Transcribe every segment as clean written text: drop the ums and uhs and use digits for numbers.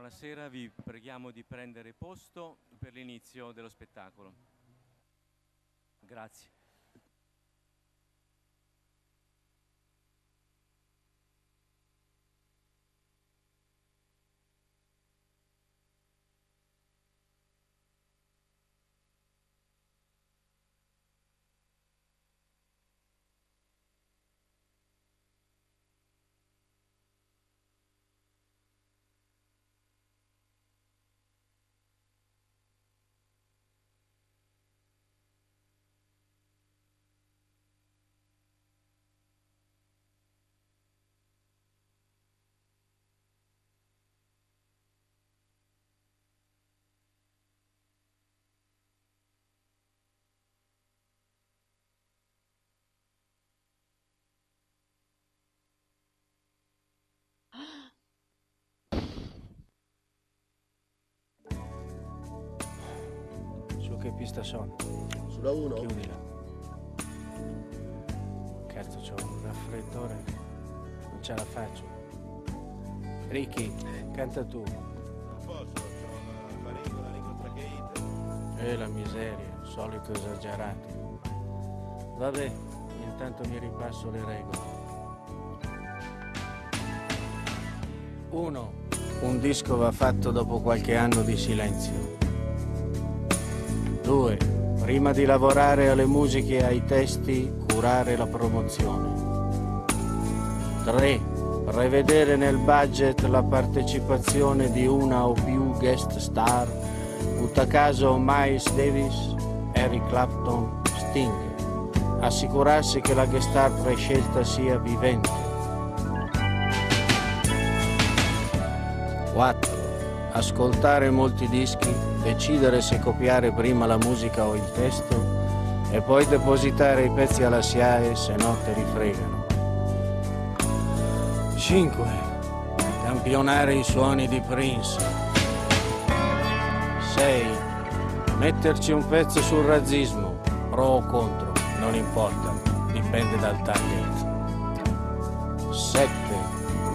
Buonasera, vi preghiamo di prendere posto per l'inizio dello spettacolo. Grazie. Su che pista sono? Sulla 1? Chiudila. Cazzo, c'ho un raffreddore. Non ce la faccio. Ricky, canta tu. Non posso, c'ho una faringola, l'incontracheite. La miseria, solito esagerato. Vabbè, intanto mi ripasso le regole. 1. Un disco va fatto dopo qualche anno di silenzio. 2. Prima di lavorare alle musiche e ai testi, curare la promozione. 3. Prevedere nel budget la partecipazione di una o più guest star, butta caso Miles Davis, Eric Clapton, Sting. Assicurarsi che la guest star prescelta sia vivente. 4. Ascoltare molti dischi, decidere se copiare prima la musica o il testo e poi depositare i pezzi alla SIAE, se no te li fregano. 5. Campionare i suoni di Prince. 6. Metterci un pezzo sul razzismo, pro o contro, non importa, dipende dal target. 7.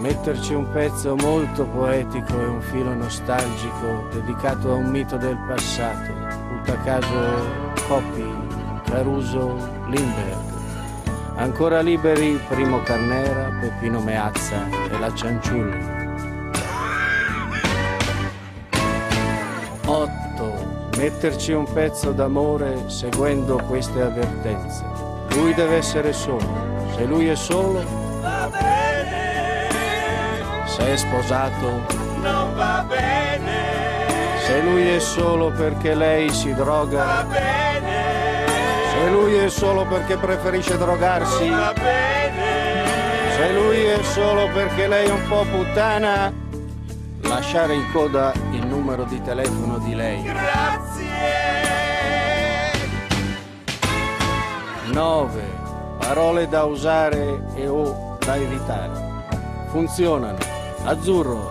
Metterci un pezzo molto poetico e un filo nostalgico dedicato a un mito del passato, butta caso Coppi, Caruso, Lindbergh. Ancora liberi Primo Carnera, Peppino Meazza e la Cianciulli. 8. Metterci un pezzo d'amore seguendo queste avvertenze. Lui deve essere solo, se lui è solo Va bene, se è sposato, non va bene, se lui è solo perché lei si va droga, bene, se lui è solo perché preferisce drogarsi, va bene, se lui è solo perché lei è un po' puttana, lasciare in coda il numero di telefono di lei. grazie. 9. Parole da usare e o da evitare. Funzionano azzurro,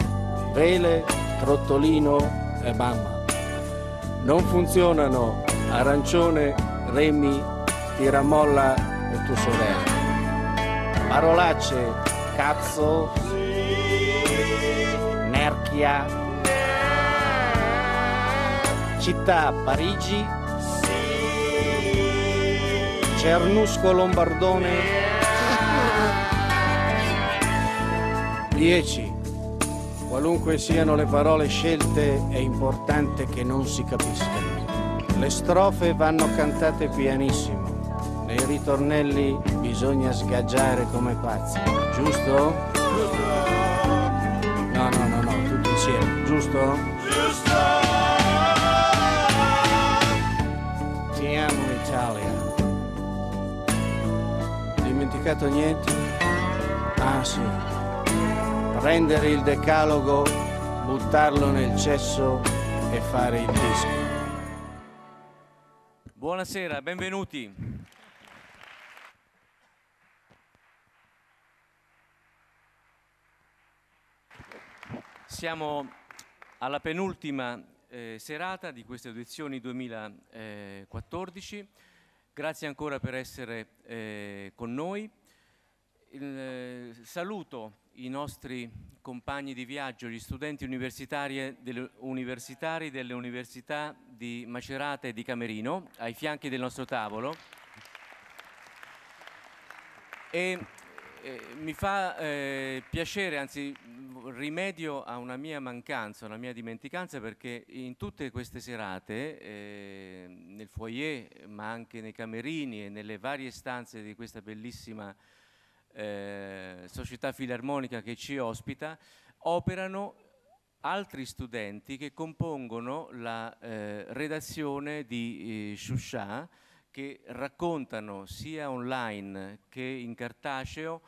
vele, trottolino e mamma. Non funzionano arancione, remi, tiramolla e tua sorella. Parolacce, cazzo, nerchia, città Parigi, Cernusco Lombardone. 10. Qualunque siano le parole scelte, è importante che non si capiscano. Le strofe vanno cantate pianissimo. Nei ritornelli bisogna sgaggiare come pazzi. Giusto? No, tutti insieme. Giusto? Giusto. Ti amo Italia. Dimenticato niente? Ah sì. Prendere il decalogo, buttarlo nel cesso e fare il disco. Buonasera, benvenuti. Siamo alla penultima serata di queste edizioni 2014. Grazie ancora per essere con noi. Saluto i nostri compagni di viaggio, gli studenti universitari delle università di Macerata e di Camerino, ai fianchi del nostro tavolo. E mi fa piacere, anzi rimedio a una mia mancanza, una mia dimenticanza, perché in tutte queste serate, nel foyer, ma anche nei camerini e nelle varie stanze di questa bellissima società filarmonica che ci ospita, operano altri studenti che compongono la redazione di Shusha, che raccontano sia online che in cartaceo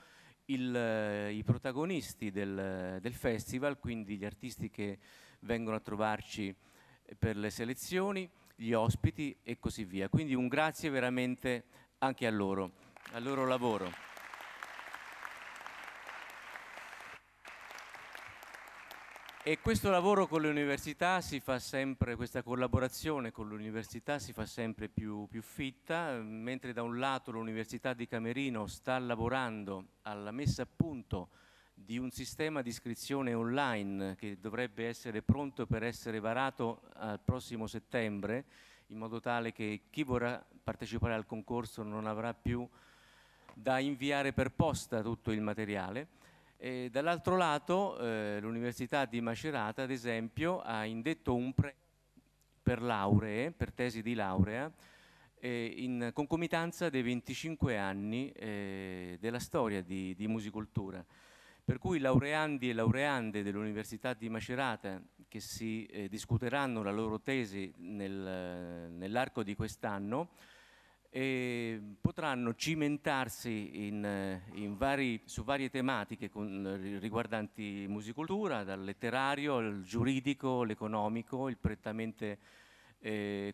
i protagonisti del festival, quindi gli artisti che vengono a trovarci per le selezioni, gli ospiti e così via. Quindi un grazie veramente anche al loro lavoro. E questo lavoro con le università si fa sempre, questa collaborazione con l'università si fa sempre più fitta, mentre da un lato l'Università di Camerino sta lavorando alla messa a punto di un sistema di iscrizione online che dovrebbe essere pronto per essere varato al prossimo settembre, in modo tale che chi vorrà partecipare al concorso non avrà più da inviare per posta tutto il materiale. E dall'altro lato l'Università di Macerata, ad esempio, ha indetto un premio per lauree, per tesi di laurea, in concomitanza dei 25 anni della storia di musicultura. Per cui laureandi e laureande dell'Università di Macerata che si discuteranno la loro tesi nell'arco di quest'anno, potranno cimentarsi su varie tematiche riguardanti musicultura, dal letterario al giuridico, l'economico, il prettamente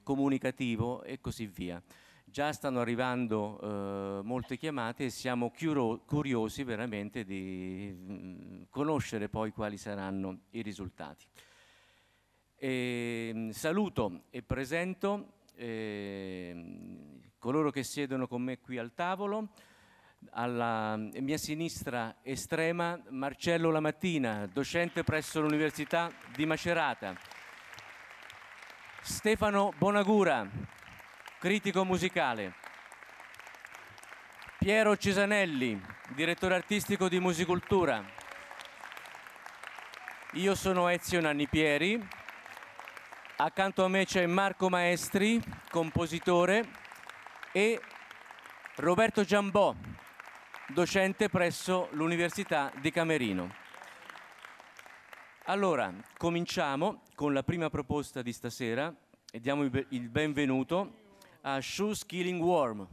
comunicativo e così via. Già stanno arrivando molte chiamate e siamo curiosi veramente di conoscere poi quali saranno i risultati. Saluto e presento coloro che siedono con me qui al tavolo. Alla mia sinistra estrema Marcello Lamattina, docente presso l'Università di Macerata. Stefano Bonagura, critico musicale. Piero Cesanelli, direttore artistico di Musicultura. Io sono Ezio Nannipieri. Accanto a me c'è Marco Maestri, compositore, e Roberto Giambò, docente presso l'Università di Camerino. Allora, cominciamo con la prima proposta di stasera e diamo il benvenuto a Shoes Killing Worm.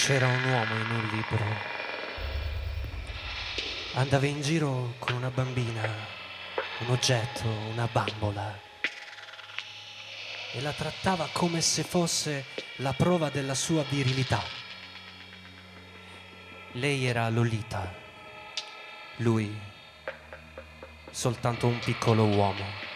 C'era un uomo in un libro. Andava in giro con una bambina, un oggetto, una bambola, e la trattava come se fosse la prova della sua virilità. Lei era Lolita, lui soltanto un piccolo uomo.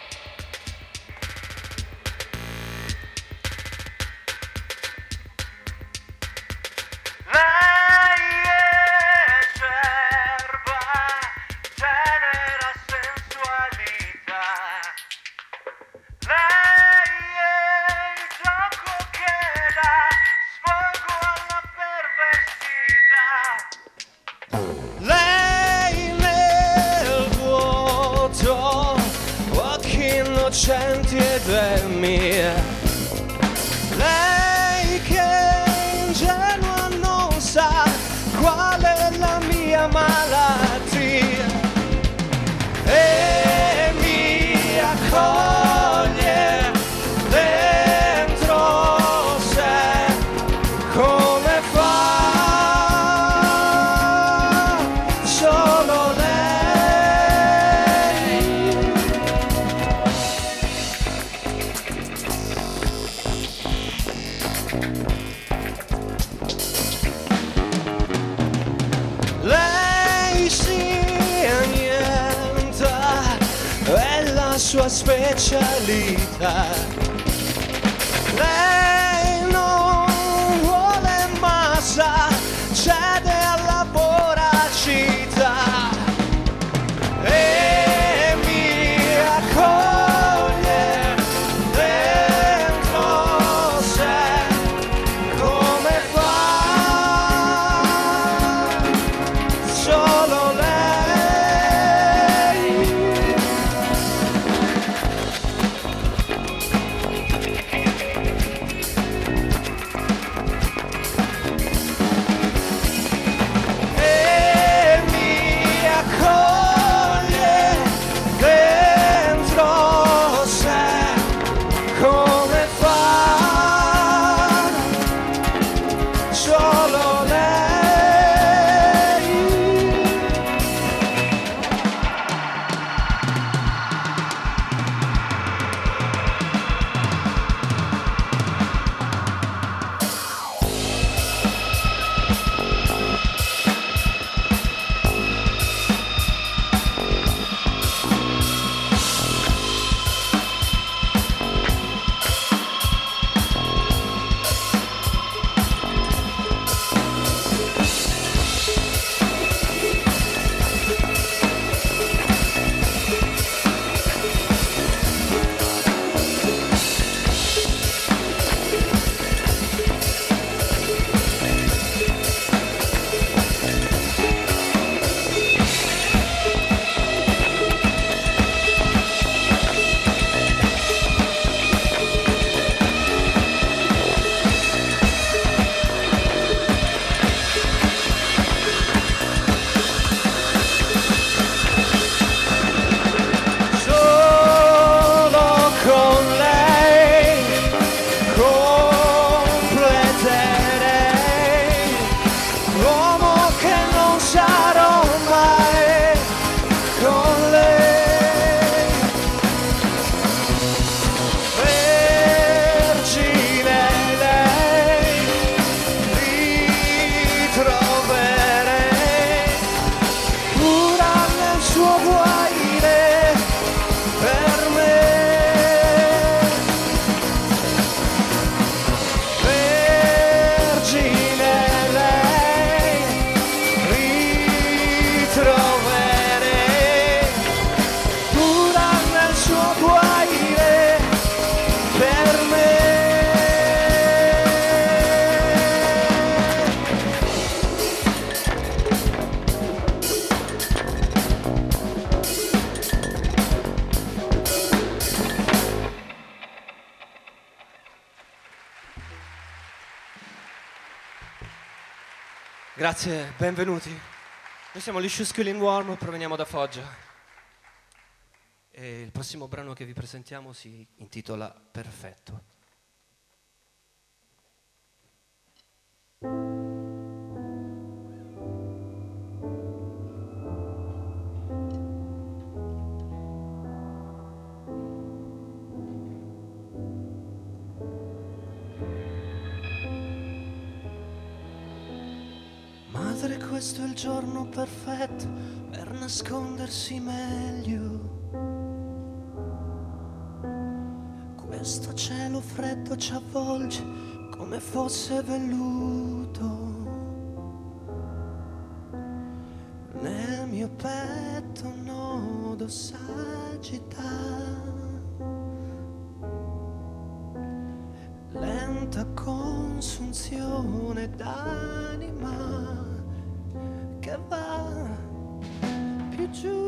Lei mia. Lei che ingenua non sa qual è la mia malattia e mi accoglie dentro sé. Come fa solo lei. Lei si annienta, è la sua specialità. Lei non vuole massa, cede alla voracità e mi accoglie dentro sé. Come fa solo lei. E mi accoglie dentro sé. Come fa solo lei. Solo con lei completerei l'uomo che non sarò mai. Con lei vergine lei ritroverei pura nel suo guaire per me. Vergine lei ritroverei pura nel suo guaire per me. Grazie, benvenuti. Noi siamo gli Shoeskilling Worm, proveniamo da Foggia. E il prossimo brano che vi presentiamo si intitola Perfetto. Madre, questo è il giorno perfetto per nascondersi meglio. Questo cielo freddo ci avvolge come fosse velluto. Nel mio petto un nodo s'agita. Lenta consunzione d'anima che va più giù.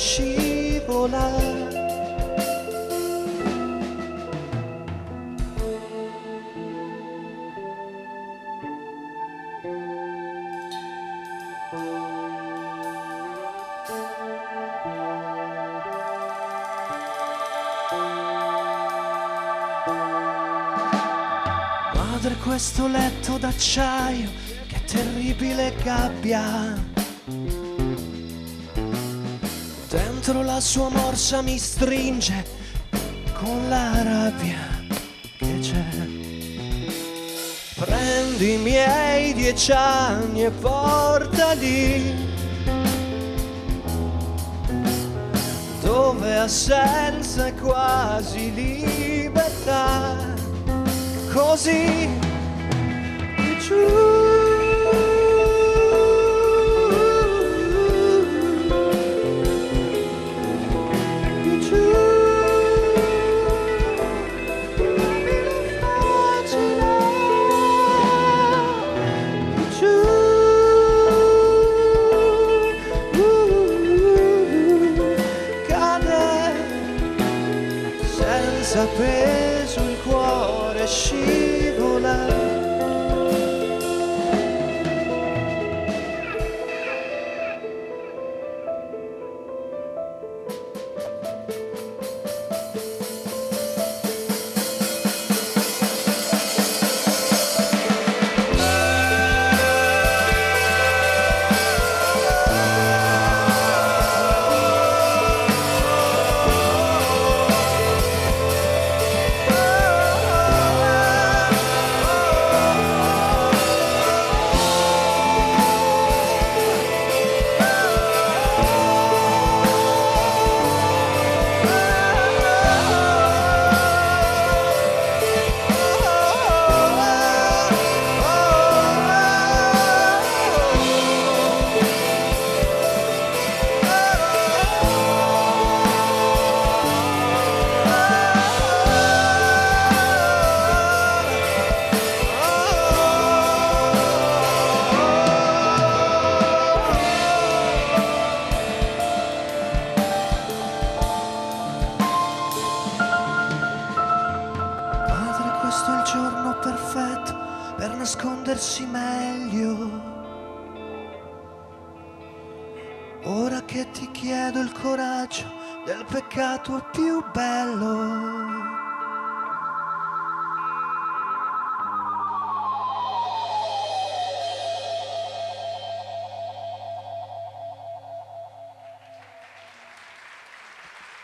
scivola. Madre, questo letto d'acciaio, che terribile gabbia. Dentro la sua morsa mi stringe con la rabbia che c'è. Prendi i miei 10 anni e portali dove assenza è quasi libertà. Così giù. Peso il cuore scivola. Per nascondersi meglio. Ora che ti chiedo il coraggio del peccato più bello.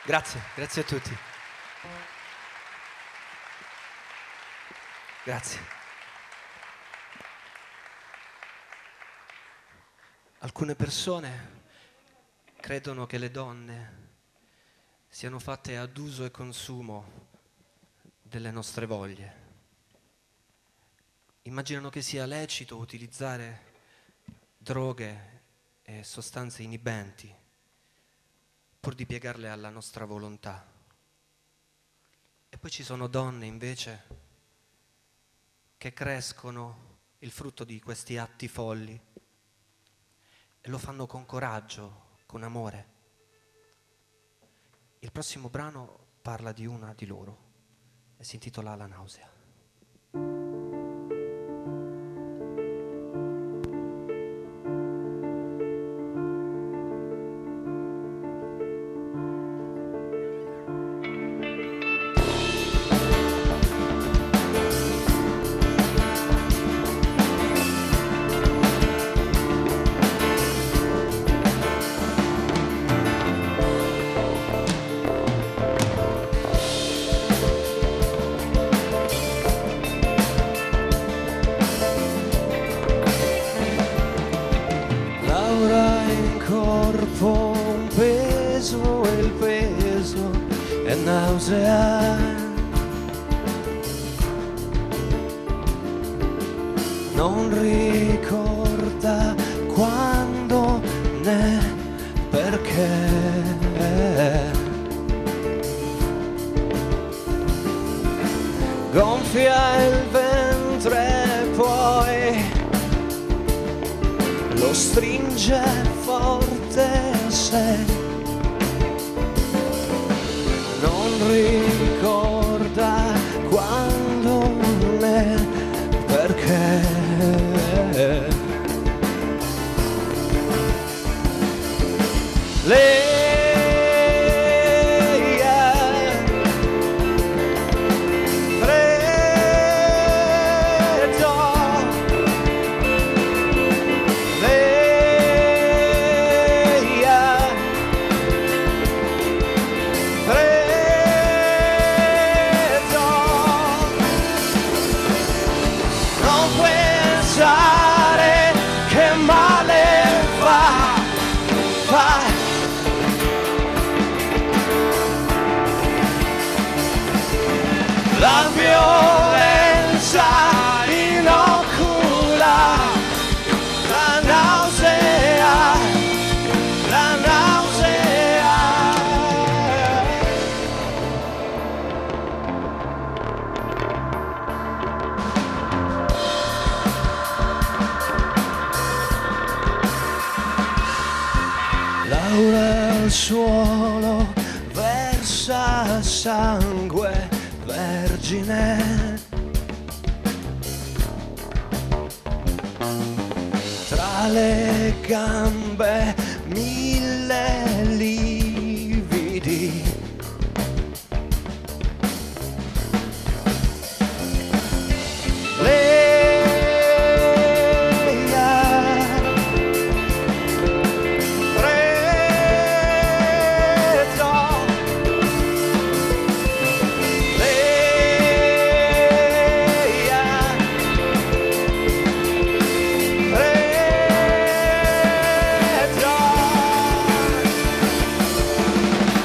Grazie, grazie a tutti. Grazie. Alcune persone credono che le donne siano fatte ad uso e consumo delle nostre voglie. Immaginano che sia lecito utilizzare droghe e sostanze inibenti pur di piegarle alla nostra volontà. E poi ci sono donne invece che crescono il frutto di questi atti folli e lo fanno con coraggio, con amore. Il prossimo brano parla di una di loro e si intitola La nausea. Un peso e il peso è nausea. Non ricorda quando né perché. Gonfia il ventre poi lo stringe forte a sé non ricorda quando né perché. Lei è freddo, lei è freddo, non pensare che male fa. La violenza inocula la nausea, la nausea. Laura al suolo versa sangue vergine, tra le gambe 1000 lividi. Lei è freddo,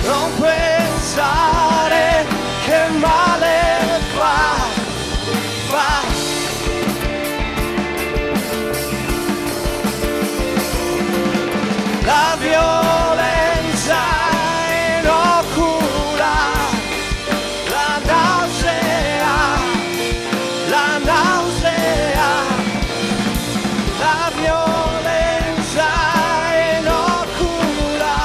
non pensare che male fa. La violenza inocula la nausea, la nausea. La violenza inocula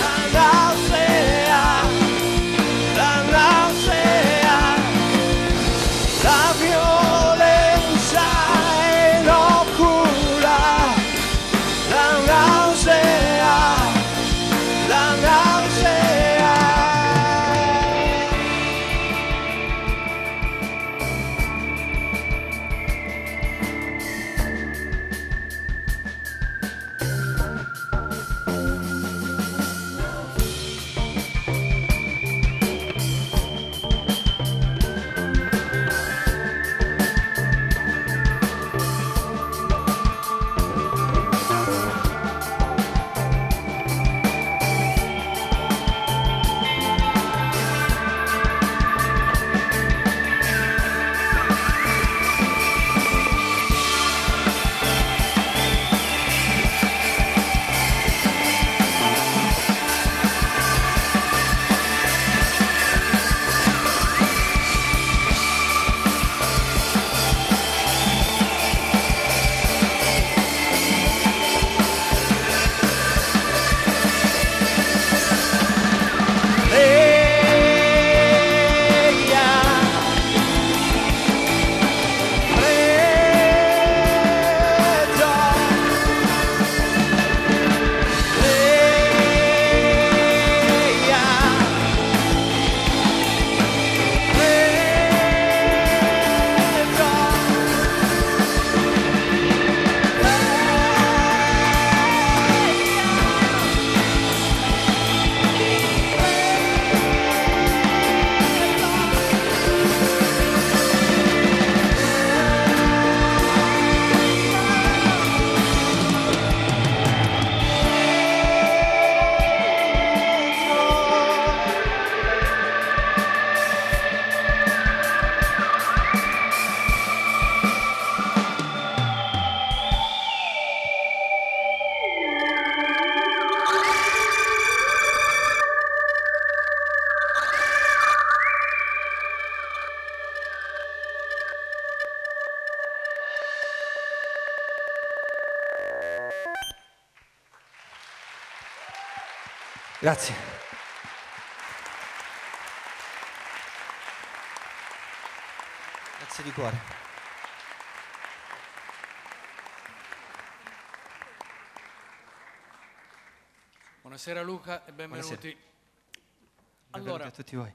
la nausea, la nausea. La violenza inocula la nausea, la nausea. Grazie. Grazie di cuore. Buonasera Luca e benvenuti. Buonasera. Allora, a tutti voi.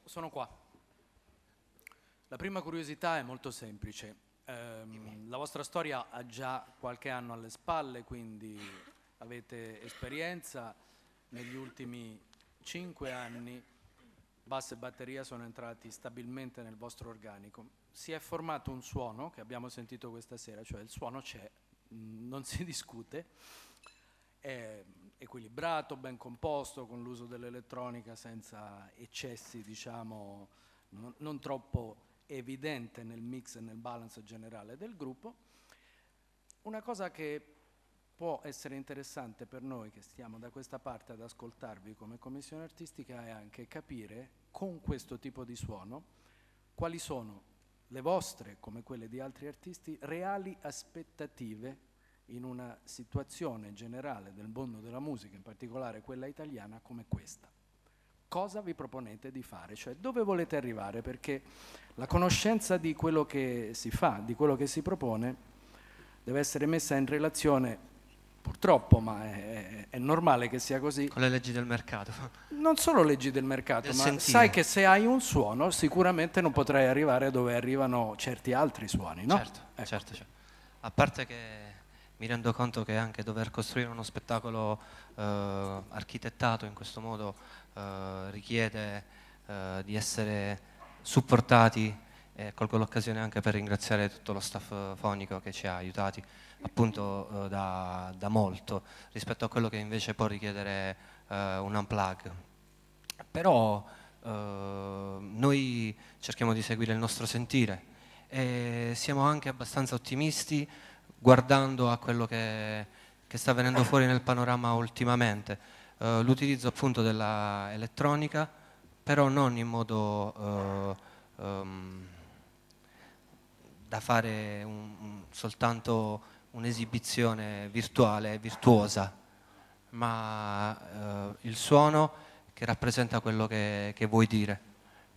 sono qua. La prima curiosità è molto semplice. La vostra storia ha già qualche anno alle spalle, quindi avete esperienza. Negli ultimi 5 anni basso e batteria sono entrati stabilmente nel vostro organico. Si è formato un suono che abbiamo sentito questa sera, cioè il suono c'è, non si discute, è equilibrato, ben composto, con l'uso dell'elettronica senza eccessi, diciamo, non troppo evidente nel mix e nel balance generale del gruppo. Una cosa che può essere interessante per noi che stiamo da questa parte ad ascoltarvi come commissione artistica è anche capire con questo tipo di suono quali sono le vostre, come quelle di altri artisti, reali aspettative in una situazione generale del mondo della musica, in particolare quella italiana, come questa. Cosa vi proponete di fare? Cioè dove volete arrivare? Perché la conoscenza di quello che si fa, di quello che si propone, deve essere messa in relazione, purtroppo, ma è normale che sia così, con le leggi del mercato. Non solo leggi del mercato, Del ma sentire. sai che se hai un suono sicuramente non potrai arrivare dove arrivano certi altri suoni, no? Certo, Ecco. certo. A parte che mi rendo conto che anche dover costruire uno spettacolo architettato in questo modo richiede di essere supportati, e colgo l'occasione anche per ringraziare tutto lo staff fonico che ci ha aiutati appunto da molto rispetto a quello che invece può richiedere un unplug. Però noi cerchiamo di seguire il nostro sentire e siamo anche abbastanza ottimisti guardando a quello che sta venendo fuori nel panorama ultimamente. L'utilizzo appunto della elettronica, però non in modo da fare soltanto un'esibizione virtuale, virtuosa, ma il suono che rappresenta quello che vuoi dire.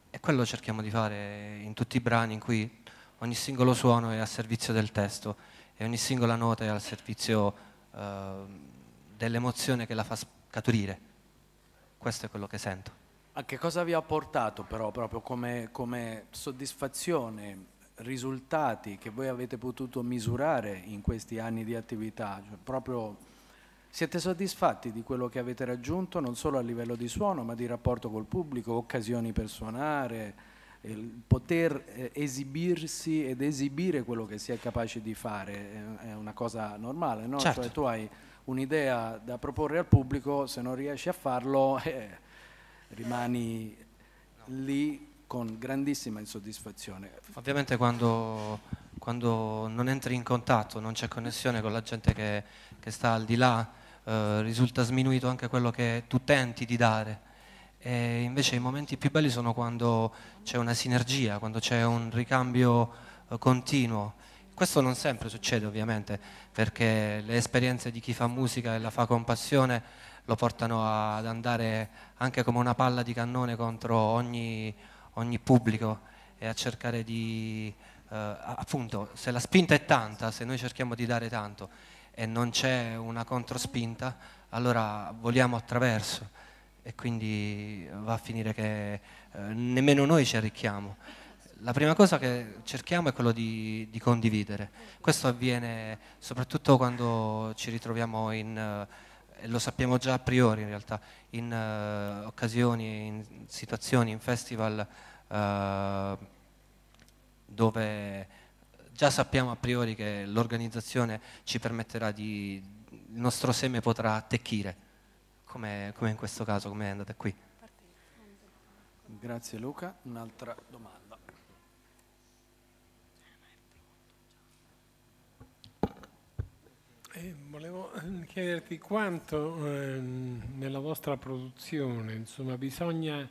E quello cerchiamo di fare in tutti i brani in cui ogni singolo suono è a servizio del testo e ogni singola nota è al servizio dell'emozione che la fa scaturire. Questo è quello che sento. A che cosa vi ha portato però proprio come soddisfazione, risultati che voi avete potuto misurare in questi anni di attività? Cioè, proprio siete soddisfatti di quello che avete raggiunto non solo a livello di suono ma di rapporto col pubblico, occasioni per suonare, il poter esibirsi ed esibire quello che si è capaci di fare è una cosa normale, no? Certo. Cioè tu hai un'idea da proporre al pubblico, se non riesci a farlo rimani lì con grandissima insoddisfazione. Ovviamente quando non entri in contatto, non c'è connessione con la gente che sta al di là, risulta sminuito anche quello che tu tenti di dare. E invece i momenti più belli sono quando c'è una sinergia, quando c'è un ricambio continuo. Questo non sempre succede ovviamente, perché le esperienze di chi fa musica e la fa con passione lo portano ad andare anche come una palla di cannone contro ogni pubblico e a cercare di, appunto, se la spinta è tanta, se noi cerchiamo di dare tanto e non c'è una controspinta, allora voliamo attraverso e quindi va a finire che nemmeno noi ci arricchiamo. La prima cosa che cerchiamo è quello di condividere. Questo avviene soprattutto quando ci ritroviamo e lo sappiamo già a priori in realtà, in occasioni, in situazioni, in festival dove già sappiamo a priori che l'organizzazione ci permetterà il nostro seme potrà attecchire, come in questo caso, come è andata qui. Grazie Luca, un'altra domanda. Volevo chiederti quanto nella vostra produzione, insomma, bisogna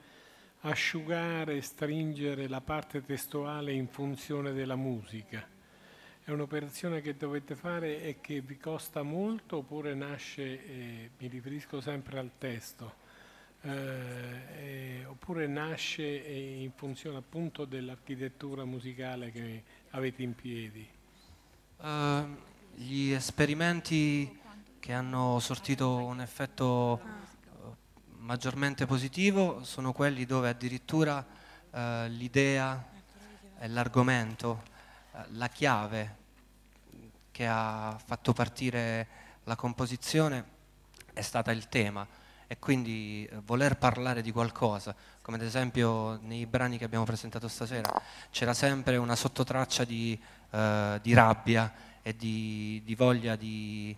asciugare, stringere la parte testuale in funzione della musica. È un'operazione che dovete fare e che vi costa molto oppure nasce, mi riferisco sempre al testo, oppure oppure nasce in funzione appunto dell'architettura musicale che avete in piedi? Gli esperimenti che hanno sortito un effetto maggiormente positivo sono quelli dove addirittura l'idea e l'argomento, la chiave che ha fatto partire la composizione è stata il tema, e quindi voler parlare di qualcosa, come ad esempio nei brani che abbiamo presentato stasera c'era sempre una sottotraccia di rabbia e di voglia di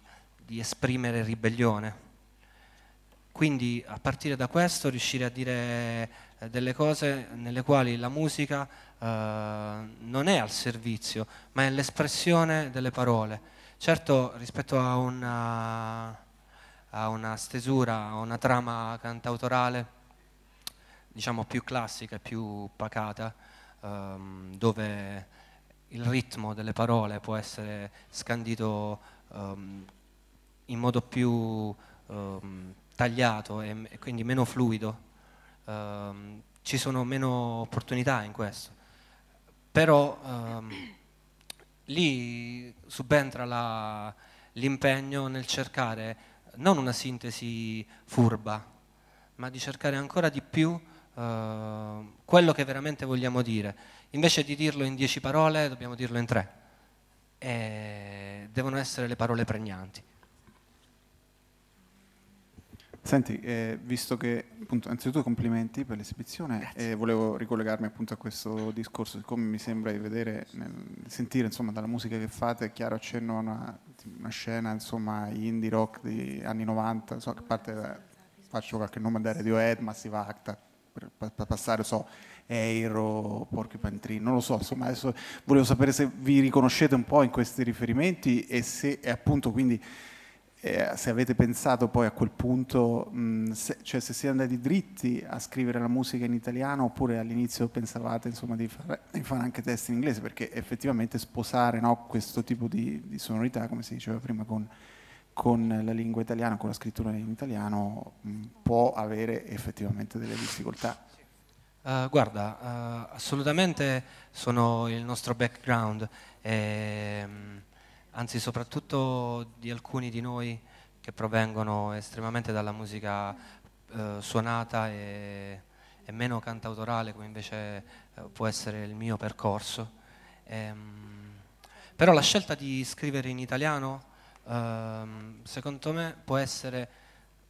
esprimere ribellione. Quindi a partire da questo riuscire a dire delle cose nelle quali la musica non è al servizio, ma è l'espressione delle parole. Certo, rispetto a una stesura, a una trama cantautorale, diciamo più classica e più pacata, dove il ritmo delle parole può essere scandito in modo più tagliato e quindi meno fluido, ci sono meno opportunità in questo. Però lì subentra l'impegno nel cercare non una sintesi furba, ma di cercare ancora di più quello che veramente vogliamo dire. Invece di dirlo in 10 parole, dobbiamo dirlo in 3. E devono essere le parole pregnanti. Senti, visto che, appunto, anzitutto complimenti per l'esibizione, e volevo ricollegarmi appunto a questo discorso, siccome mi sembra di vedere, sentire insomma dalla musica che fate, è chiaro accenno a una scena insomma indie rock di anni 90, so che parte faccio qualche nome da Radiohead, Massive Attack, per passare, so, Air o Porcupine Tree, non lo so, insomma adesso volevo sapere se vi riconoscete un po' in questi riferimenti e se appunto quindi se avete pensato poi a quel punto, cioè se siete andati dritti a scrivere la musica in italiano oppure all'inizio pensavate insomma di fare anche testi in inglese, perché effettivamente sposare, no, questo tipo di sonorità, come si diceva prima, con la lingua italiana, con la scrittura in italiano, può avere effettivamente delle difficoltà. Guarda, assolutamente sono il nostro background. Anzi, soprattutto di alcuni di noi che provengono estremamente dalla musica suonata e meno cantautorale, come invece può essere il mio percorso. Però la scelta di scrivere in italiano, secondo me, può essere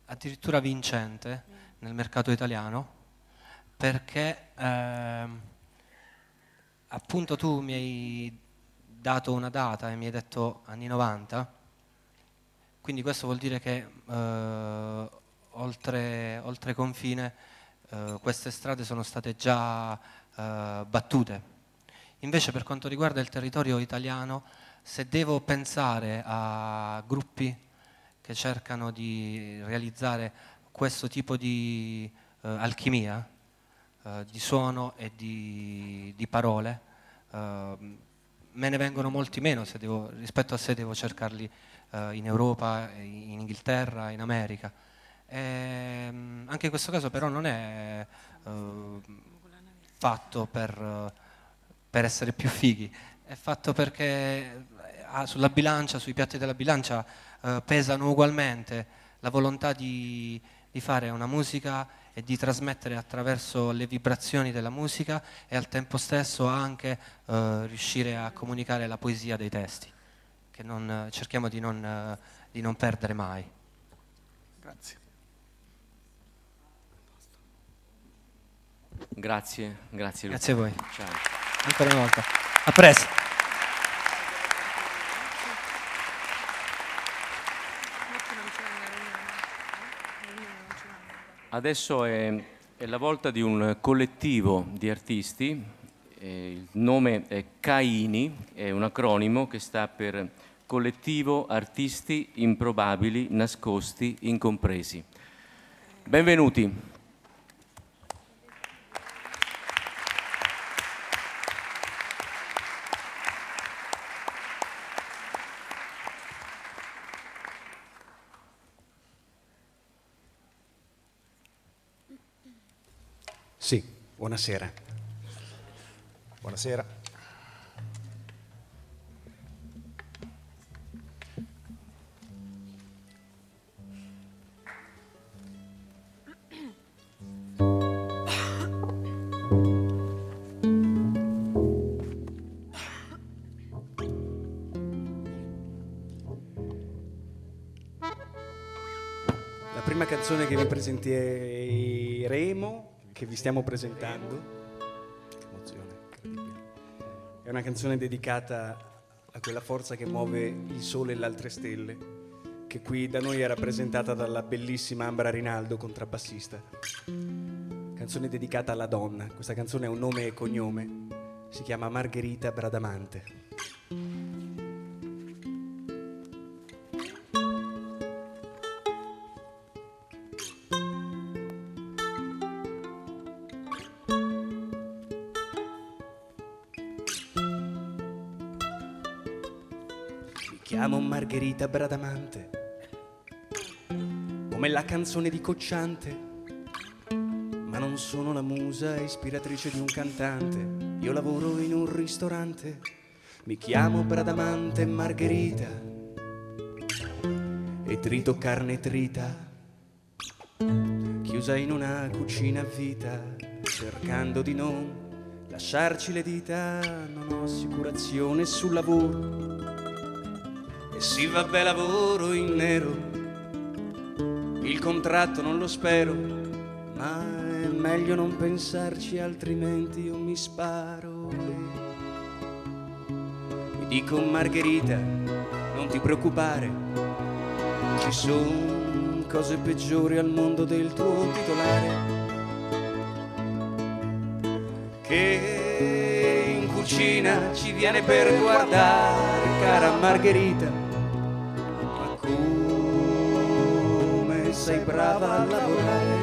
addirittura vincente nel mercato italiano, perché appunto tu mi hai dato una data e mi hai detto anni 90, quindi questo vuol dire che oltre confine queste strade sono state già battute. Invece per quanto riguarda il territorio italiano, se devo pensare a gruppi che cercano di realizzare questo tipo di alchimia di suono e di parole, me ne vengono molti meno rispetto a se devo cercarli in Europa, in Inghilterra, in America. Anche in questo caso però non è fatto per essere più fighi, è fatto perché sulla bilancia, sui piatti della bilancia pesano ugualmente la volontà di fare una musica e di trasmettere attraverso le vibrazioni della musica e al tempo stesso anche riuscire a comunicare la poesia dei testi, che cerchiamo di non perdere mai. Grazie. Grazie Luca. Grazie a voi. Ciao. Ancora una volta. A presto. Adesso è la volta di un collettivo di artisti, il nome è CAINI, è un acronimo che sta per Collettivo Artisti Improbabili, Nascosti, Incompresi. Benvenuti. Sì, buonasera. Buonasera. La prima canzone che vi presenteremo, che vi stiamo presentando, che emozione, incredibile, è una canzone dedicata a quella forza che muove il sole e le altre stelle, che qui da noi è rappresentata dalla bellissima Ambra Rinaldo, contrabbassista. Canzone dedicata alla donna. Questa canzone ha un nome e cognome, si chiama Margherita Bradamante. Chiamo Margherita Bradamante, come la canzone di Cocciante, ma non sono la musa ispiratrice di un cantante. Io lavoro in un ristorante, mi chiamo Bradamante Margherita e trito carne trita, chiusa in una cucina a vita, cercando di non lasciarci le dita. Non ho assicurazione sul lavoro, sì, vabbè, lavoro in nero, il contratto non lo spero, ma è meglio non pensarci, altrimenti io mi sparo. Mi dico Margherita, non ti preoccupare, ci sono cose peggiori al mondo del tuo titolare, che in cucina ci viene per guardare, cara Margherita. Sei brava a lavorare,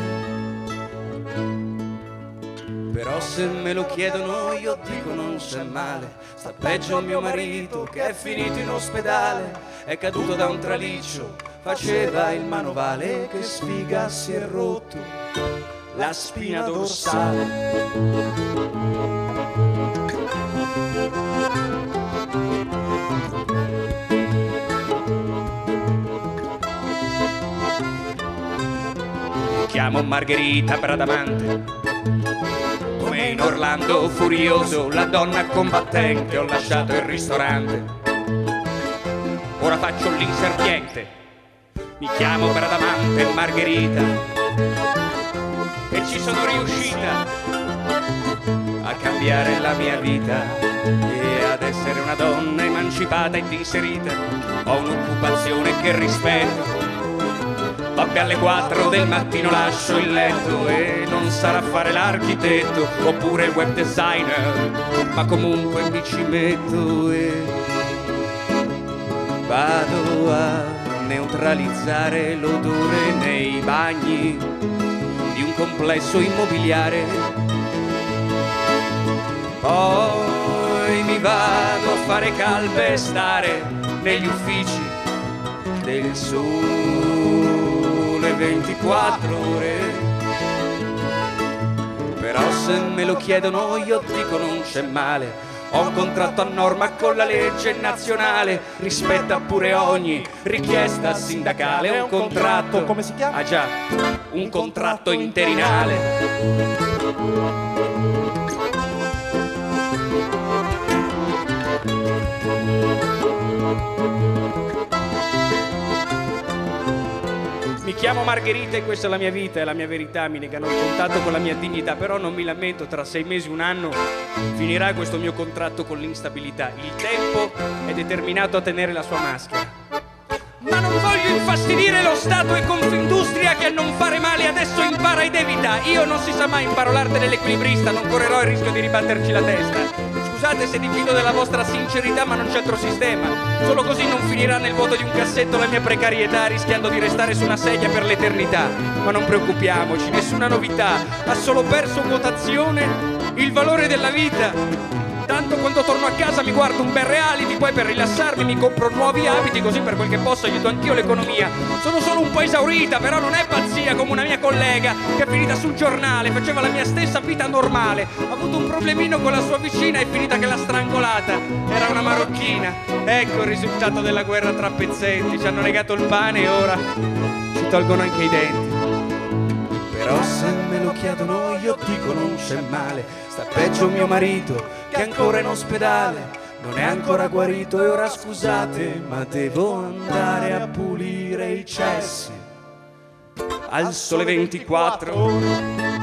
però se me lo chiedono io dico non c'è male. Sta peggio mio marito che è finito in ospedale, è caduto da un traliccio, faceva il manovale, che sfiga si è rotto la spina dorsale. Chiamo Margherita Bradamante, come in Orlando furioso, la donna combattente. Ho lasciato il ristorante, ora faccio l'inserviente. Mi chiamo Bradamante Margherita e ci sono riuscita a cambiare la mia vita e ad essere una donna emancipata ed inserita. Ho un'occupazione che rispetto, vabbè, alle 4 del mattino lascio il letto e non sarà fare l'architetto oppure il web designer, ma comunque mi ci metto e vado a neutralizzare l'odore nei bagni di un complesso immobiliare. Poi mi vado a fare calpestare negli uffici del Sole 24 ore. Però se me lo chiedono io dico non c'è male. Ho un contratto a norma con la legge nazionale, rispetta pure ogni richiesta sindacale. È un contratto, come si chiama? Ah già, un contratto interinale. Mi chiamo Margherita e questa è la mia vita, è la mia verità, mi negano il contatto con la mia dignità, però non mi lamento, tra 6 mesi, un anno finirà questo mio contratto con l'instabilità. Il tempo è determinato a tenere la sua maschera. Ma non voglio infastidire lo Stato e Confindustria che a non fare male adesso impara ed evita. Io non si sa mai imparo l'arte dell'equilibrista, non correrò il rischio di ribatterci la testa. Scusate se diffido della vostra sincerità, ma non c'è altro sistema. Solo così non finirà nel vuoto di un cassetto la mia precarietà, rischiando di restare su una sedia per l'eternità. Ma non preoccupiamoci, nessuna novità, ha solo perso quotazione il valore della vita. tanto quando torno a casa mi guardo un bel reality, poi per rilassarmi mi compro nuovi abiti, così per quel che posso aiuto anch'io l'economia. Sono solo un po' esaurita, però non è pazzia come una mia collega che è finita sul giornale, faceva la mia stessa vita normale, ha avuto un problemino con la sua vicina, è finita che l'ha strangolata, era una marocchina. Ecco il risultato della guerra tra pezzetti, ci hanno negato il pane e ora ci tolgono anche i denti. Però se me lo chiedono io dico non c'è male, sta peggio mio marito che è ancora in ospedale, non è ancora guarito e ora scusate ma devo andare a pulire i cessi al Sole 24.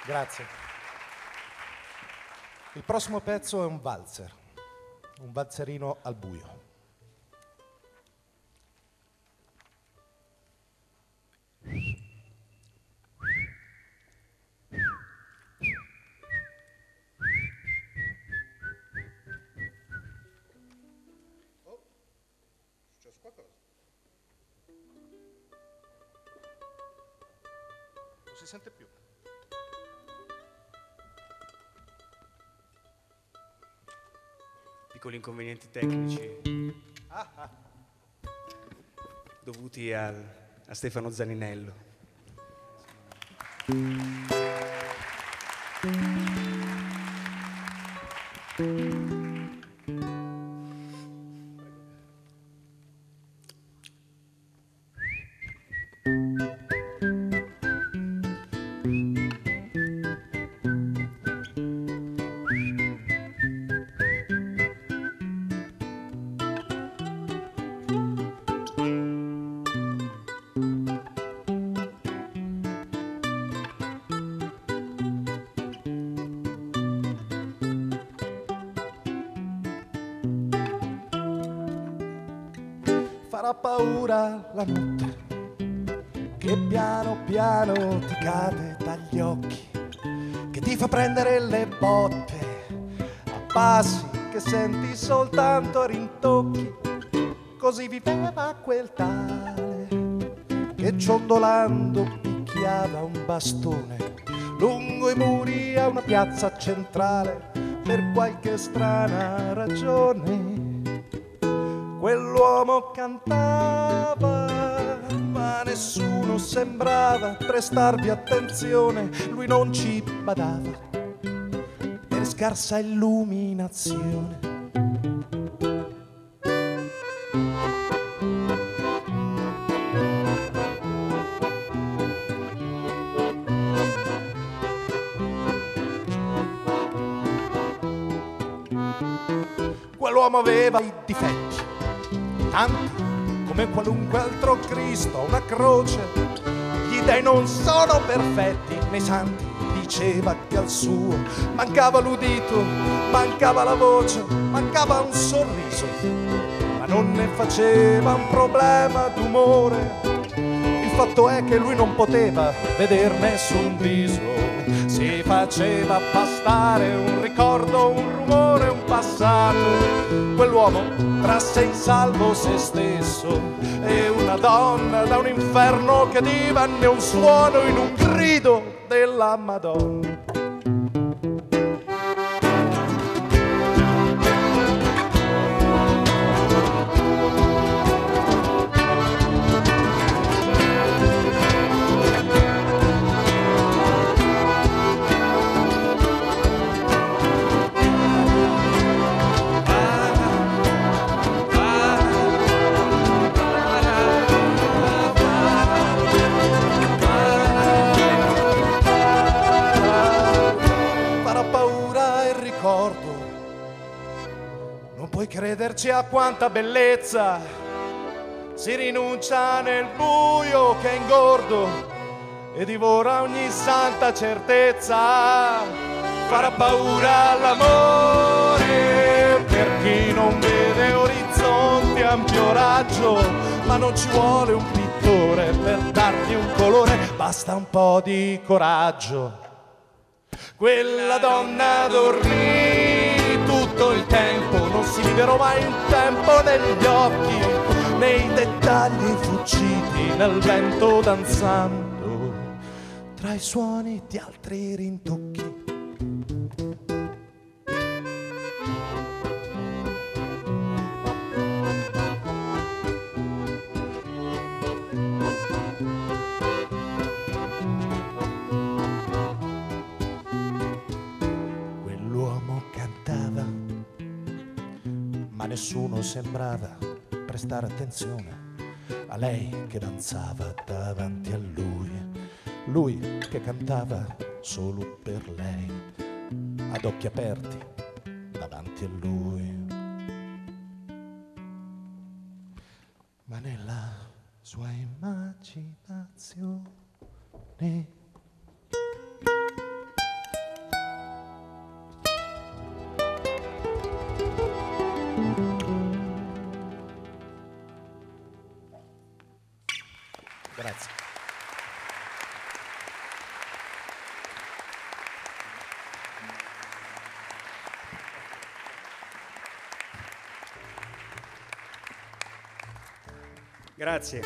Grazie. Il prossimo pezzo è un valzer, un valzerino al buio. Oh, è successo qualcosa? Non si sente più. Piccoli inconvenienti tecnici dovuti a Stefano Zaninello. Farà paura la notte che piano piano ti cade dagli occhi, che ti fa prendere le botte a passi che senti soltanto a rintocchi. Così viveva quel tale che ciondolando picchiava un bastone lungo i muri a una piazza centrale per qualche strana ragione. Quell'uomo cantava, ma nessuno sembrava prestarvi attenzione. Lui non ci badava per scarsa illuminazione. Quell'uomo aveva i difetti, tanti come qualunque altro Cristo, una croce. Gli dei non sono perfetti, nei santi diceva che al suo mancava l'udito, mancava la voce, mancava un sorriso, ma non ne faceva un problema d'umore. Il fatto è che lui non poteva veder nessun viso, si faceva bastare un ricordo, un rumore, un passato. Quell'uomo trasse in salvo se stesso e una donna da un inferno che divenne un suono in un grido della Madonna. puoi crederci a quanta bellezza si rinuncia nel buio che è ingordo e divora ogni santa certezza. Farà paura l'amore per chi non vede orizzonti a ampio raggio, ma non ci vuole un pittore per dargli un colore, basta un po' di coraggio. Quella donna dormì tutto il tempo, non si videro mai un tempo negli occhi, nei dettagli fuggiti nel vento danzando tra i suoni di altri rintocchi. Nessuno sembrava prestare attenzione a lei che danzava davanti a lui che cantava solo per lei, ad occhi aperti davanti a lui. Ma nella sua immaginazione grazie. Grazie.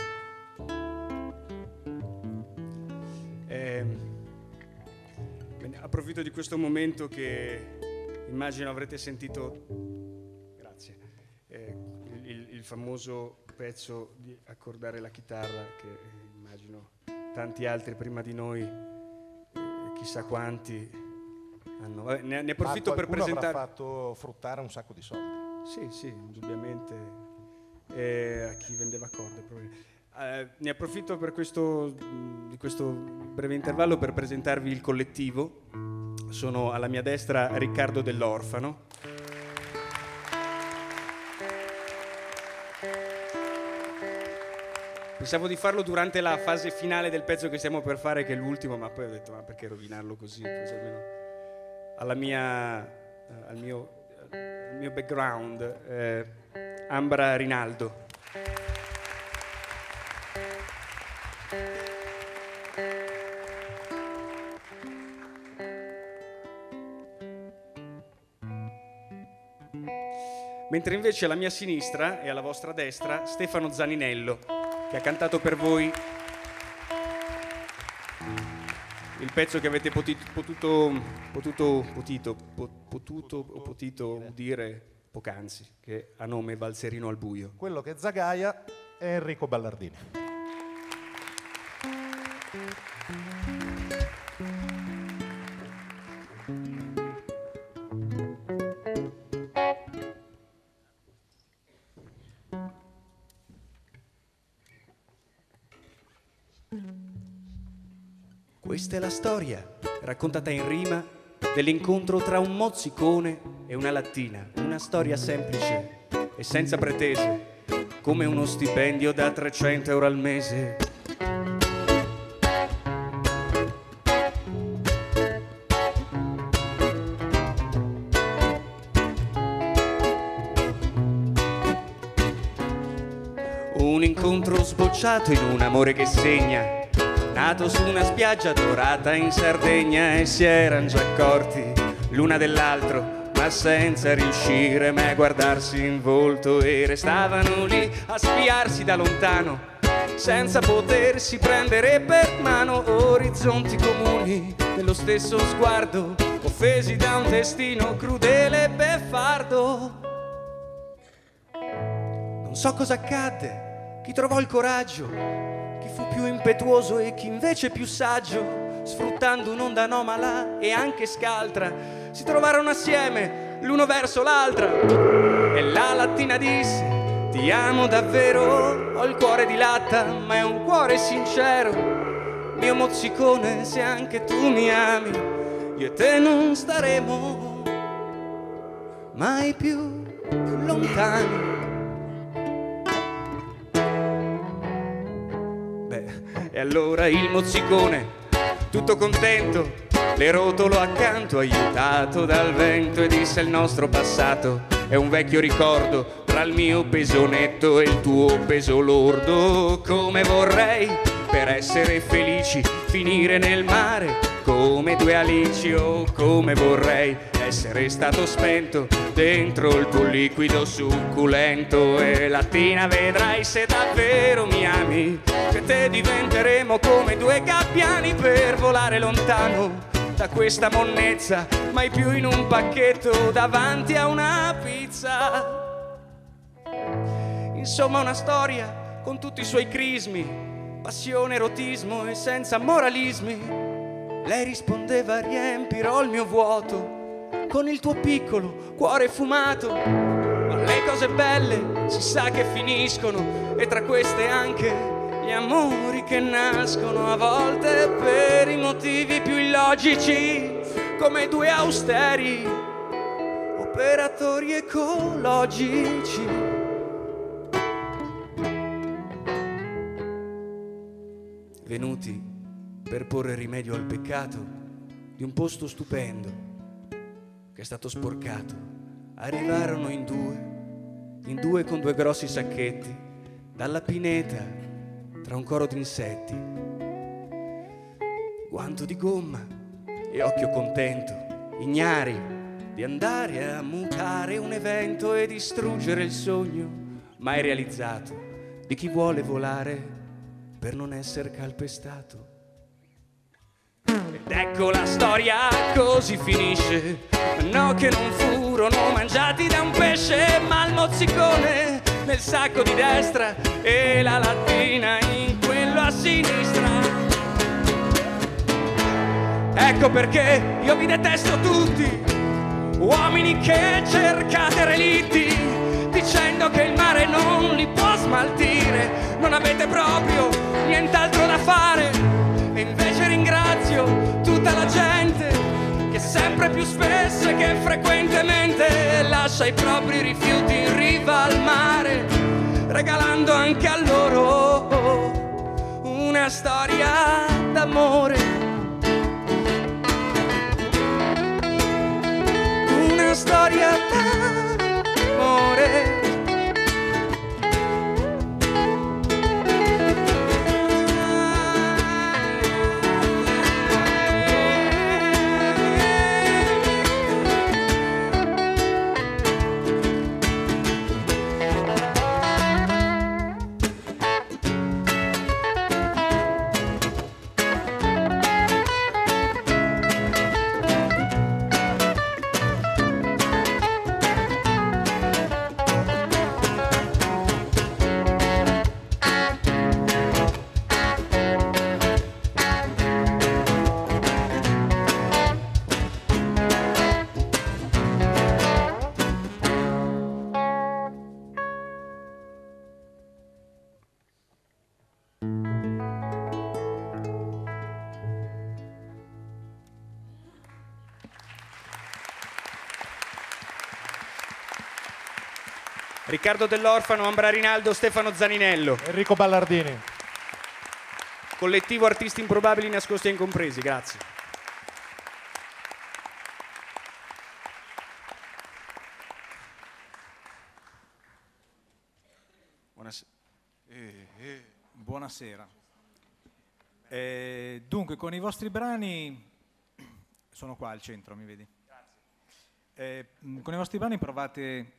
Approfitto di questo momento che immagino avrete sentito, grazie, il famoso pezzo di Accordare la chitarra che immagino tanti altri prima di noi, chissà quanti hanno. Ne approfitto per presentare. Avrà fatto fruttare un sacco di soldi. Sì, indubbiamente. A chi vendeva corde ne approfitto di questo breve intervallo per presentarvi il collettivo. Sono alla mia destra Riccardo Dell'Orfano, pensavo di farlo durante la fase finale del pezzo che stiamo per fare, che è l'ultimo, ma poi ho detto ma perché rovinarlo così, così almeno al mio background. Ambra Rinaldo. Mentre invece alla mia sinistra e alla vostra destra Stefano Zaninello, che ha cantato per voi il pezzo che avete potuto udire poc'anzi, che ha nome Valserino al buio. Quello che zagaia è Enrico Ballardini. Questa è la storia, raccontata in rima, dell'incontro tra un mozzicone e una lattina. Una storia semplice e senza pretese, come uno stipendio da 300 euro al mese. Un incontro sbocciato in un amore che segna, nato su una spiaggia dorata in Sardegna, e si eran già accorti l'una dell'altro, ma senza riuscire mai a guardarsi in volto, e restavano lì a spiarsi da lontano, senza potersi prendere per mano. Orizzonti comuni nello stesso sguardo, offesi da un destino crudele e beffardo. Non so cosa accadde, chi trovò il coraggio, chi fu più impetuoso e chi invece più saggio, sfruttando un'onda anomala e anche scaltra, si trovarono assieme l'uno verso l'altra, e la lattina disse: ti amo davvero, ho il cuore di latta ma è un cuore sincero, mio mozzicone, se anche tu mi ami, io e te non staremo mai più più lontani. E allora il mozzicone, tutto contento, le rotolo accanto, aiutato dal vento, e disse: il nostro passato è un vecchio ricordo tra il mio peso netto e il tuo peso lordo. Come vorrei, per essere felici, finire nel mare come due alici. Oh, come vorrei essere stato spento dentro il tuo liquido succulento. E lattina vedrai, se davvero mi ami, che te diventeremo come due gabbiani per volare lontano da questa monnezza, mai più in un pacchetto davanti a una pizza. Insomma, una storia con tutti i suoi crismi, passione, erotismo e senza moralismi. Lei rispondeva: riempirò il mio vuoto con il tuo piccolo cuore fumato. Ma le cose belle si sa che finiscono, e tra queste anche gli amori che nascono, a volte per i motivi più illogici, come due austeri operatori ecologici. Venuti per porre rimedio al peccato di un posto stupendo che è stato sporcato, arrivarono in due con due grossi sacchetti dalla pineta tra un coro di insetti, guanto di gomma e occhio contento, ignari di andare a mutare un evento e distruggere il sogno mai realizzato di chi vuole volare per non essere calpestato. Ed ecco la storia così finisce. No, che non furono mangiati da un pesce, ma il mozzicone nel sacco di destra e la lattina in quello a sinistra. Ecco perché io vi detesto tutti, uomini che cercate relitti, dicendo che il mare non li può smaltire. Non avete proprio nient'altro da fare. E invece ringrazio tutta la gente che sempre più spesso e che frequentemente lascia i propri rifiuti in riva al mare, regalando anche a loro una storia d'amore. Una storia d'amore. Riccardo Dell'Orfano, Ambra Rinaldo, Stefano Zaninello. Enrico Ballardini. Collettivo Artisti Improbabili Nascosti e Incompresi, grazie. Buonasera. Dunque, con i vostri brani, sono qua al centro, mi vedi? Grazie. Con i vostri brani provate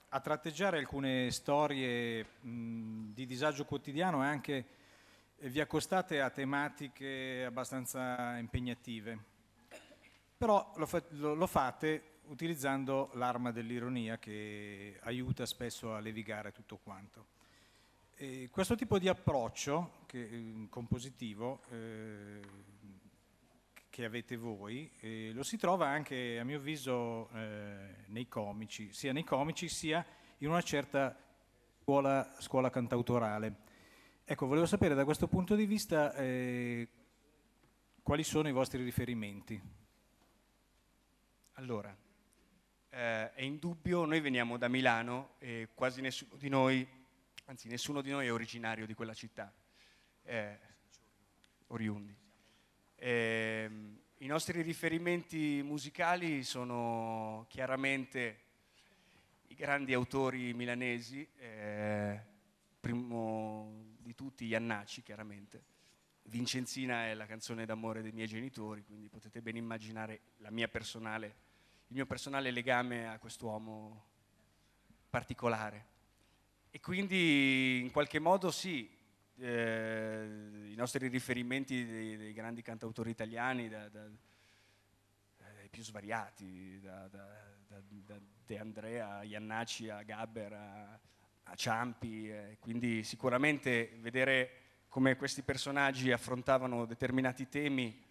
a tratteggiare alcune storie di disagio quotidiano e anche vi accostate a tematiche abbastanza impegnative. Però lo fate utilizzando l'arma dell'ironia, che aiuta spesso a levigare tutto quanto. E questo tipo di approccio compositivo che avete voi lo si trova anche, a mio avviso, nei comici, sia in una certa scuola cantautorale. Ecco, volevo sapere da questo punto di vista quali sono i vostri riferimenti. Allora, è indubbio. Noi veniamo da Milano e quasi nessuno di noi, anzi nessuno di noi è originario di quella città, oriundi. I nostri riferimenti musicali sono chiaramente i grandi autori milanesi, primo di tutti Iannacci, chiaramente. Vincenzina è la canzone d'amore dei miei genitori, quindi potete ben immaginare il mio personale legame a quest'uomo particolare. E quindi in qualche modo sì, i nostri riferimenti dei grandi cantautori italiani, dai più svariati, da De Andrea a Iannacci a Gabber a Ciampi, quindi sicuramente vedere come questi personaggi affrontavano determinati temi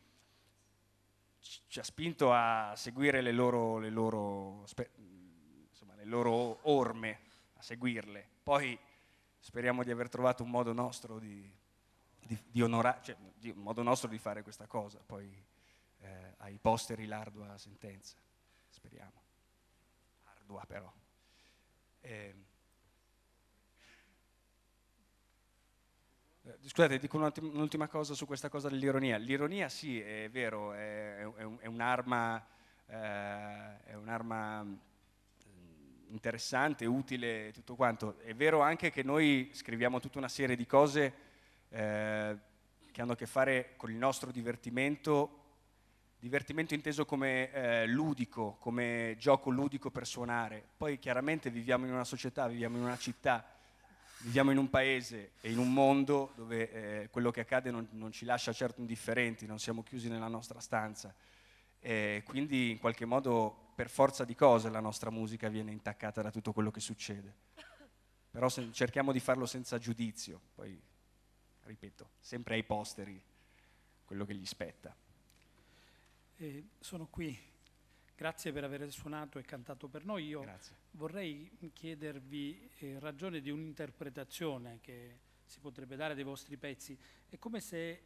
ci ha spinto a seguire le loro orme, a seguirle. Poi speriamo di aver trovato un modo nostro di onorare, cioè un modo nostro di fare questa cosa, poi ai posteri l'ardua sentenza, speriamo. Ardua però. Scusate, dico un'ultima cosa su questa cosa dell'ironia. L'ironia sì, è vero, è un'arma interessante, utile, tutto quanto. È vero anche che noi scriviamo tutta una serie di cose che hanno a che fare con il nostro divertimento inteso come ludico, come gioco ludico per suonare. Poi chiaramente viviamo in una società, viviamo in una città, viviamo in un paese e in un mondo dove quello che accade non ci lascia certo indifferenti, non siamo chiusi nella nostra stanza. Quindi in qualche modo, per forza di cose, la nostra musica viene intaccata da tutto quello che succede. Però cerchiamo di farlo senza giudizio, poi, ripeto, sempre ai posteri quello che gli spetta. Sono qui. Grazie per aver suonato e cantato per noi. Io vorrei chiedervi ragione di un'interpretazione che si potrebbe dare dei vostri pezzi. È come se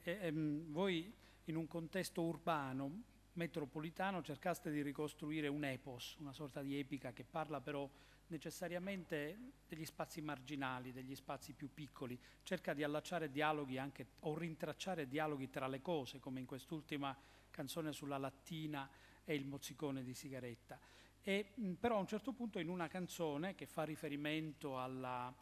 voi in un contesto urbano, metropolitano, cercaste di ricostruire un epos, una sorta di epica che parla però necessariamente degli spazi marginali, degli spazi più piccoli, cerca di allacciare dialoghi anche, o rintracciare dialoghi tra le cose, come in quest'ultima canzone sulla lattina e il mozzicone di sigaretta. Però a un certo punto in una canzone che fa riferimento al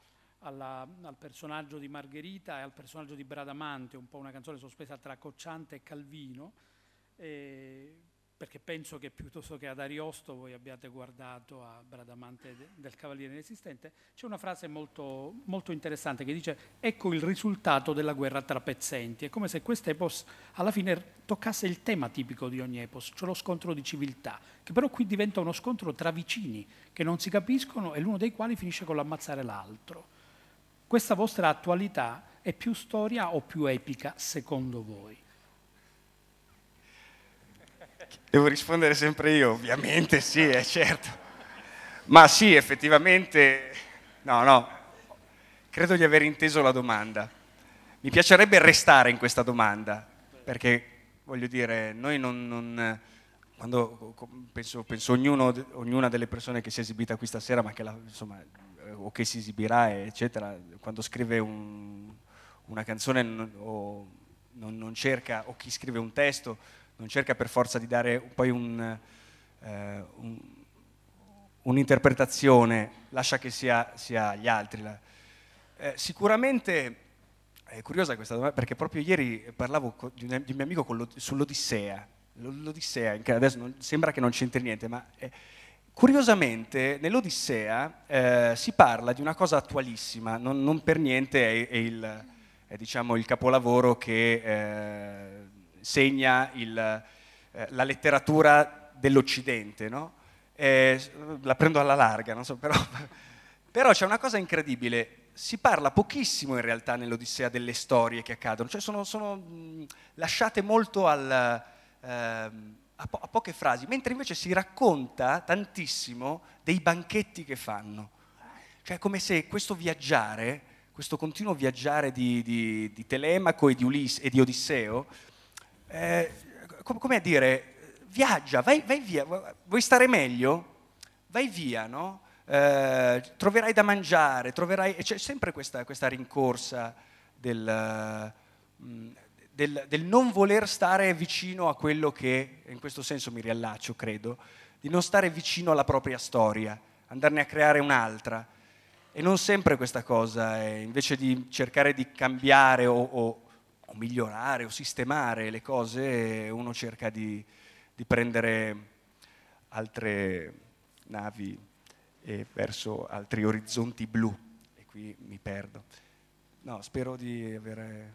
personaggio di Margherita e al personaggio di Bradamante, un po' una canzone sospesa tra Cocciante e Calvino, perché penso che piuttosto che ad Ariosto voi abbiate guardato a Bradamante del Cavaliere Inesistente, c'è una frase molto, molto interessante che dice: ecco il risultato della guerra tra pezzenti. È come se quest'epos alla fine toccasse il tema tipico di ogni epos, cioè lo scontro di civiltà, che però qui diventa uno scontro tra vicini che non si capiscono e l'uno dei quali finisce con l'ammazzare l'altro. Questa vostra attualità è più storia o più epica secondo voi? Devo rispondere sempre io? Ovviamente sì, è certo. Ma sì, effettivamente, no, credo di aver inteso la domanda. Mi piacerebbe restare in questa domanda, perché voglio dire, noi quando penso ognuna delle persone che si è esibita qui stasera, ma che insomma, o che si esibirà, eccetera, quando scrive una canzone non cerca, o chi scrive un testo, non cerca per forza di dare poi un'interpretazione, lascia che sia agli altri. Sicuramente è curiosa questa domanda, perché proprio ieri parlavo di un mio amico sull'Odissea. L'Odissea, adesso sembra che non c'entri niente, ma curiosamente nell'Odissea si parla di una cosa attualissima, non per niente è diciamo, il capolavoro che segna la letteratura dell'Occidente, no? La prendo alla larga, non so, però c'è una cosa incredibile, si parla pochissimo in realtà nell'Odissea delle storie che accadono, cioè sono lasciate molto a poche frasi, mentre invece si racconta tantissimo dei banchetti che fanno, cioè come se questo viaggiare, questo continuo viaggiare di Telemaco e di Odisseo, come a dire, viaggia, vai via, vuoi stare meglio? vai via, no? Troverai da mangiare, e c'è sempre questa rincorsa del non voler stare vicino a quello che, in questo senso mi riallaccio, credo, di non stare vicino alla propria storia, andarne a creare un'altra. E non sempre questa cosa, invece di cercare di cambiare o migliorare o sistemare le cose, uno cerca di prendere altre navi verso altri orizzonti blu, e qui mi perdo. No, spero di aver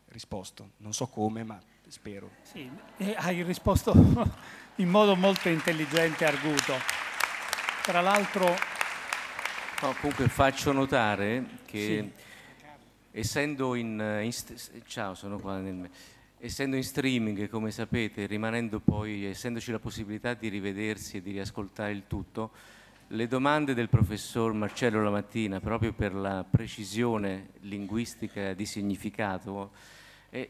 risposto, non so come, ma spero. Sì, hai risposto in modo molto intelligente e arguto. Tra l'altro... No, comunque faccio notare che essendo ciao, sono qua essendo in streaming, come sapete, rimanendo poi, essendoci la possibilità di rivedersi e di riascoltare il tutto, le domande del professor Marcello Lamattina, proprio per la precisione linguistica di significato,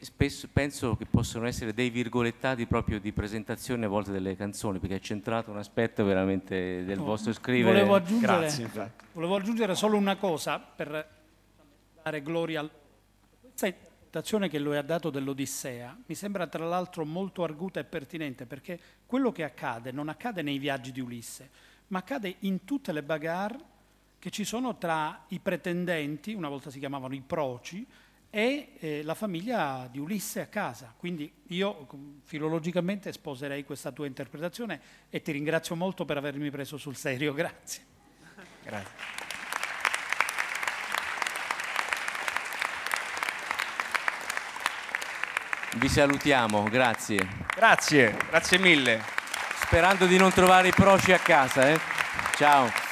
spesso penso che possono essere dei virgolettati proprio di presentazione a volte delle canzoni, perché è centrato un aspetto veramente del vostro scrivere. Volevo aggiungere solo una cosa per dare gloria a questa interpretazione che lui ha dato dell'Odissea. Mi sembra tra l'altro molto arguta e pertinente, perché quello che accade non accade nei viaggi di Ulisse, ma accade in tutte le bagarre che ci sono tra i pretendenti, una volta si chiamavano i proci, e la famiglia di Ulisse a casa. Quindi io filologicamente sposerei questa tua interpretazione e ti ringrazio molto per avermi preso sul serio. Grazie. Grazie. Vi salutiamo, grazie. Grazie mille. Sperando di non trovare i proci a casa. Ciao.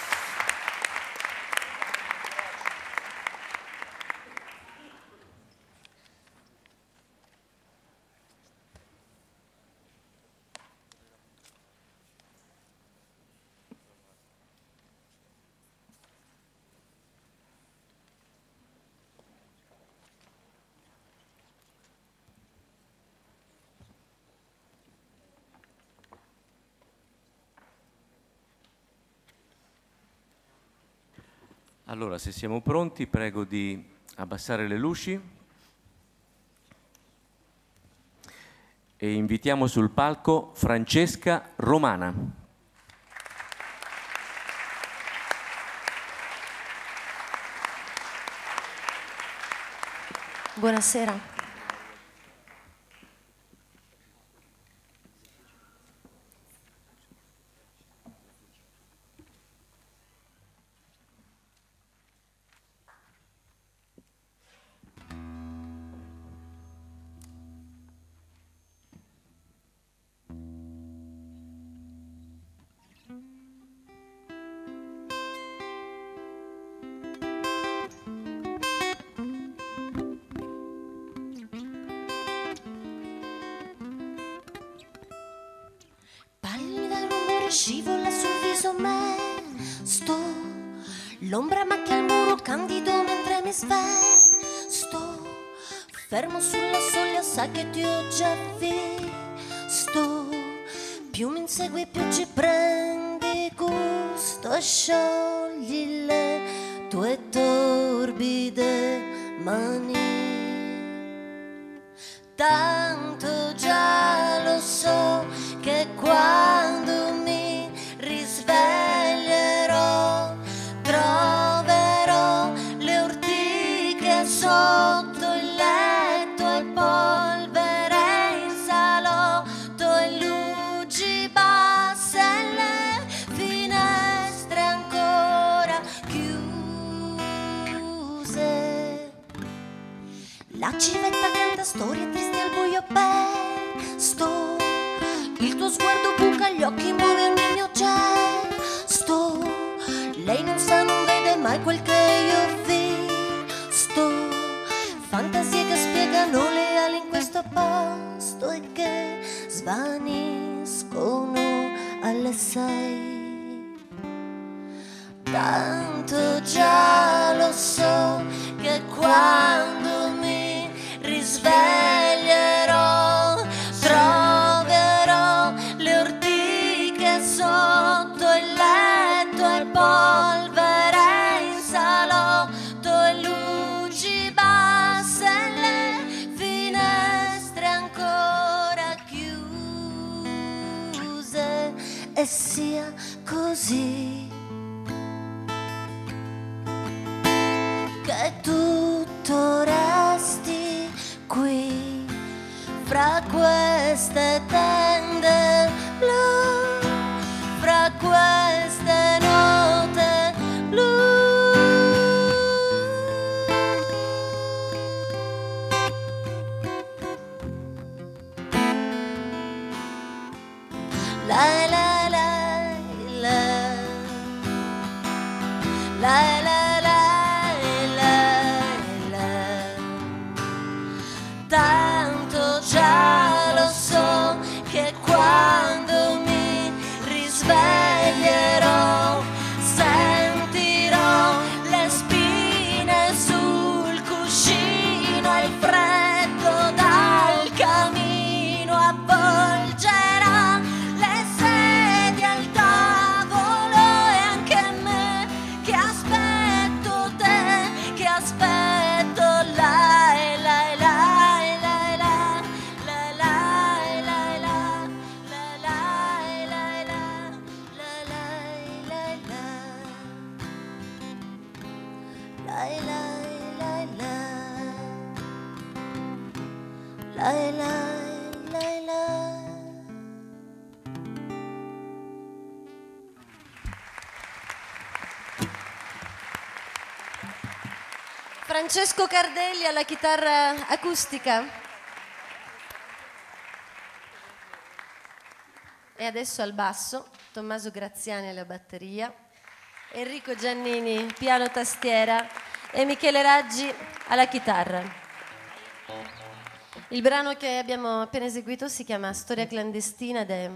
Allora, se siamo pronti, prego di abbassare le luci e invitiamo sul palco Francesca Romana. Buonasera. Scivola sul viso me, l'ombra macchia il muro candido mentre mi sto fermo sulla soglia, sa che ti ho già visto, più mi insegui più ci prendi gusto, sciogli le tue torbide mani, tanto già lo so che quando mi risveglierò troverò le ortiche sotto il letto e polvere in salotto e luci basse e le finestre ancora chiuse. La civetta canta storie tristi al buio pesto, il tuo sguardo buca gli occhi, muove ogni mio gesto. Lei non sa, non vede mai quel che io ho visto. Fantasie che spiegano le ali in questo posto e che svaniscono alle 6. Tanto già lo so che quando mi risveglierò troverò le ortiche sotto il letto sia così, che tutto resti qui fra queste tende blu, fra queste note blu. La la la la la la la la, tanto già lo so che quando mi risveglierò sentirò le spine sul cuscino e il freddo dal camino avvolgerà le sedie al tavolo e anche me che aspetto te, che aspetto la la la la la la la la la Francesco Cardelli alla chitarra acustica. E adesso al basso, Tommaso Graziani alla batteria, Enrico Giannini piano tastiera e Michele Raggi alla chitarra. Il brano che abbiamo appena eseguito si chiama Storia clandestina ed è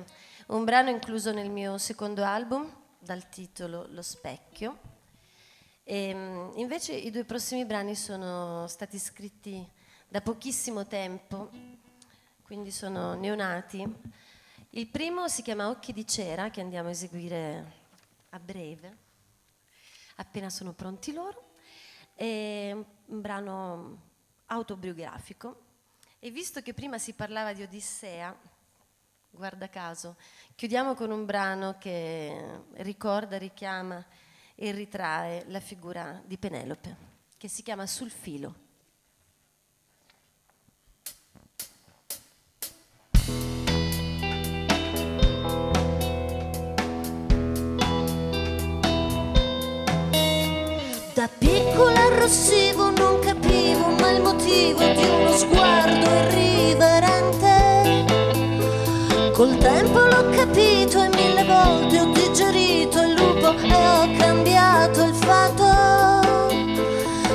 un brano incluso nel mio secondo album dal titolo Lo specchio. E invece i due prossimi brani sono stati scritti da pochissimo tempo, quindi sono neonati. Il primo si chiama Occhi di cera, che andiamo a eseguire a breve, appena sono pronti loro. È un brano autobiografico. E visto che prima si parlava di Odissea, guarda caso, chiudiamo con un brano che ricorda, richiama e ritrae la figura di Penelope, che si chiama Sul filo. Da piccola arrossivo, non capivo mai il motivo di uno sguardo irriverente. Col tempo l'ho capito e 1000 volte ho digerito il lupo e ho cambiato il fato.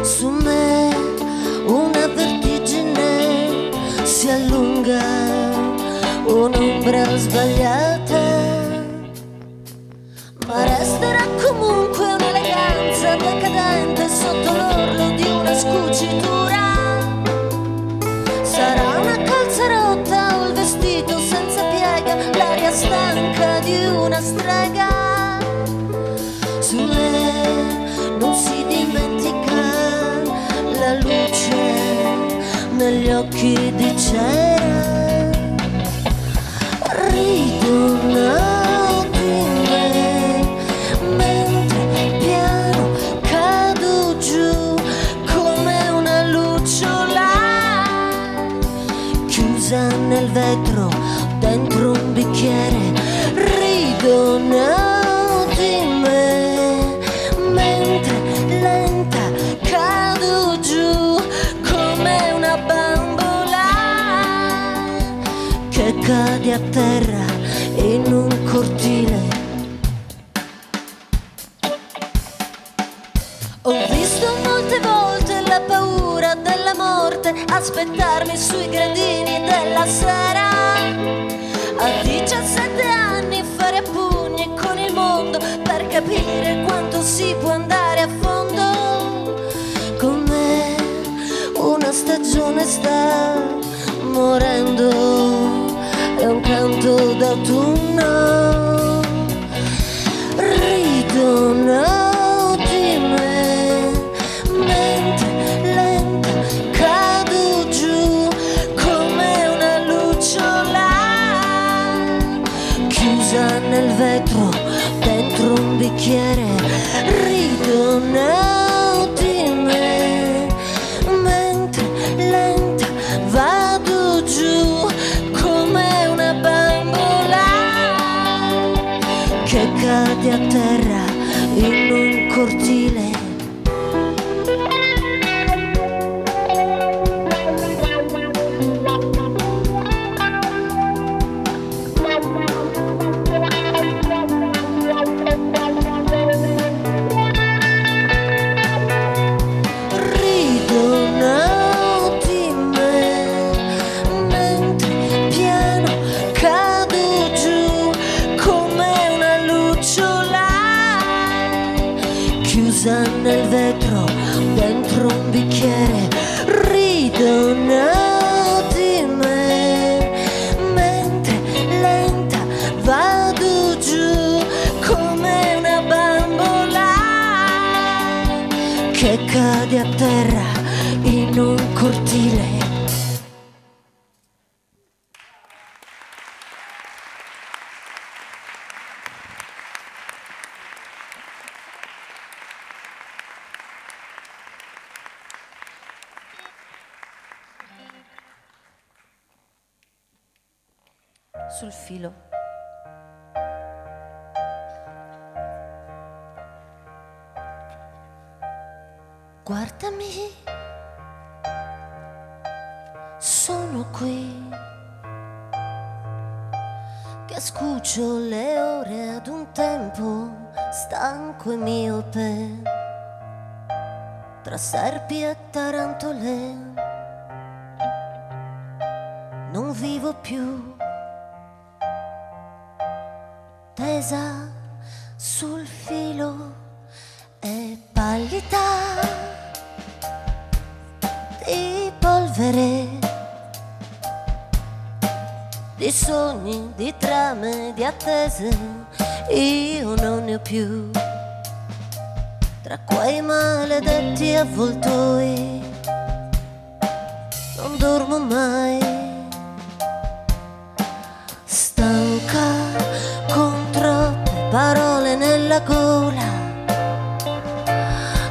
Su me una vertigine si allunga, un'ombra sbagliata, ma resterà comunque un'eleganza decadente sotto l'orlo di una scucitura. Sarà una calza rotta o il vestito senza piega, l'aria stanca di una strega. Su me non si dimentica la luce negli occhi di cera. Ridono di me mentre piano cado giù come una lucciola chiusa nel vetro dentro un bicchiere. Ridono di me mentre lenta cado giù come una bambola che cade a terra in un cortile. Ho visto molte volte la paura della morte aspettarmi sui gradini della sera. A 17 anni fare a pugni con il mondo per capire quanto si può andare a fondo. Con me una stagione sta morendo, è un canto d'autunno. Ridono di me mentre lenta cado giù come una lucciola chiusa nel vetro bicchiere, ridono di me, mentre lenta vado giù come una bambola che cade a terra in un cortile. Nel vetro dentro un bicchiere, ridono di me, mentre lenta vado giù come una bambola che cade a terra in un cortile. Sul filo. Guardami, sono qui che scuccio le ore ad un tempo stanco e miope, tra serpi e tarantole. Non vivo più tesa sul filo e pallida di polvere, di sogni, di trame, di attese, io non ne ho più. Tra quei maledetti avvoltoi non dormo mai, stanca con troppe parole nella gola,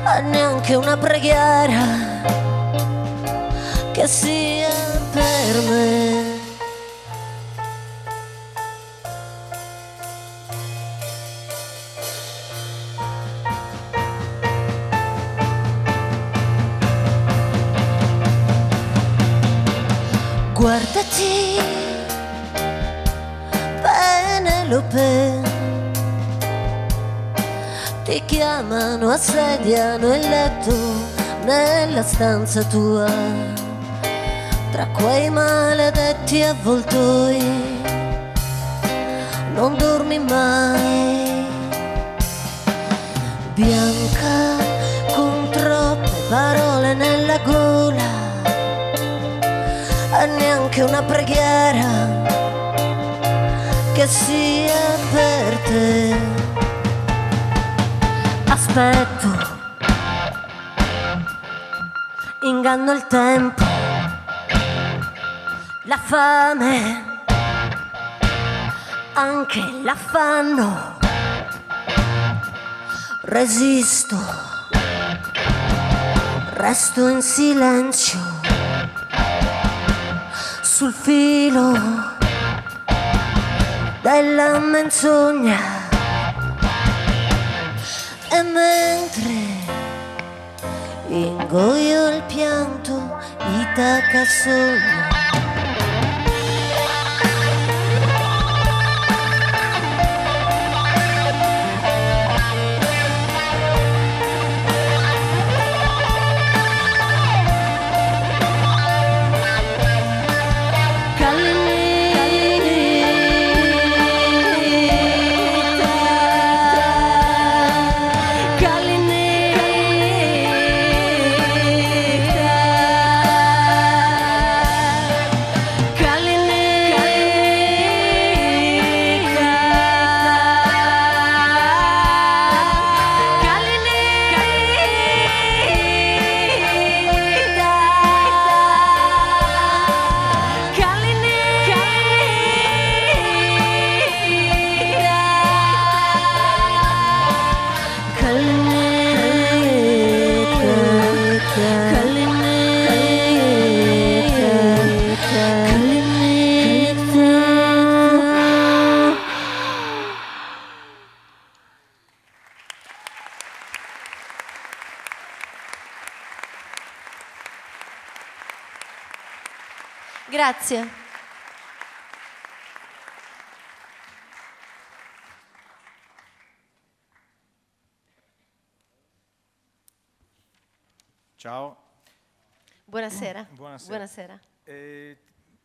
a neanche una preghiera che sia per me. Guardati, Penelope, ti chiamano, assediano il letto nella stanza tua, tra quei maledetti avvoltoi non dormi mai, bianca con troppe parole nella gola, e neanche una preghiera che sia per te. Aspetto, inganno il tempo, la fame, anche l'affanno, resisto, resto in silenzio sul filo della menzogna, e mentre ingoio il pianto, Itaca sogna. Grazie. Ciao. Buonasera. Buonasera. Buonasera.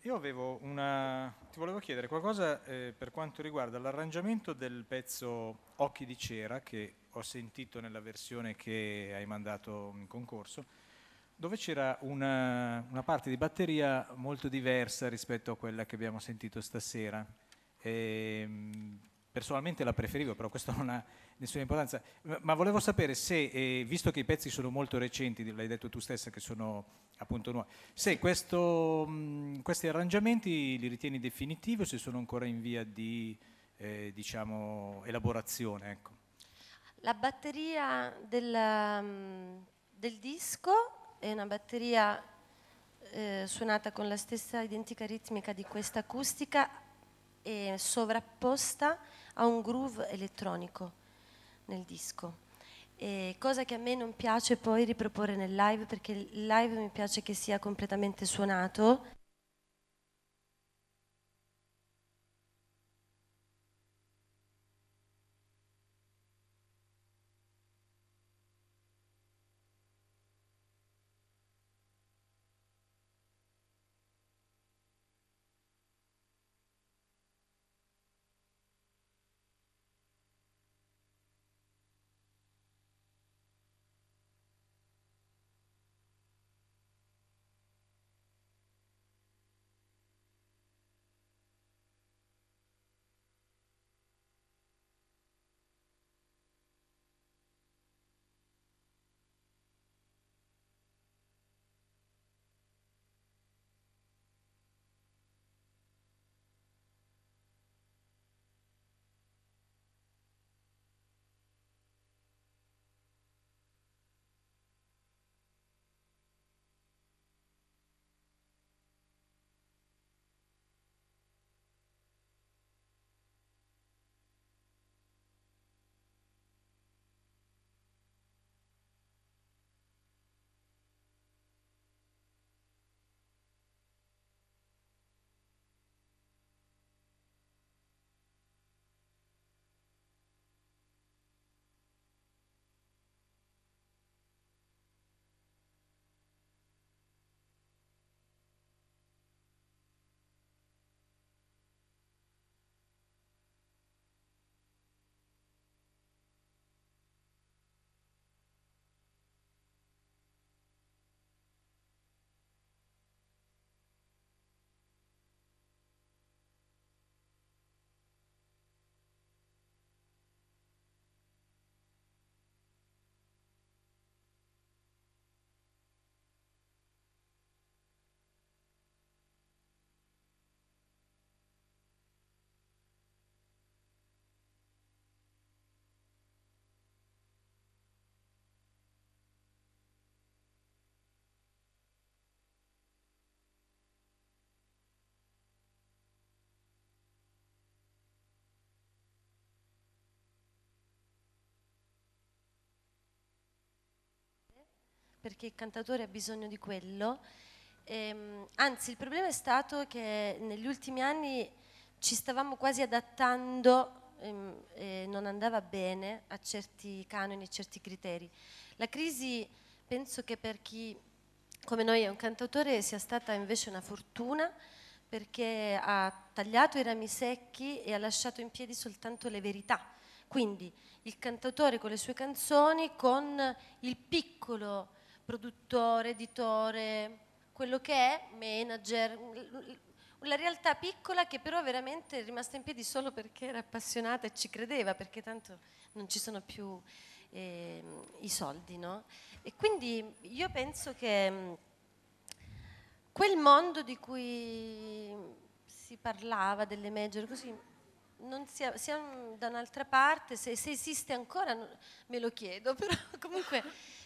Io avevo ti volevo chiedere qualcosa per quanto riguarda l'arrangiamento del pezzo Occhi di cera, che ho sentito nella versione che hai mandato in concorso, dove c'era una parte di batteria molto diversa rispetto a quella che abbiamo sentito stasera. Personalmente la preferivo, però questo non ha nessuna importanza. Ma volevo sapere se, visto che i pezzi sono molto recenti, l'hai detto tu stessa che sono appunto nuovi, se questi arrangiamenti li ritieni definitivi o se sono ancora in via di diciamo, elaborazione, ecco. La batteria del disco è una batteria suonata con la stessa identica ritmica di questa acustica e sovrapposta a un groove elettronico nel disco. Cosa che a me non piace poi riproporre nel live, perché il live mi piace che sia completamente suonato. Perché il cantautore ha bisogno di quello. Anzi, il problema è stato che negli ultimi anni ci stavamo quasi adattando e non andava bene a certi canoni, a certi criteri. La crisi, penso che per chi come noi è un cantautore sia stata invece una fortuna, perché ha tagliato i rami secchi e ha lasciato in piedi soltanto le verità. Quindi il cantautore con le sue canzoni, con il piccolo produttore, editore, quello che è, manager, la realtà piccola che però veramente è rimasta in piedi solo perché era appassionata e ci credeva, perché tanto non ci sono più i soldi, no? E quindi io penso che quel mondo di cui si parlava, delle major, così, non siamo da un'altra parte, se esiste ancora me lo chiedo, però comunque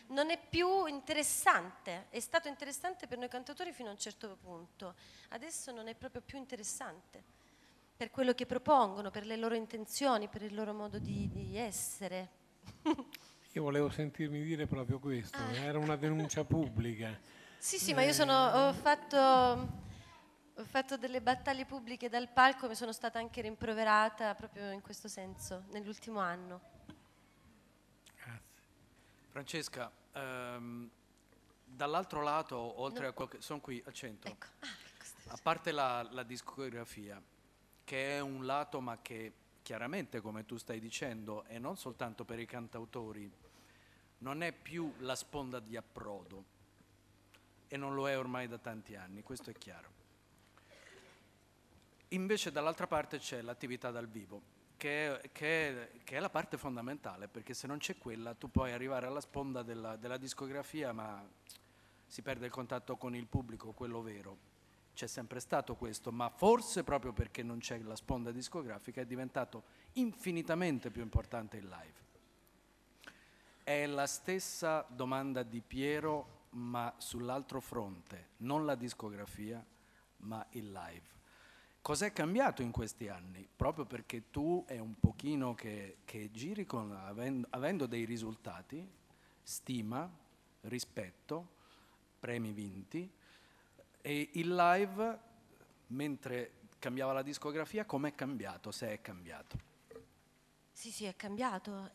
non è più interessante, è stato interessante per noi cantatori fino a un certo punto, adesso non è proprio più interessante, per quello che propongono, per le loro intenzioni, per il loro modo di essere. Io volevo sentirmi dire proprio questo, era una denuncia pubblica. Sì, sì, ma io ho fatto Ho fatto delle battaglie pubbliche dal palco, mi sono stata anche rimproverata proprio in questo senso, nell'ultimo anno. Francesca, dall'altro lato, oltre a quello che sono qui al centro, Ecco. a parte la discografia, che è un lato ma che chiaramente, come tu stai dicendo, e non soltanto per i cantautori, non è più la sponda di approdo e non lo è ormai da tanti anni, questo è chiaro. Invece dall'altra parte c'è l'attività dal vivo, che è la parte fondamentale, perché se non c'è quella tu puoi arrivare alla sponda della discografia, ma si perde il contatto con il pubblico, quello vero. C'è sempre stato questo, ma forse proprio perché non c'è la sponda discografica è diventato infinitamente più importante il live. È la stessa domanda di Piero, ma sull'altro fronte, non la discografia, ma il live. Cos'è cambiato in questi anni? Proprio perché tu è un pochino che giri avendo dei risultati, stima, rispetto, premi vinti, e il live, mentre cambiava la discografia, com'è cambiato, se è cambiato? Sì, è cambiato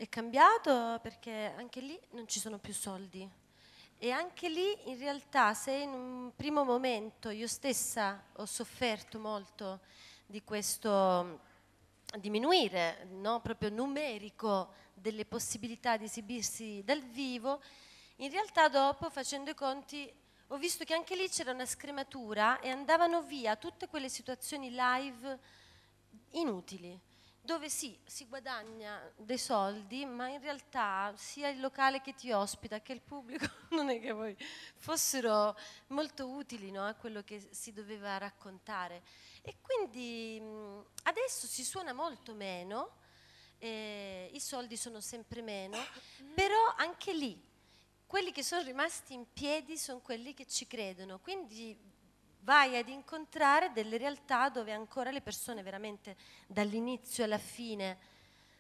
perché anche lì non ci sono più soldi. E anche lì in realtà se in un primo momento io stessa ho sofferto molto di questo diminuire, no, proprio numerico delle possibilità di esibirsi dal vivo, in realtà dopo facendo i conti ho visto che anche lì c'era una scrematura e andavano via tutte quelle situazioni live inutili, dove sì, si guadagna dei soldi, ma in realtà sia il locale che ti ospita che il pubblico non è che poi fossero molto utili, no, a quello che si doveva raccontare. E quindi adesso si suona molto meno, i soldi sono sempre meno, però anche lì quelli che sono rimasti in piedi sono quelli che ci credono, quindi vai ad incontrare delle realtà dove ancora le persone veramente dall'inizio alla fine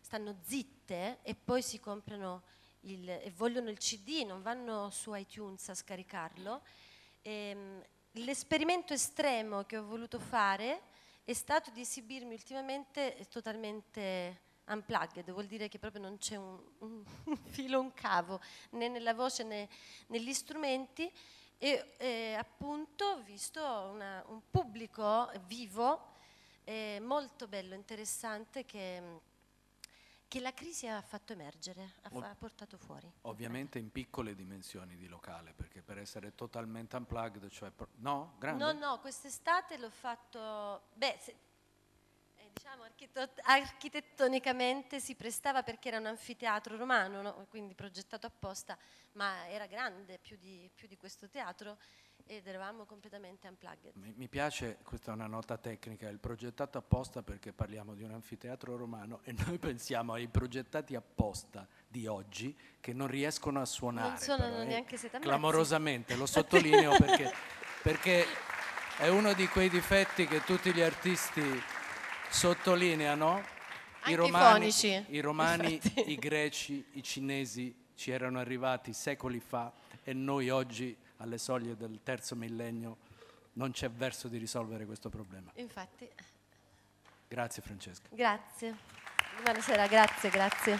stanno zitte e poi si comprano e vogliono il CD, non vanno su iTunes a scaricarlo. L'esperimento estremo che ho voluto fare è stato di esibirmi ultimamente totalmente unplugged, vuol dire che proprio non c'è un filo, un cavo, né nella voce né negli strumenti. E appunto ho visto un pubblico vivo molto bello, interessante che la crisi ha fatto emergere, ha portato fuori. Ovviamente in piccole dimensioni di locale, perché per essere totalmente unplugged, cioè no? Grande? No, quest'estate l'ho fatto, diciamo architettonicamente si prestava perché era un anfiteatro romano, no? Quindi progettato apposta, ma era grande, più di questo teatro, ed eravamo completamente unplugged. Mi piace, questa è una nota tecnica, il progettato apposta perché parliamo di un anfiteatro romano e noi pensiamo ai progettati apposta di oggi che non riescono a suonare. Non suonano neanche se t'ammazzi. Clamorosamente, lo sottolineo perché è uno di quei difetti che tutti gli artisti sottolineano. I romani, i greci, i cinesi ci erano arrivati secoli fa e noi oggi alle soglie del terzo millennio non c'è verso di risolvere questo problema. Infatti. Grazie Francesca. Grazie. Buonasera, grazie.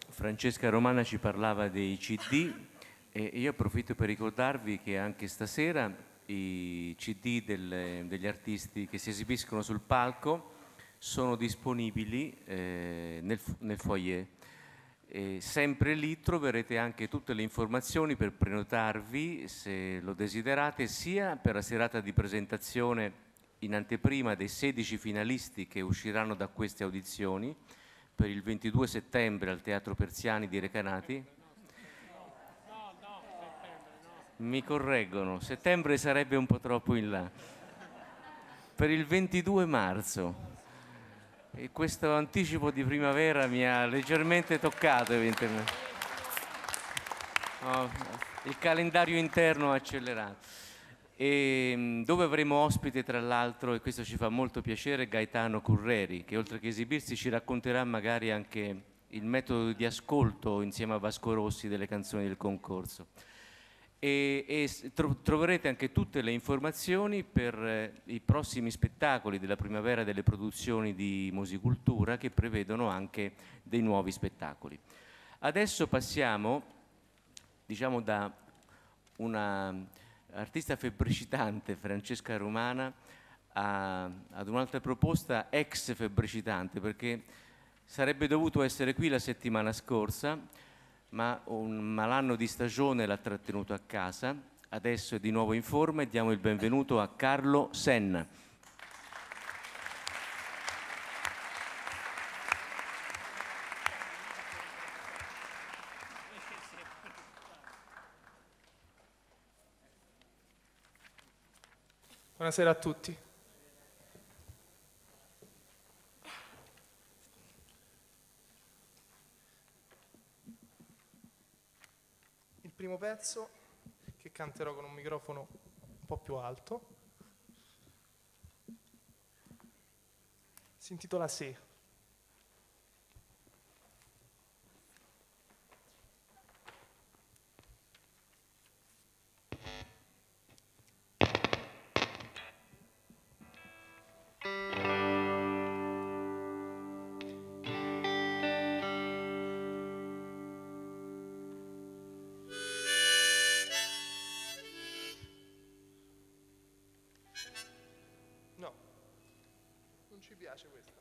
Francesca Romana ci parlava dei CD e io approfitto per ricordarvi che anche stasera i CD degli artisti che si esibiscono sul palco sono disponibili nel foyer. Sempre lì troverete anche tutte le informazioni per prenotarvi, se lo desiderate, sia per la serata di presentazione in anteprima dei 16 finalisti che usciranno da queste audizioni per il 22 settembre al Teatro Persiani di Recanati. Mi correggono, settembre sarebbe un po' troppo in là. Per il 22 marzo. E questo anticipo di primavera mi ha leggermente toccato, evidentemente. No, il calendario interno ha accelerato. E dove avremo ospite, tra l'altro, e questo ci fa molto piacere, Gaetano Curreri, che oltre che esibirsi ci racconterà magari anche il metodo di ascolto insieme a Vasco Rossi delle canzoni del concorso. Troverete anche tutte le informazioni per i prossimi spettacoli della primavera delle produzioni di Musicultura, che prevedono anche dei nuovi spettacoli. Adesso passiamo, diciamo, da una artista febbricitante, Francesca Romana, ad un'altra proposta ex febbricitante, perché sarebbe dovuto essere qui la settimana scorsa, ma un malanno di stagione l'ha trattenuto a casa. Adesso è di nuovo in forma e diamo il benvenuto a Carlo Senna. Buonasera a tutti. Il primo pezzo, che canterò con un microfono un po' più alto, si intitola Se. No, non ci piace questa.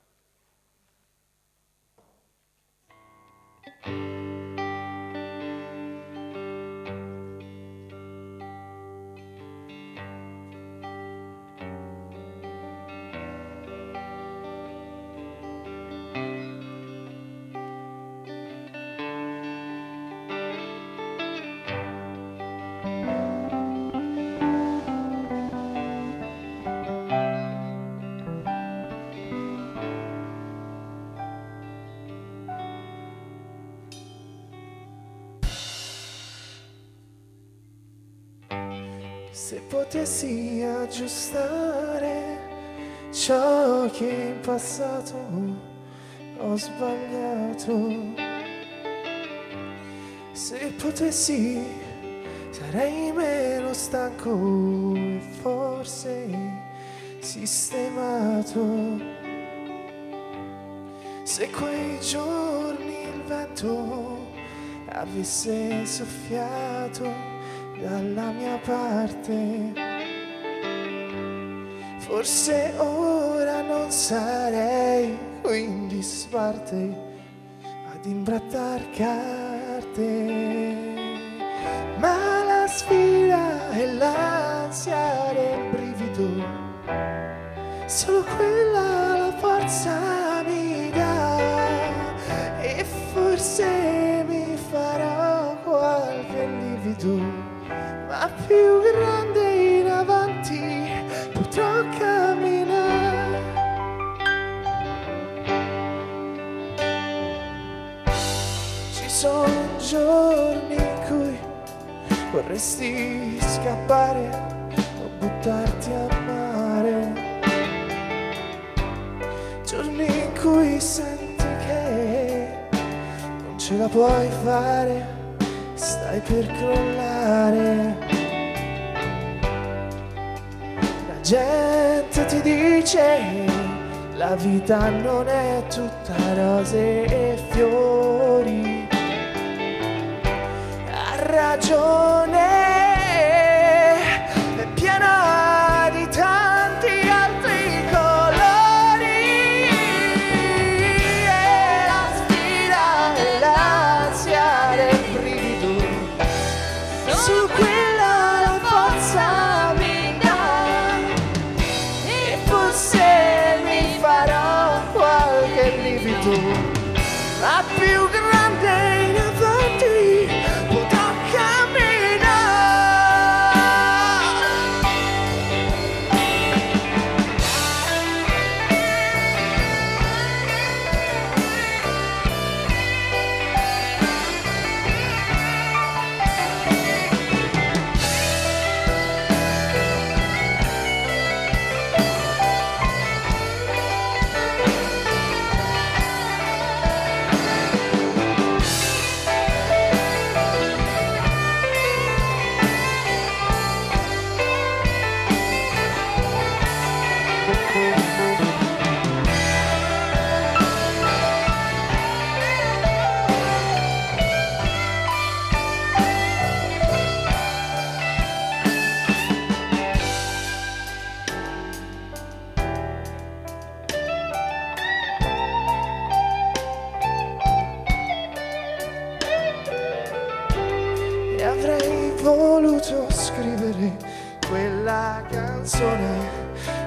Se potessi aggiustare ciò che in passato ho sbagliato, se potessi sarei meno stanco e forse sistemato. Se quei giorni il vento avesse soffiato dalla mia parte, forse ora non sarei qui in disparte ad imbrattar carte, ma la sfida e l'ansia del brivido, solo quella la forza mi dà, e forse mi farò qualche livido, ma più grande in avanti potrò camminare. Ci sono giorni in cui vorresti scappare o buttarti a mare, giorni in cui senti che non ce la puoi fare, stai per crollare. La gente ti dice la vita non è tutta rose e fiori. Ha ragione, è piena di tanti altri colori, e la sfida e l'ansia del brivido, su quella la forza mi dà, e forse mi farò qualche livido, ma più grande in avanti potrò camminare.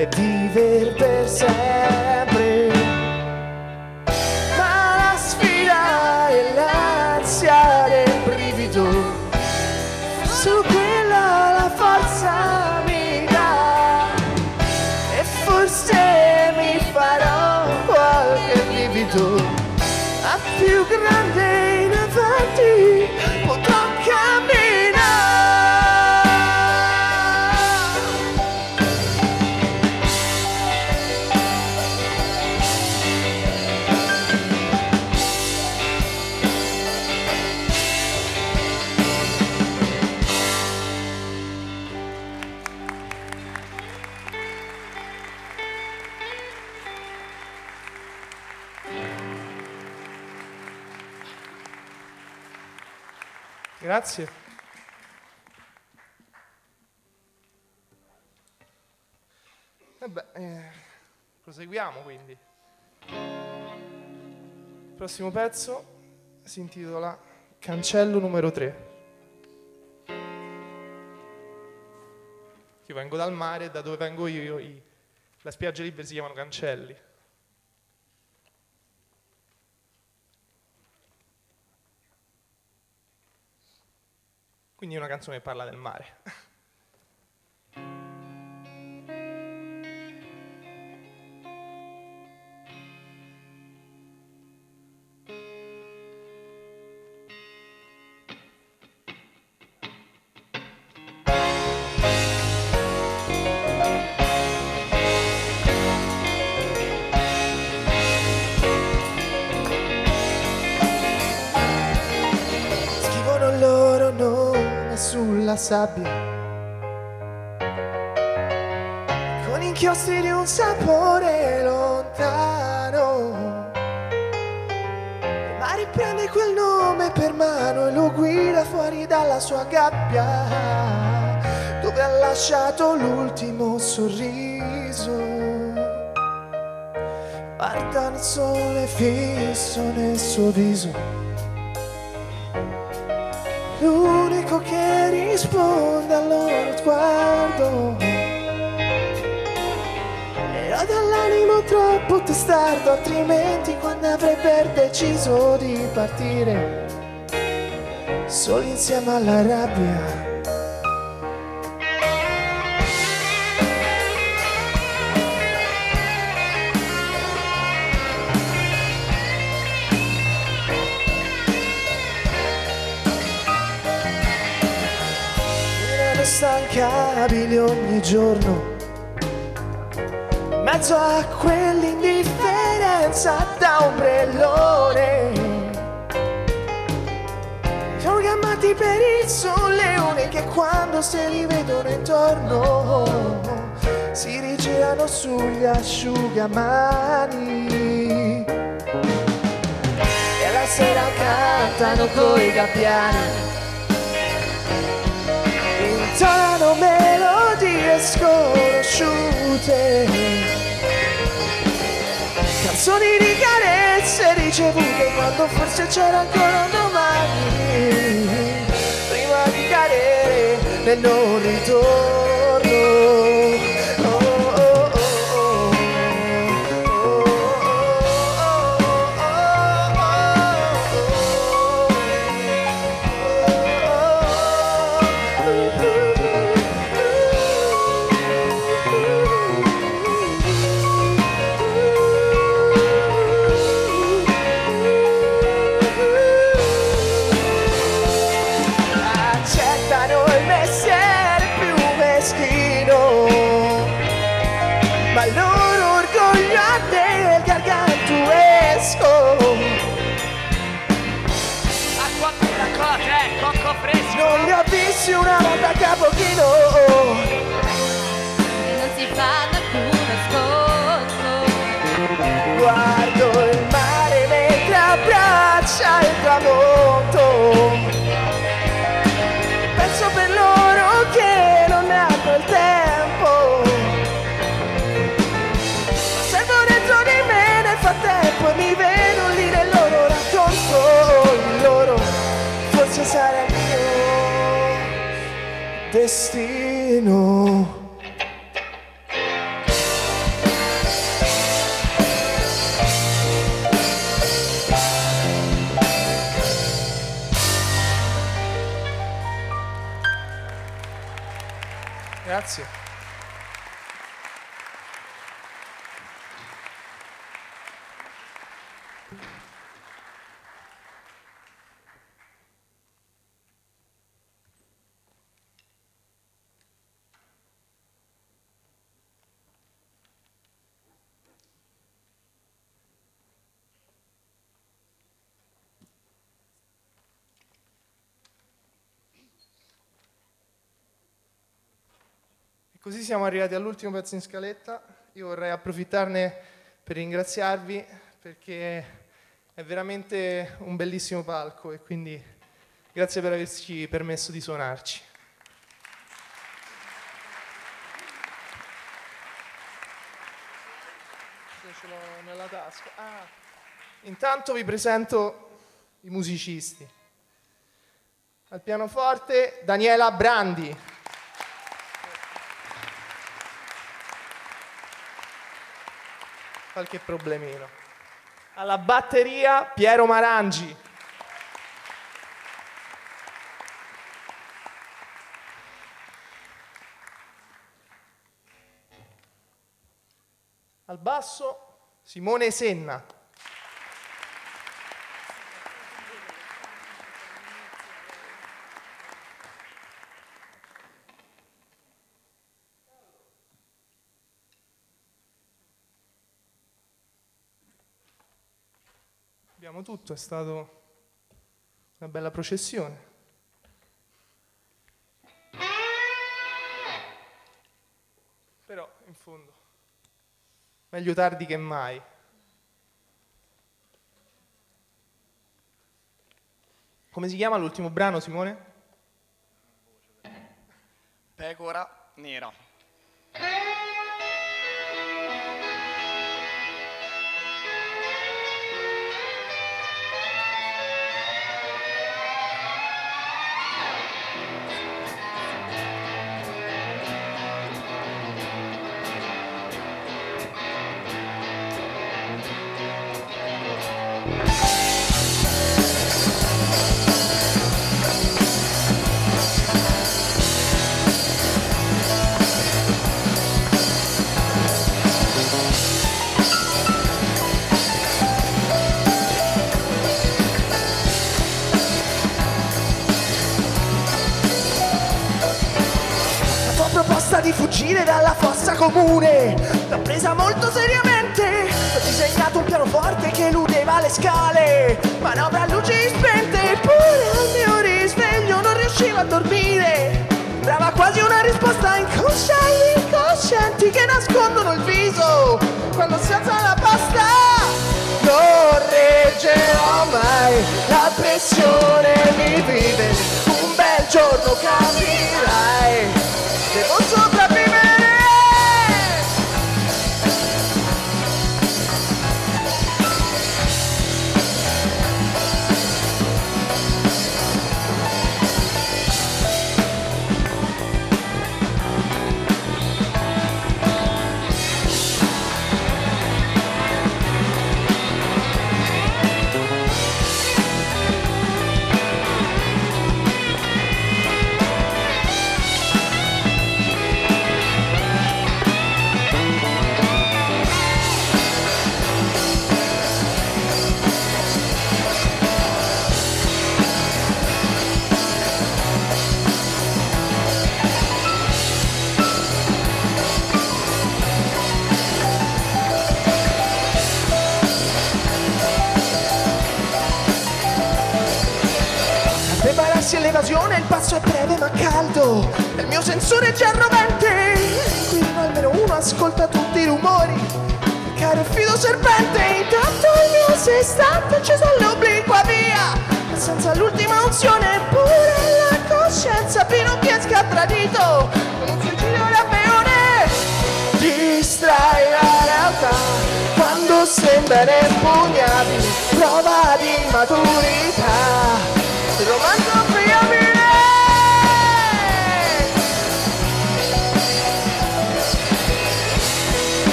e viver per sempre. Ma la sfida e l'ansia del brivido, su quella la forza mi dà, e forse mi farò qualche livido, a più grande in avanti potrò camminare. Grazie. Proseguiamo quindi. Il prossimo pezzo si intitola Cancello numero 3. Io vengo dal mare e da dove vengo io le spiagge libere si chiamano cancelli. Quindi è una canzone che parla del mare. Scrivono il loro nome sulla sabbia, con inchiostri di un sapore lontano. Il mare prende quel nome per mano e lo guida fuori dalla sua gabbia, dove ha lasciato l'ultimo sorriso. Guarda il sole fisso nel suo viso, l'unico che risponde al loro sguardo. Era dall'animo troppo testardo, altrimenti quando avrebbe deciso di partire soli insieme alla rabbia. Instancabili ogni giorno, in mezzo a quell'indifferenza da ombrellone. Sono chiamati per il sole, uniche quando se li vedono intorno si rigirano sugli asciugamani e la sera cantano coi gabbiani. Intonano melodie sconosciute, canzoni di carezze ricevute quando forse c'era ancora un domani, prima di cadere nel non ritorno. Ma il loro orgoglio a te è gargantuesco. Acqua pura, cocco fresco. Non li ho visti una volta a Capochino, non si fa alcun nascosto. guardo il mare mentre abbraccia il tramonto. Penso per loro che non hanno il tempo, servo dentro di me nel frattempo e mi vedo lì nel loro racconto. Il loro forse sarà il mio destino. Grazie. Così siamo arrivati all'ultimo pezzo in scaletta. Io vorrei approfittarne per ringraziarvi perché è veramente un bellissimo palco e quindi grazie per averci permesso di suonarci. Ce l'ho nella tasca. Intanto vi presento i musicisti. Al pianoforte Daniela Brandi. Qualche problemino. Alla batteria Piero Marangi. Al basso Simone Senna. Abbiamo tutto, è stato una bella processione. Però, in fondo, meglio tardi che mai. Come si chiama l'ultimo brano, Simone? Pecora nera. Di fuggire dalla fossa comune, l'ho presa molto seriamente. Ho disegnato un pianoforte che eludeva le scale, manovra a luci spente. Eppure al mio risveglio non riuscivo a dormire. Sembrava quasi una risposta inconscia agli incoscienti che nascondono il viso quando si alza la pasta. Non reggerò mai, la pressione mi vive. Un bel giorno capirai, devo sopravvivere. L'evasione, il passo è breve ma caldo, il mio sensore è già rovente. L'inquilino almeno uno ascolta tutti i rumori, caro fido serpente. Intanto il mio sestante acceso all'obliqua via, senza l'ultima unzione. Pure la coscienza pinocchiesca tradito con un suicidio rapeone. Distrai la realtà quando sembra impugnabile, prova di maturità. Romanzo friabile.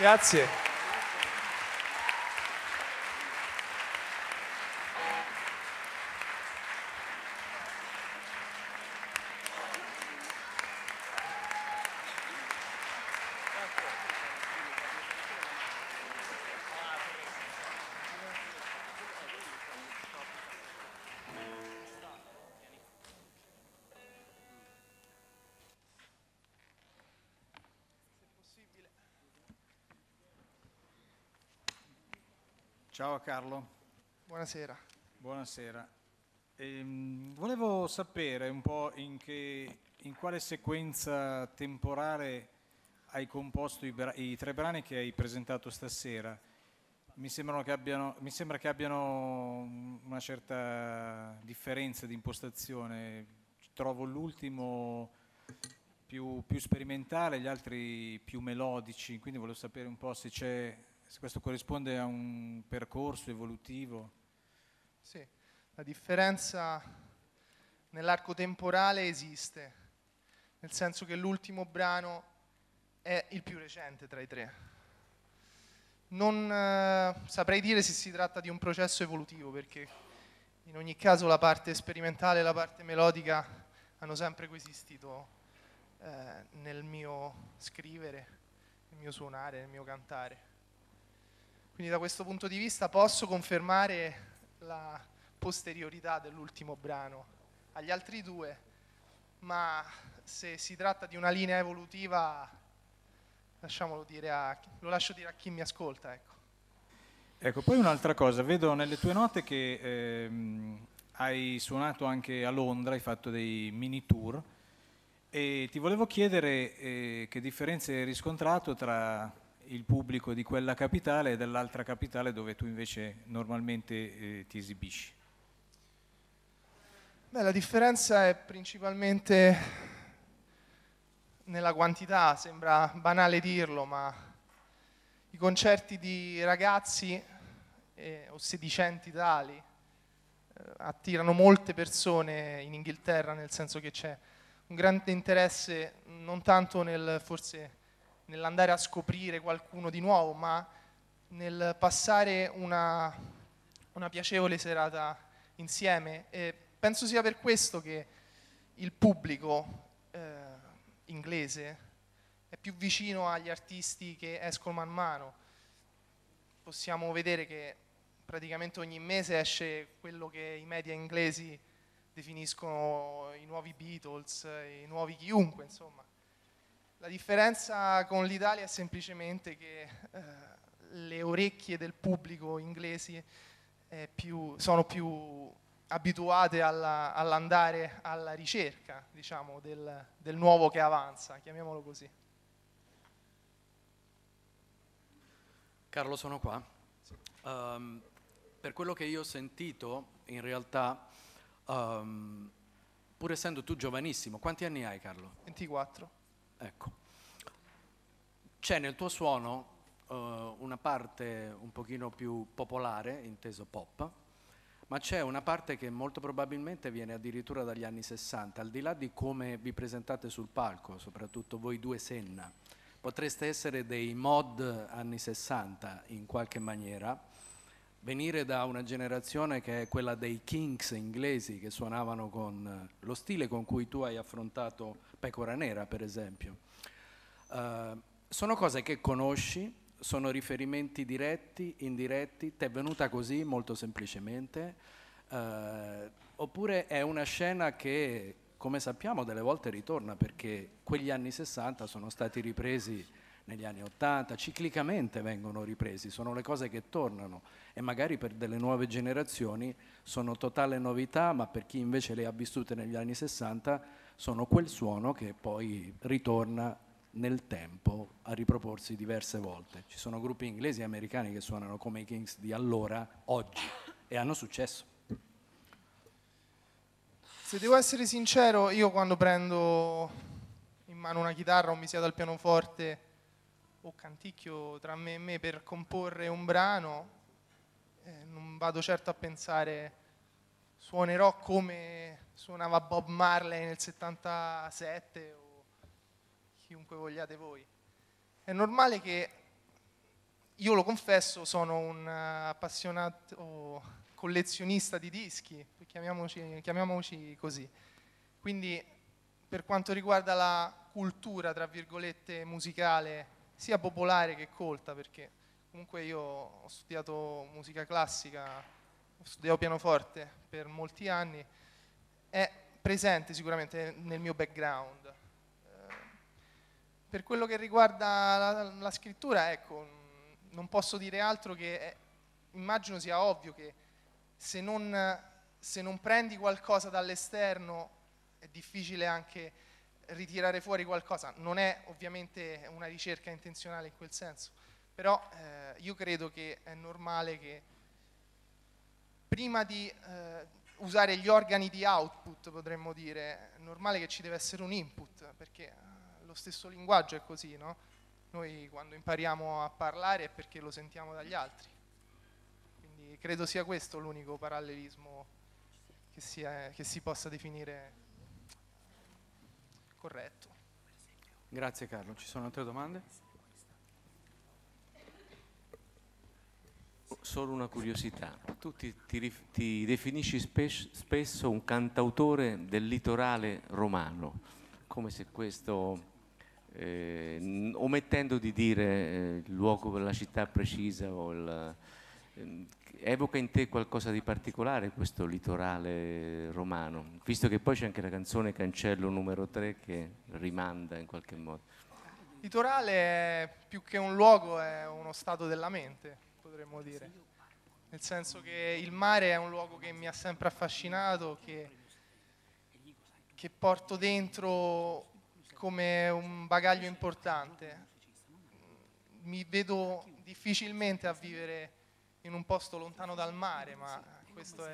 Grazie. Ciao Carlo. Buonasera. Buonasera. Volevo sapere un po' in quale sequenza temporale hai composto i 3 brani che hai presentato stasera. Mi sembra che abbiano una certa differenza di impostazione. Trovo l'ultimo più sperimentale, gli altri più melodici, quindi volevo sapere un po' se questo corrisponde a un percorso evolutivo. Sì, la differenza nell'arco temporale esiste, nel senso che l'ultimo brano è il più recente tra i 3. Non saprei dire se si tratta di un processo evolutivo, perché in ogni caso la parte sperimentale e la parte melodica hanno sempre coesistito nel mio scrivere, nel mio suonare, nel mio cantare. Quindi da questo punto di vista posso confermare la posteriorità dell'ultimo brano agli altri 2, ma se si tratta di una linea evolutiva lo lascio dire a chi mi ascolta. Ecco, poi un'altra cosa, vedo nelle tue note che hai suonato anche a Londra, hai fatto dei mini tour e ti volevo chiedere che differenze hai riscontrato tra il pubblico di quella capitale e dell'altra capitale dove tu invece normalmente ti esibisci. Beh, la differenza è principalmente nella quantità, sembra banale dirlo, ma i concerti di ragazzi o sedicenti tali attirano molte persone in Inghilterra, nel senso che c'è un grande interesse non tanto nell'andare a scoprire qualcuno di nuovo, ma nel passare una piacevole serata insieme. E penso sia per questo che il pubblico inglese è più vicino agli artisti che escono man mano. Possiamo vedere che praticamente ogni mese esce quello che i media inglesi definiscono i nuovi Beatles, i nuovi chiunque, insomma. La differenza con l'Italia è semplicemente che le orecchie del pubblico inglesi sono più abituate all'andare alla ricerca, diciamo, del nuovo che avanza, chiamiamolo così. Carlo, sono qua. Per quello che io ho sentito, in realtà, pur essendo tu giovanissimo, quanti anni hai, Carlo? 24. Ecco. C'è nel tuo suono una parte un pochino più popolare, inteso pop, ma c'è una parte che molto probabilmente viene addirittura dagli anni 60, al di là di come vi presentate sul palco, soprattutto voi 2 Senna. Potreste essere dei mod anni 60 in qualche maniera, venire da una generazione che è quella dei Kinks inglesi che suonavano con lo stile con cui tu hai affrontato Pecora Nera, per esempio. Sono cose che conosci, sono riferimenti diretti, indiretti, ti è venuta così molto semplicemente, oppure è una scena che, come sappiamo, delle volte ritorna, perché quegli anni 60 sono stati ripresi negli anni 80, ciclicamente vengono ripresi, sono le cose che tornano e magari per delle nuove generazioni sono totale novità, ma per chi invece le ha vissute negli anni 60 sono quel suono che poi ritorna nel tempo a riproporsi diverse volte. Ci sono gruppi inglesi e americani che suonano come i Kings di allora, oggi, e hanno successo. Se devo essere sincero, io quando prendo in mano una chitarra o mi siedo al pianoforte o canticchio tra me e me per comporre un brano, non vado certo a pensare suonerò come suonava Bob Marley nel 77 o chiunque vogliate voi. È normale che io lo confesso, sono un appassionato collezionista di dischi, chiamiamoci così. Quindi per quanto riguarda la cultura, tra virgolette, musicale, sia popolare che colta, perché comunque io ho studiato musica classica, ho studiato pianoforte per molti anni, è presente sicuramente nel mio background. Per quello che riguarda la scrittura, ecco, non posso dire altro che immagino sia ovvio che se non prendi qualcosa dall'esterno è difficile anche ritirare fuori qualcosa. Non è ovviamente una ricerca intenzionale in quel senso, però io credo che è normale che prima di usare gli organi di output, potremmo dire, è normale che ci deve essere un input, perché lo stesso linguaggio è così, no? Noi quando impariamo a parlare è perché lo sentiamo dagli altri. Quindi credo sia questo l'unico parallelismo che si possa definire corretto. Grazie Carlo. Ci sono altre domande? Solo una curiosità. Tu ti definisci spesso un cantautore del litorale romano, come se questo... omettendo di dire il luogo, la città precisa, evoca in te qualcosa di particolare questo litorale romano, visto che poi c'è anche la canzone Cancello numero 3 che rimanda in qualche modo. Litorale è più che un luogo, è uno stato della mente, potremmo dire, nel senso che il mare è un luogo che mi ha sempre affascinato, che porto dentro come un bagaglio importante. Mi vedo difficilmente a vivere in un posto lontano dal mare, ma questo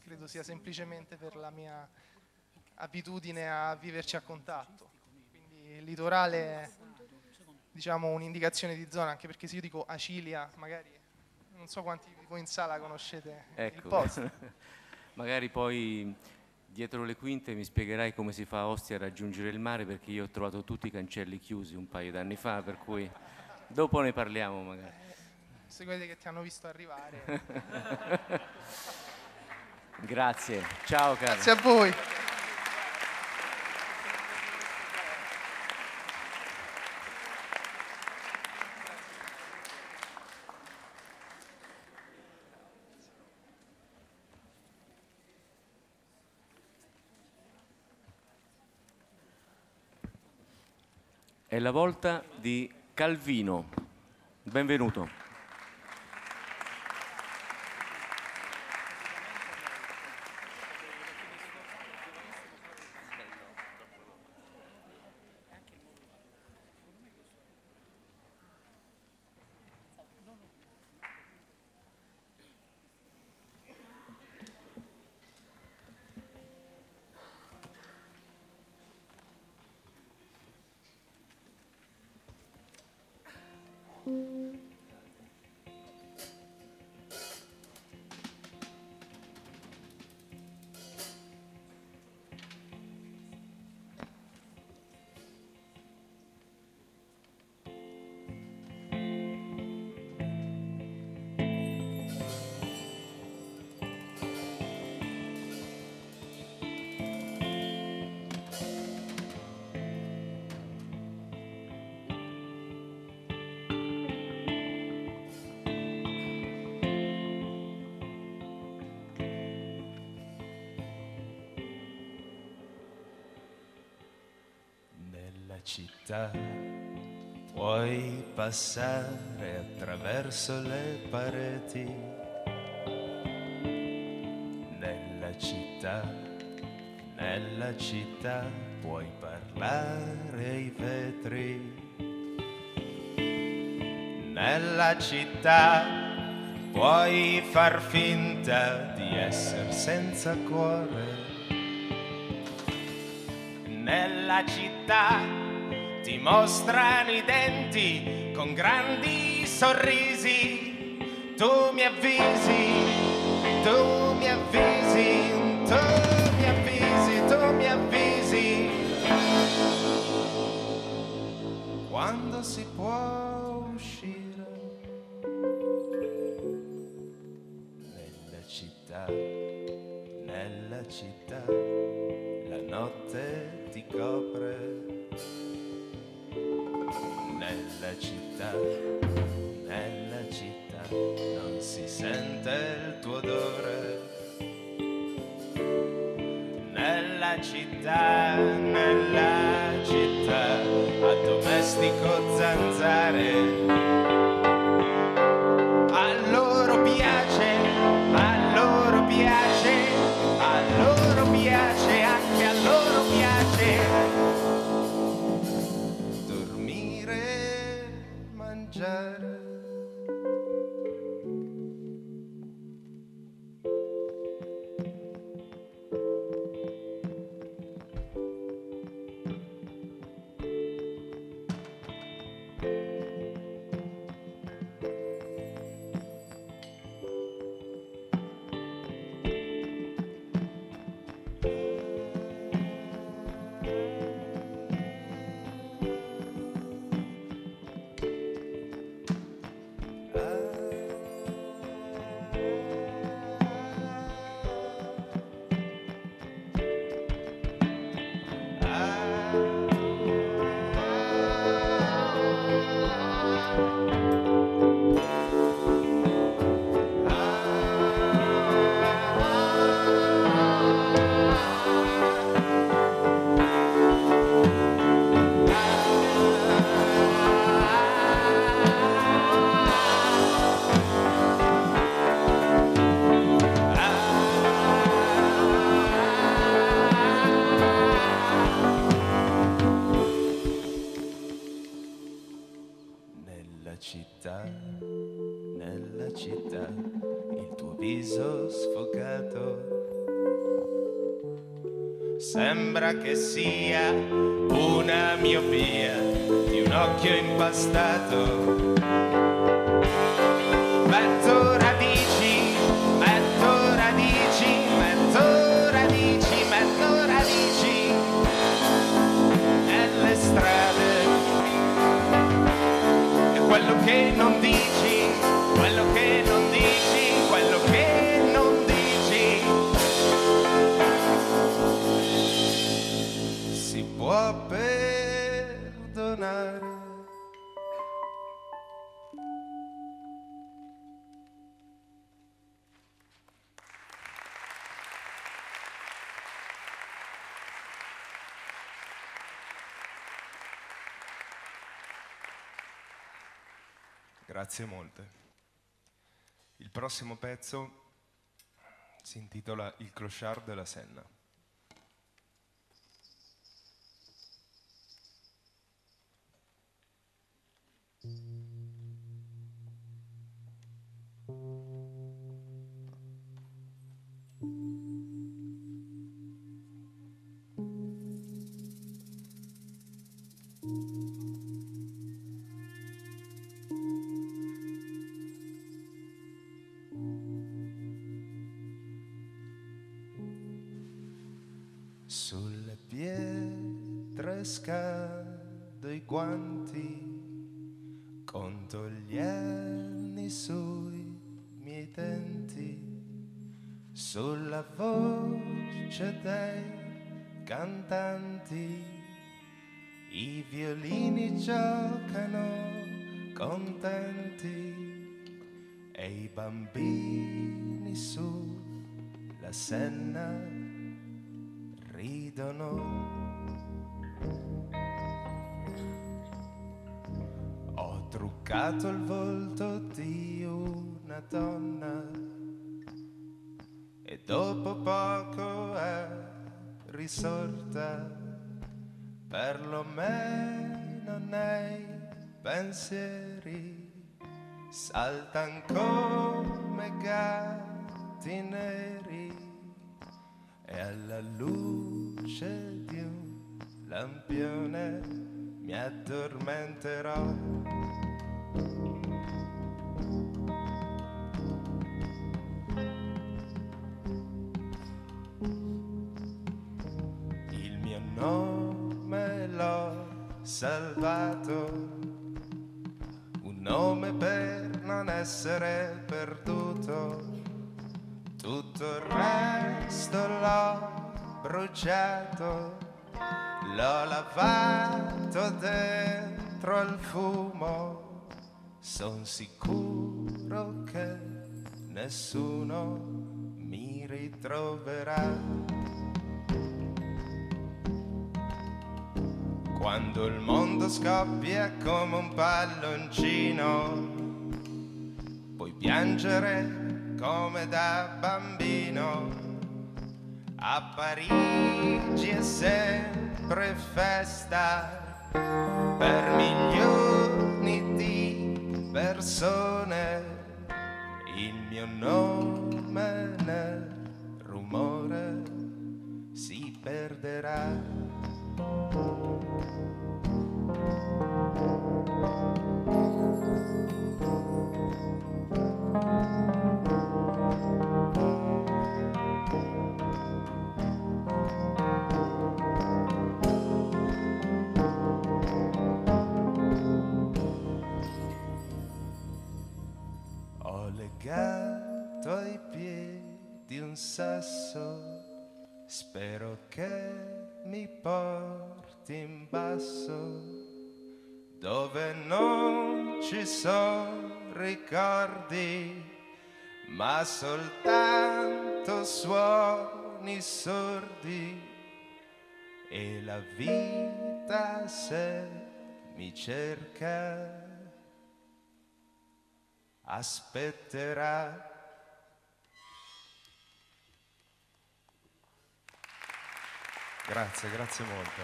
credo sia semplicemente per la mia abitudine a viverci a contatto. Quindi il litorale è, diciamo, un'indicazione di zona, anche perché se io dico Acilia, magari non so quanti di voi in sala conoscete il posto. Magari poi dietro le quinte mi spiegherai come si fa a Ostia a raggiungere il mare, perché io ho trovato tutti i cancelli chiusi un paio d'anni fa, per cui dopo ne parliamo magari. Se quelli che ti hanno visto arrivare. Grazie, ciao Carlo. Grazie a voi. È la volta di Calvino. Benvenuto. Città puoi passare attraverso le pareti, nella città puoi parlare ai vetri, nella città puoi far finta di essere senza cuore, nella città ti mostrano i denti con grandi sorrisi, tu mi avvisi, tu mi avvisi, tu mi avvisi, tu mi avvisi, quando si può uscire città, la notte ti copre. Nella città non si sente il tuo odore. Nella città, a domestico zanzare. A loro piace, anche a loro piace dormire, mangiare. Nella città, il tuo viso sfocato sembra che sia una miopia di un occhio impastato. Metto radici, metto radici, metto radici, metto radici nelle strade. E quello che non dici, quello che non dici, quello che non dici si può perdonare. Grazie molte. Il prossimo pezzo si intitola Il clochard de la Senna. Sulle pietre scado i guanti, conto gli anni sui miei denti, sulla voce dei cantanti, i violini giocano contenti e i bambini sulla Senna ridono. Ho truccato il volto di una donna e dopo poco è risorta, perlomeno nei pensieri saltan come gatti neri. E alla luce di un lampione mi addormenterò. Il mio nome l'ho salvato, un nome per non essere perduto. tutto il resto l'ho bruciato, l'ho lavato dentro al fumo, son sicuro che nessuno mi ritroverà. Quando il mondo scoppia come un palloncino, puoi piangere come da bambino. A Parigi è sempre festa per milioni di persone. Il mio nome nel rumore si perderà. Ho legato ai piedi un sasso, spero che mi porti in basso, dove non ci sono ricordi, ma soltanto suoni sordi. E la vita, se mi cerca, aspetterà. Grazie, grazie molto.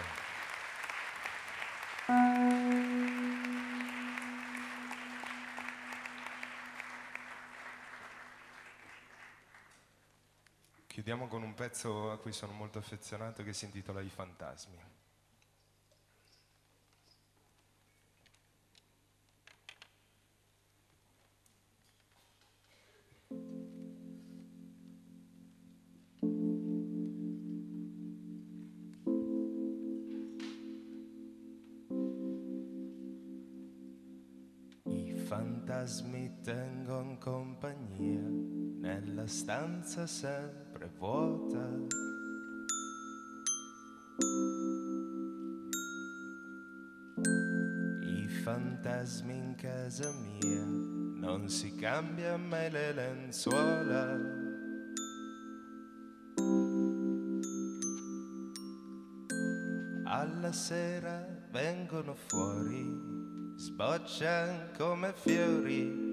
Chiudiamo con un pezzo a cui sono molto affezionato che si intitola I fantasmi. I fantasmi tengono compagnia nella stanza sempre vuota. I fantasmi in casa mia, non si cambia mai le lenzuola. Alla sera vengono fuori, sboccian come fiori.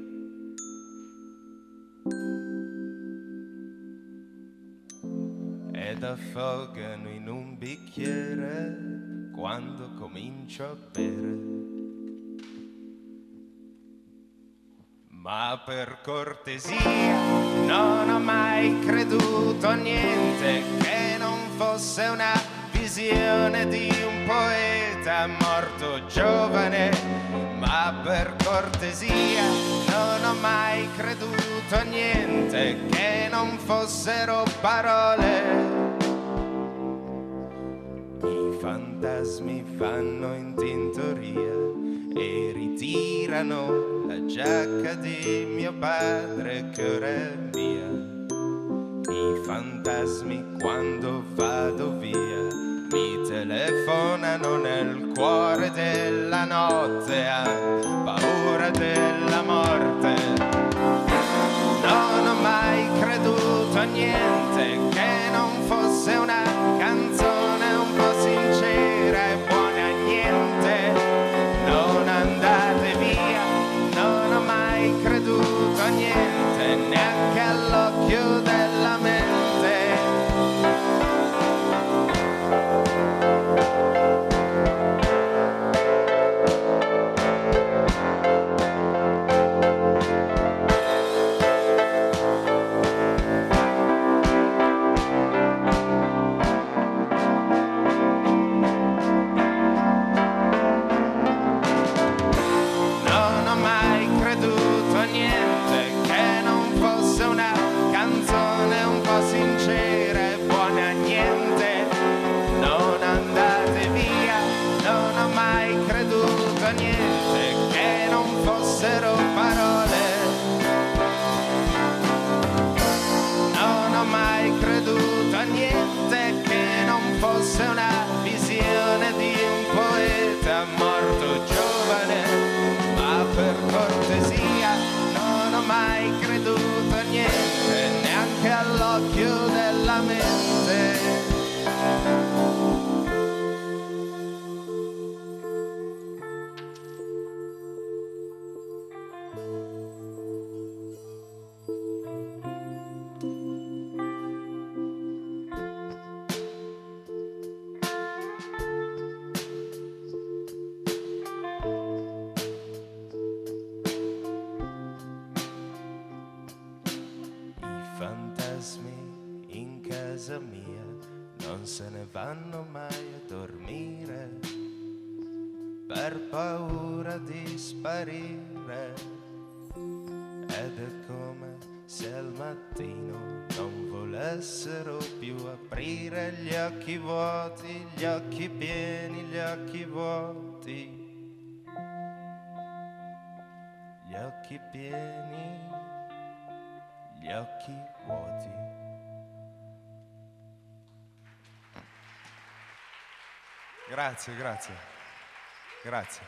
Ed affogano in un bicchiere quando comincio a bere. Ma per cortesia non ho mai creduto a niente che non fosse una visione di un poeta morto giovane. Ma per cortesia non ho mai creduto a niente che non fossero parole. I fantasmi fanno in tintoria e ritirano la giacca di mio padre che ora è mia. I fantasmi quando vado via mi telefonano nel cuore della notte, han paura della morte. Non ho mai creduto a niente che non fosse una canzone un po' sincera e buona a niente. Non andate via, non ho mai creduto a niente, neanche all'occhio della mente. fosse una visione di un poeta morto giovane, ma per cortesia non ho mai creduto a niente, neanche all'occhio della mente. Se ne vanno mai a dormire per paura di sparire, ed è come se al mattino non volessero più aprire gli occhi vuoti, gli occhi pieni, gli occhi vuoti, gli occhi pieni, gli occhi vuoti. Grazie, grazie, grazie.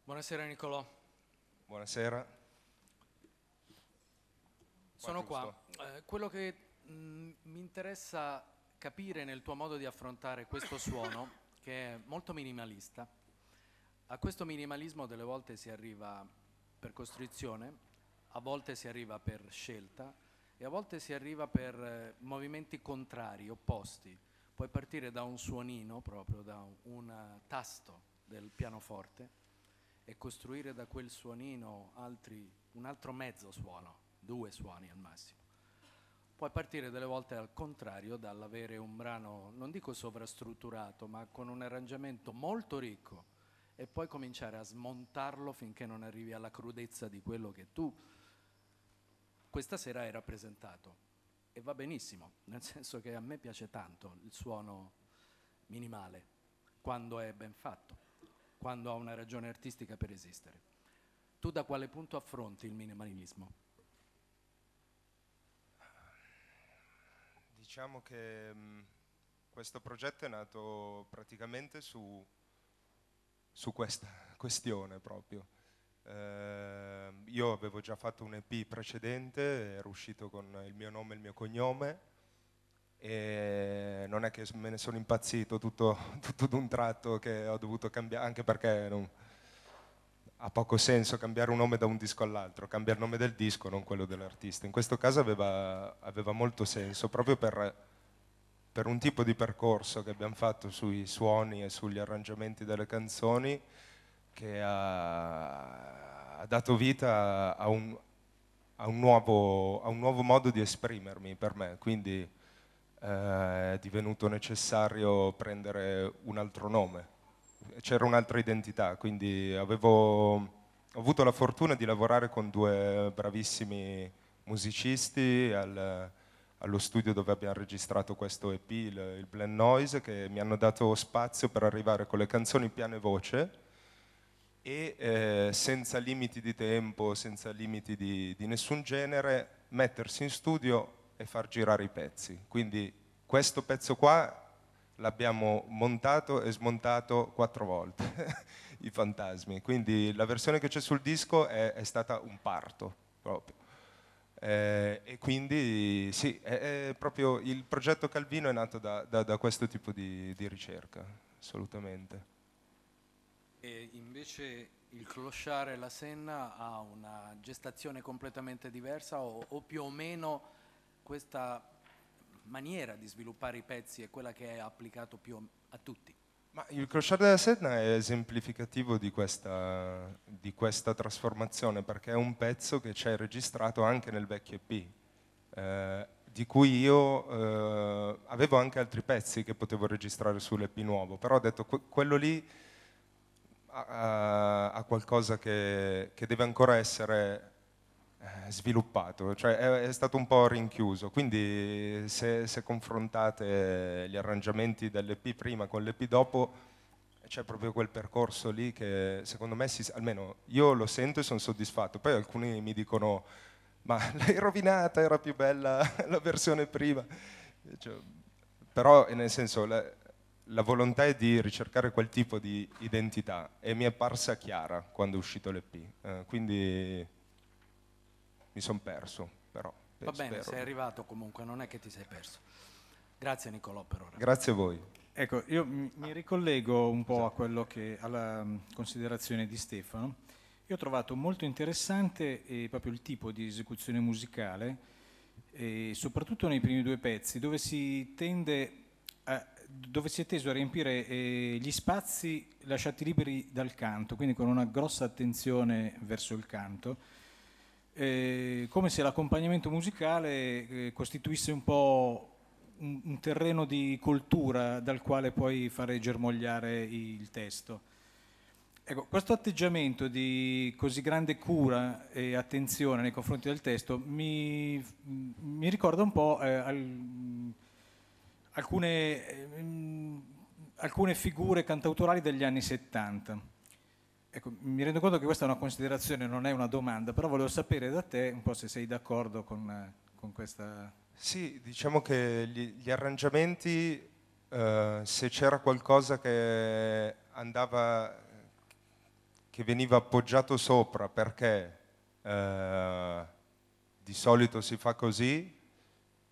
Buonasera Nicolò. Buonasera. Sono qua. Quello che mi interessa capire nel tuo modo di affrontare questo suono, che è molto minimalista. A questo minimalismo delle volte si arriva per costrizione, a volte si arriva per scelta e a volte si arriva per movimenti contrari, opposti. Puoi partire da un suonino, proprio da un tasto del pianoforte e costruire da quel suonino un altro mezzo suono, 2 suoni al massimo. Puoi partire delle volte al contrario, dall'avere un brano, non dico sovrastrutturato, ma con un arrangiamento molto ricco, e poi cominciare a smontarlo finché non arrivi alla crudezza di quello che tu questa sera hai rappresentato. E va benissimo, nel senso che a me piace tanto il suono minimale, quando è ben fatto, quando ha una ragione artistica per esistere. Tu da quale punto affronti il minimalismo? Diciamo che questo progetto è nato praticamente su questa questione proprio. Io avevo già fatto un EP precedente, ero uscito con il mio nome e il mio cognome e non è che me ne sono impazzito tutto d'un tratto che ho dovuto cambiare, anche perché ha poco senso cambiare un nome da un disco all'altro, cambia il nome del disco, non quello dell'artista. In questo caso aveva molto senso, proprio per un tipo di percorso che abbiamo fatto sui suoni e sugli arrangiamenti delle canzoni, che ha dato vita a un nuovo modo di esprimermi per me. Quindi è divenuto necessario prendere un altro nome. C'era un'altra identità, quindi ho avuto la fortuna di lavorare con 2 bravissimi musicisti allo studio dove abbiamo registrato questo EP, il Blend Noise, che mi hanno dato spazio per arrivare con le canzoni piano e voce e senza limiti di tempo, senza limiti di nessun genere, mettersi in studio e far girare i pezzi. Quindi questo pezzo qua l'abbiamo montato e smontato 4 volte, i fantasmi. Quindi la versione che c'è sul disco è stata un parto proprio. E quindi sì, è proprio il progetto Calvino è nato da questo tipo di ricerca, assolutamente. E invece il Clochard e la Senna ha una gestazione completamente diversa o più o meno questa maniera di sviluppare i pezzi è quella che è applicato più a tutti? Ma il Clochard della Senna è esemplificativo di questa trasformazione, perché è un pezzo che c'è registrato anche nel vecchio EP, di cui io avevo anche altri pezzi che potevo registrare sull'EP nuovo, però ho detto quello lì ha qualcosa che deve ancora essere sviluppato, cioè è stato un po' rinchiuso. Quindi se confrontate gli arrangiamenti dell'EP prima con l'EP dopo c'è proprio quel percorso lì che secondo me, almeno io lo sento e sono soddisfatto. Poi alcuni mi dicono, ma l'hai rovinata, era più bella la versione prima. Cioè, però nel senso, la volontà è di ricercare quel tipo di identità e mi è parsa chiara quando è uscito l'EP, quindi mi sono perso, però. Va bene, spero. sei arrivato comunque, non è che ti sei perso. Grazie Nicolò per ora. Grazie a voi. Ecco, io mi ricollego un po' a quello alla considerazione di Stefano. Io ho trovato molto interessante proprio il tipo di esecuzione musicale, soprattutto nei primi due pezzi, dove si è teso a riempire gli spazi lasciati liberi dal canto, quindi con una grossa attenzione verso il canto, come se l'accompagnamento musicale costituisse un po' un terreno di coltura dal quale poi fare germogliare il testo. Ecco, questo atteggiamento di così grande cura e attenzione nei confronti del testo mi ricorda un po' alcune figure cantautorali degli anni 70. Ecco, mi rendo conto che questa è una considerazione, non è una domanda, però volevo sapere da te un po' se sei d'accordo con questa... Sì, diciamo che gli arrangiamenti, se c'era qualcosa che veniva appoggiato sopra perché di solito si fa così,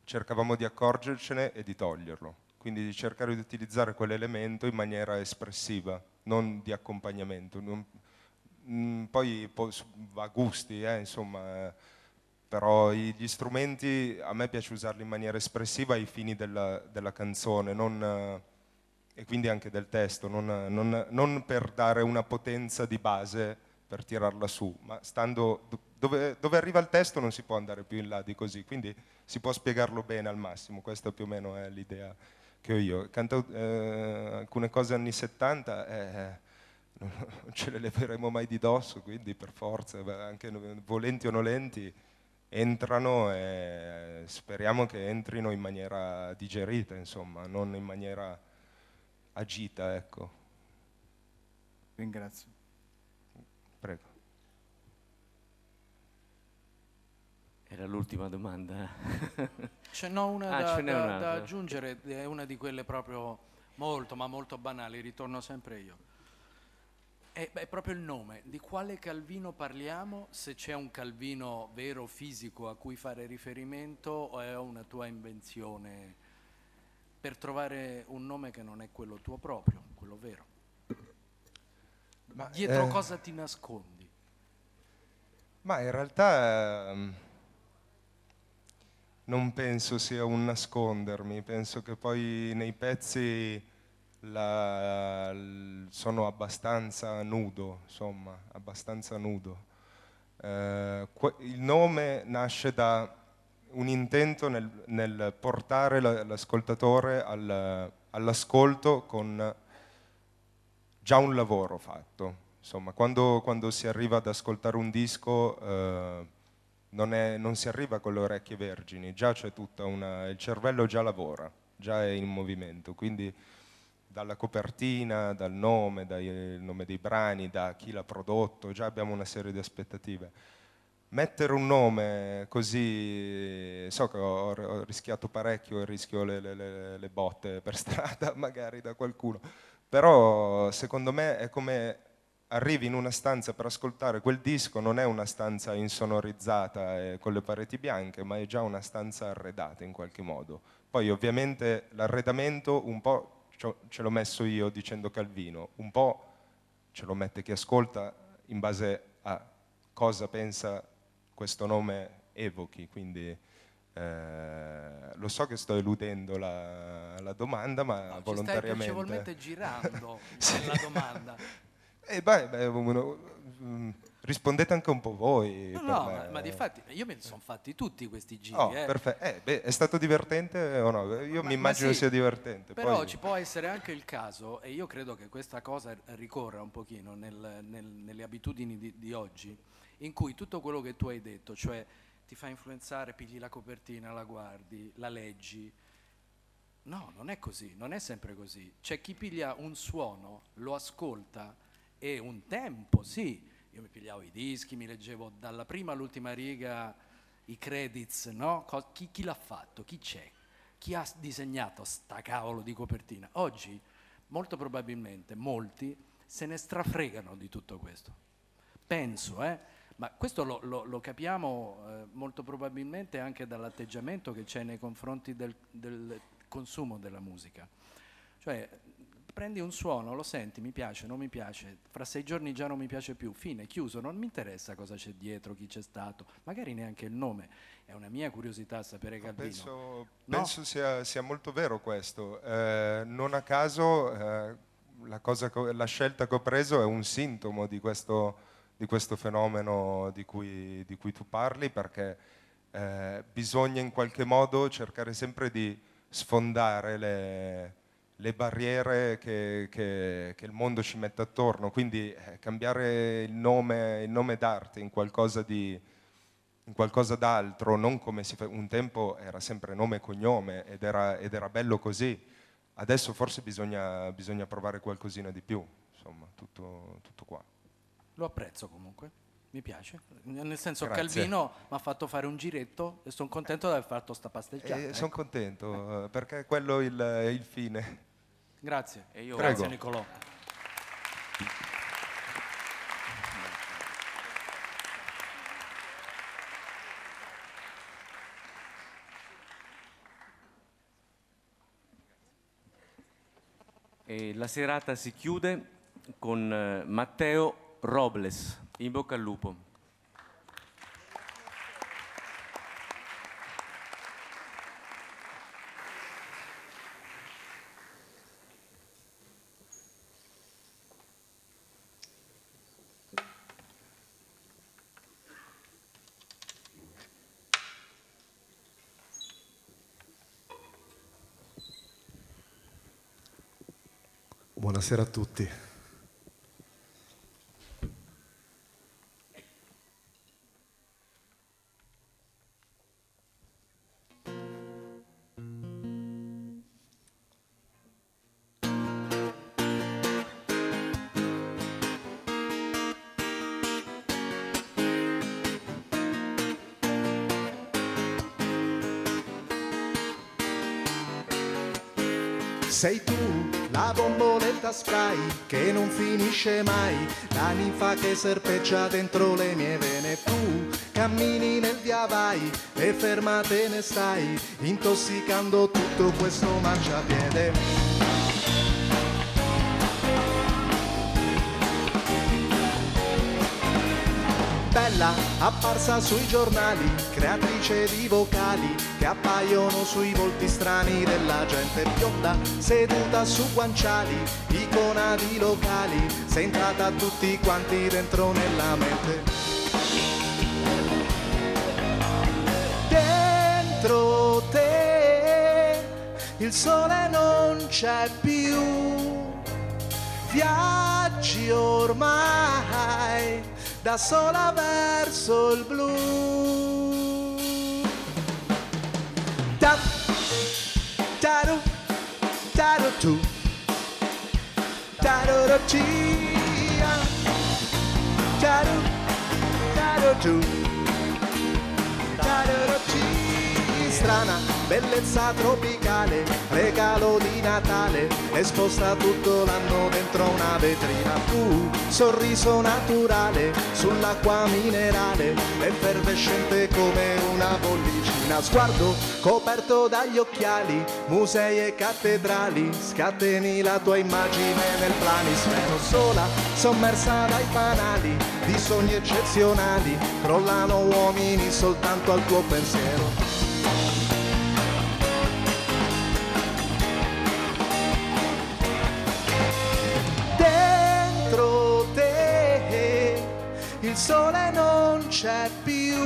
cercavamo di accorgercene e di toglierlo, quindi di cercare di utilizzare quell'elemento in maniera espressiva, non di accompagnamento. Poi va a gusti, insomma, però gli strumenti a me piace usarli in maniera espressiva ai fini della canzone, e quindi anche del testo, non per dare una potenza di base per tirarla su, ma stando dove arriva il testo non si può andare più in là di così, quindi si può spiegarlo bene al massimo, questa più o meno è l'idea che ho io. Alcune cose anni 70 non ce le leveremo mai di dosso, quindi per forza, anche volenti o nolenti, entrano e speriamo che entrino in maniera digerita, insomma, non in maniera agita, ecco. Ringrazio. Prego. Era l'ultima domanda. Ce n'ho una ce n'è da un'altra. aggiungere, è una di quelle proprio molto, ma molto banali, ritorno sempre io. È proprio il nome. Di quale Calvino parliamo? Se c'è un Calvino vero, fisico, a cui fare riferimento, o è una tua invenzione per trovare un nome che non è quello tuo proprio, quello vero? Ma, dietro cosa ti nascondi? Ma in realtà non penso sia un nascondermi, penso che poi nei pezzi sono abbastanza nudo, insomma, abbastanza nudo. Il nome nasce da un intento nel portare l'ascoltatore all'ascolto con già un lavoro fatto. Insomma, quando si arriva ad ascoltare un disco non si arriva con le orecchie vergini, già c'è il cervello già lavora, già è in movimento, quindi dalla copertina, dal nome, dal nome dei brani, da chi l'ha prodotto, già abbiamo una serie di aspettative. Mettere un nome così, so che ho rischiato parecchio e rischio le botte per strada magari da qualcuno, però secondo me è come arrivi in una stanza per ascoltare quel disco, non è una stanza insonorizzata con le pareti bianche, ma è già una stanza arredata in qualche modo. Poi ovviamente l'arredamento un po' ce l'ho messo io dicendo Calvino, un po' ce lo mette chi ascolta in base a cosa pensa questo nome evochi, quindi lo so che sto eludendo la domanda, ma volontariamente... Ci stai piacevolmente girando Sì. la domanda. Rispondete anche un po' voi. No, ma difatti io me li sono fatti tutti questi giri. Oh, perfetto. È stato divertente o no? Io mi immagino sì, sia divertente. Però Poi... ci può essere anche il caso, e io credo che questa cosa ricorra un pochino nelle abitudini di oggi, in cui tutto quello che tu hai detto, cioè ti fa influenzare, pigli la copertina, la guardi, la leggi, No, non è così, non è sempre così. C'è chi piglia un suono, lo ascolta e un tempo, sì. Io mi pigliavo i dischi, mi leggevo dalla prima all'ultima riga i credits, no? Chi l'ha fatto? Chi c'è? Chi ha disegnato sta cavolo di copertina? Oggi, molto probabilmente, molti se ne strafregano di tutto questo. Penso, ma questo lo capiamo molto probabilmente anche dall'atteggiamento che c'è nei confronti del consumo della musica. Cioè, prendi un suono, lo senti, mi piace, non mi piace, fra 6 giorni già non mi piace più, fine, chiuso, non mi interessa cosa c'è dietro, chi c'è stato, magari neanche il nome. È una mia curiosità sapere Calvino. Penso sia molto vero questo. Non a caso la scelta che ho preso è un sintomo di questo fenomeno di cui tu parli, perché bisogna in qualche modo cercare sempre di sfondare le barriere che il mondo ci mette attorno, quindi cambiare il nome d'arte in qualcosa d'altro, non come un tempo era sempre nome e cognome ed era bello così. Adesso forse bisogna provare qualcosina di più, insomma, tutto qua. Lo apprezzo comunque, mi piace, nel senso Grazie. Calvino mi ha fatto fare un giretto e sono contento di aver fatto sta pasteggiata. Sono contento, perché quello è il fine. Grazie, E io grazie Nicolò. E la serata si chiude con Matteo Robles. In bocca al lupo. Buonasera a tutti. Sei tu la bomboletta spray che non finisce mai, la ninfa che serpeggia dentro le mie vene. Tu cammini nel via vai e fermate ne stai, intossicando tutto questo marciapiede. Bella, apparsa sui giornali, creatrice di vocali che appaiono sui volti strani della gente bionda, seduta su guanciali, icona di locali, sei entrata tutti quanti dentro nella mente. Dentro te il sole non c'è più, viaggi ormai da sola verso il blu. Da taru taru tu taru tia taru taru tu taru strana bellezza tropicale, regalo di Natale, esposta tutto l'anno dentro una vetrina. Tu, sorriso naturale, sull'acqua minerale, effervescente come una bollicina. Sguardo coperto dagli occhiali, musei e cattedrali, scateni la tua immagine nel planisfero. Sola, sommersa dai fanali, di sogni eccezionali, crollano uomini soltanto al tuo pensiero. Il sole non c'è più,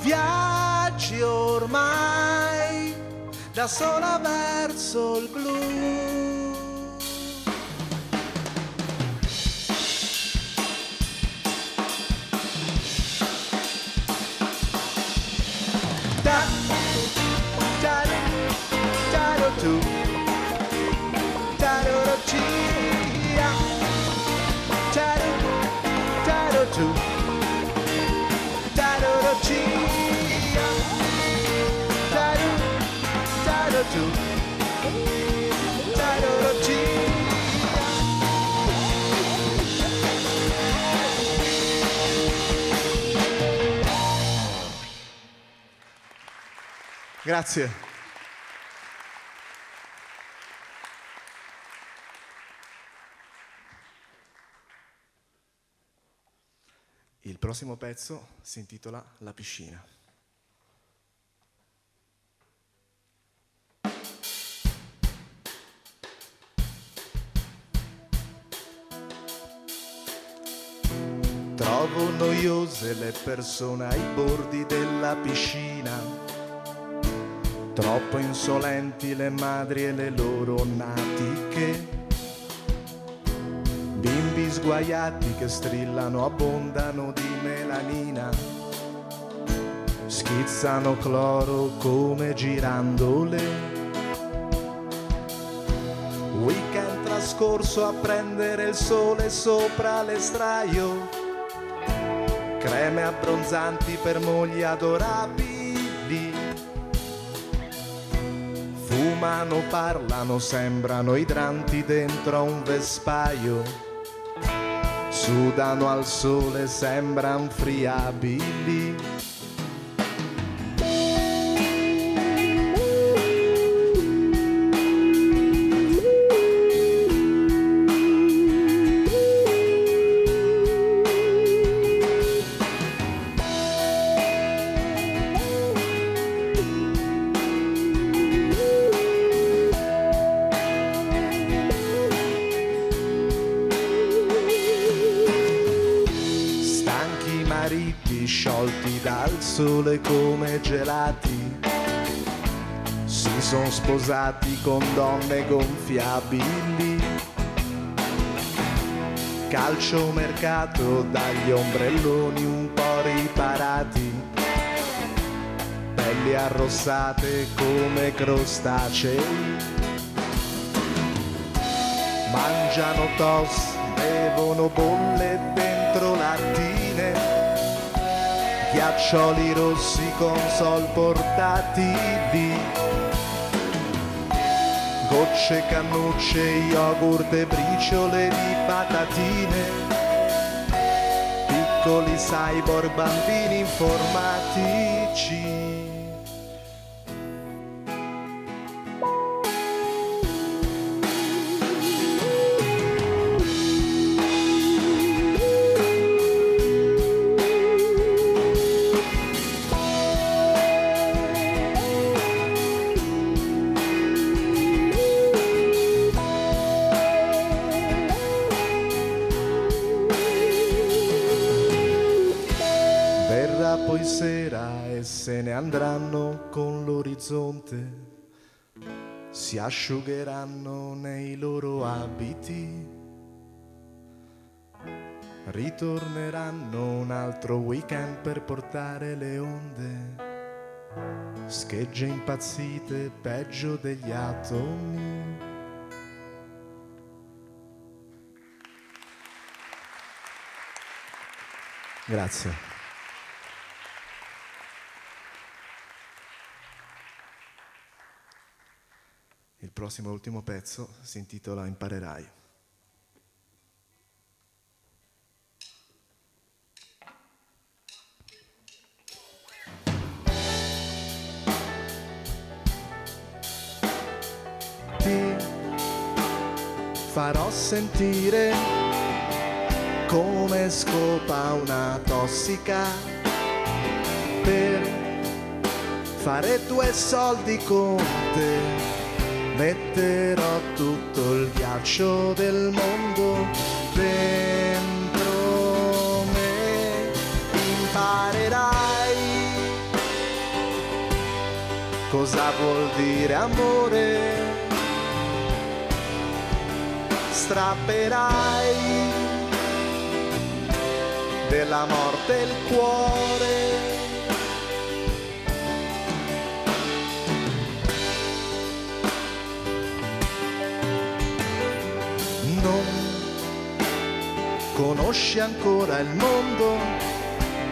viaggi ormai da sola verso il blu. Da, da, tu, tarorocia, taru, taru tu, tarorocia, taru, taru tu, tarorocia. Grazie. Il prossimo pezzo si intitola La piscina. Trovo noiose le persone ai bordi della piscina. Troppo insolenti le madri e le loro natiche, bimbi sguaiati che strillano, abbondano di melanina, schizzano cloro come girandole. Weekend trascorso a prendere il sole sopra l'estraio, creme abbronzanti per mogli adorabili. Fumano, parlano, sembrano idranti dentro a un vespaio. Sudano al sole, sembran friabili. Sciolti dal sole come gelati, si son sposati con donne gonfiabili. Calciomercato dagli ombrelloni un po' riparati, pelli arrossate come crostacei. Mangiano tos, bevono bolle dentro lattine, ghiaccioli rossi con sol portatili, gocce, cannucce, yogurt e briciole di patatine, piccoli cyborg, bambini informatici. Poi sera e se ne andranno con l'orizzonte, si asciugheranno nei loro abiti, ritorneranno un altro weekend per portare le onde, schegge impazzite peggio degli atomi. Grazie. Il prossimo e ultimo pezzo si intitola Imparerai. Ti farò sentire come scopa una tossica per fare 2 soldi con te. Metterò tutto il ghiaccio del mondo dentro me. Imparerai cosa vuol dire amore. Strapperai della morte il cuore. conosci ancora il mondo,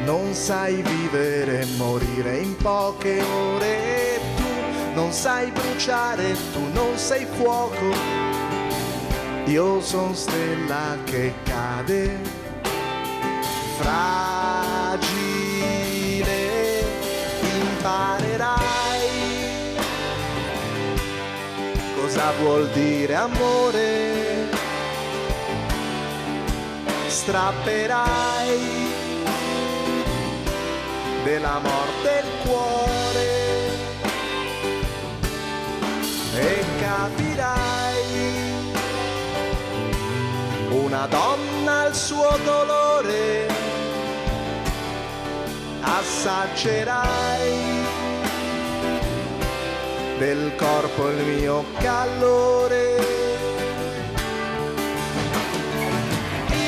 non sai vivere e morire in poche ore. Tu non sai bruciare, tu non sei fuoco, io son stella che cade, fragile, imparerai cosa vuol dire amore, strapperai della morte il cuore e capirai una donna al suo dolore, assaggerai del corpo il mio calore.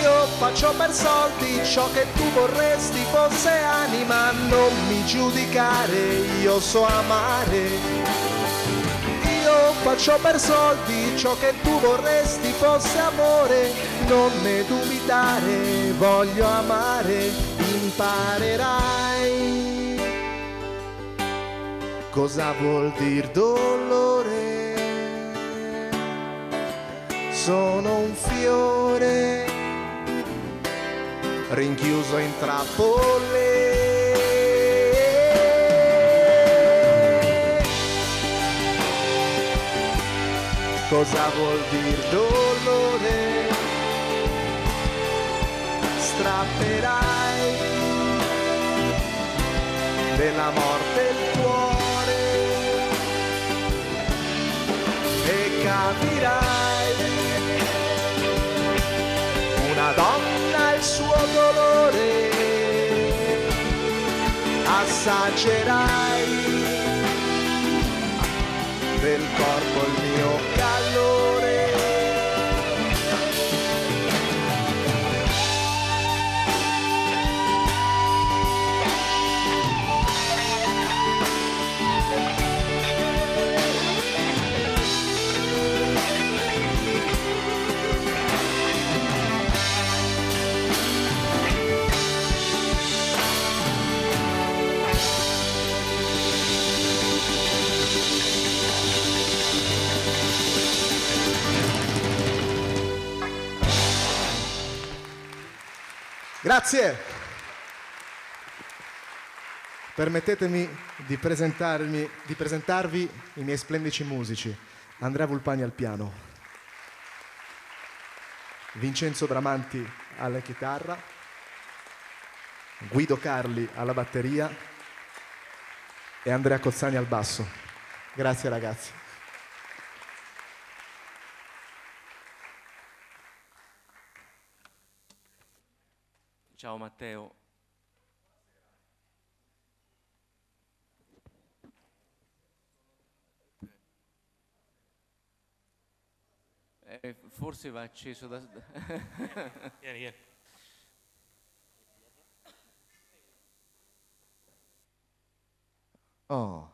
Io faccio per soldi ciò che tu vorresti fosse anima, non mi giudicare, io so amare. Io faccio per soldi ciò che tu vorresti fosse amore, non ne dubitare, voglio amare, imparerai cosa vuol dir dolore. Sono un fiore rinchiuso in trappole. Cosa vuol dir dolore? Strapperai della morte il cuore e capirai una donna il suo dolore, assaggerai del corpo il mio calore. Grazie. Permettetemi di presentarvi i miei splendici musici. Andrea Vulpani al piano, Vincenzo Bramanti alla chitarra, Guido Carli alla batteria e Andrea Cozzani al basso. Grazie ragazzi. Ciao Matteo. Forse va acceso da... Vieni, vieni. Oh.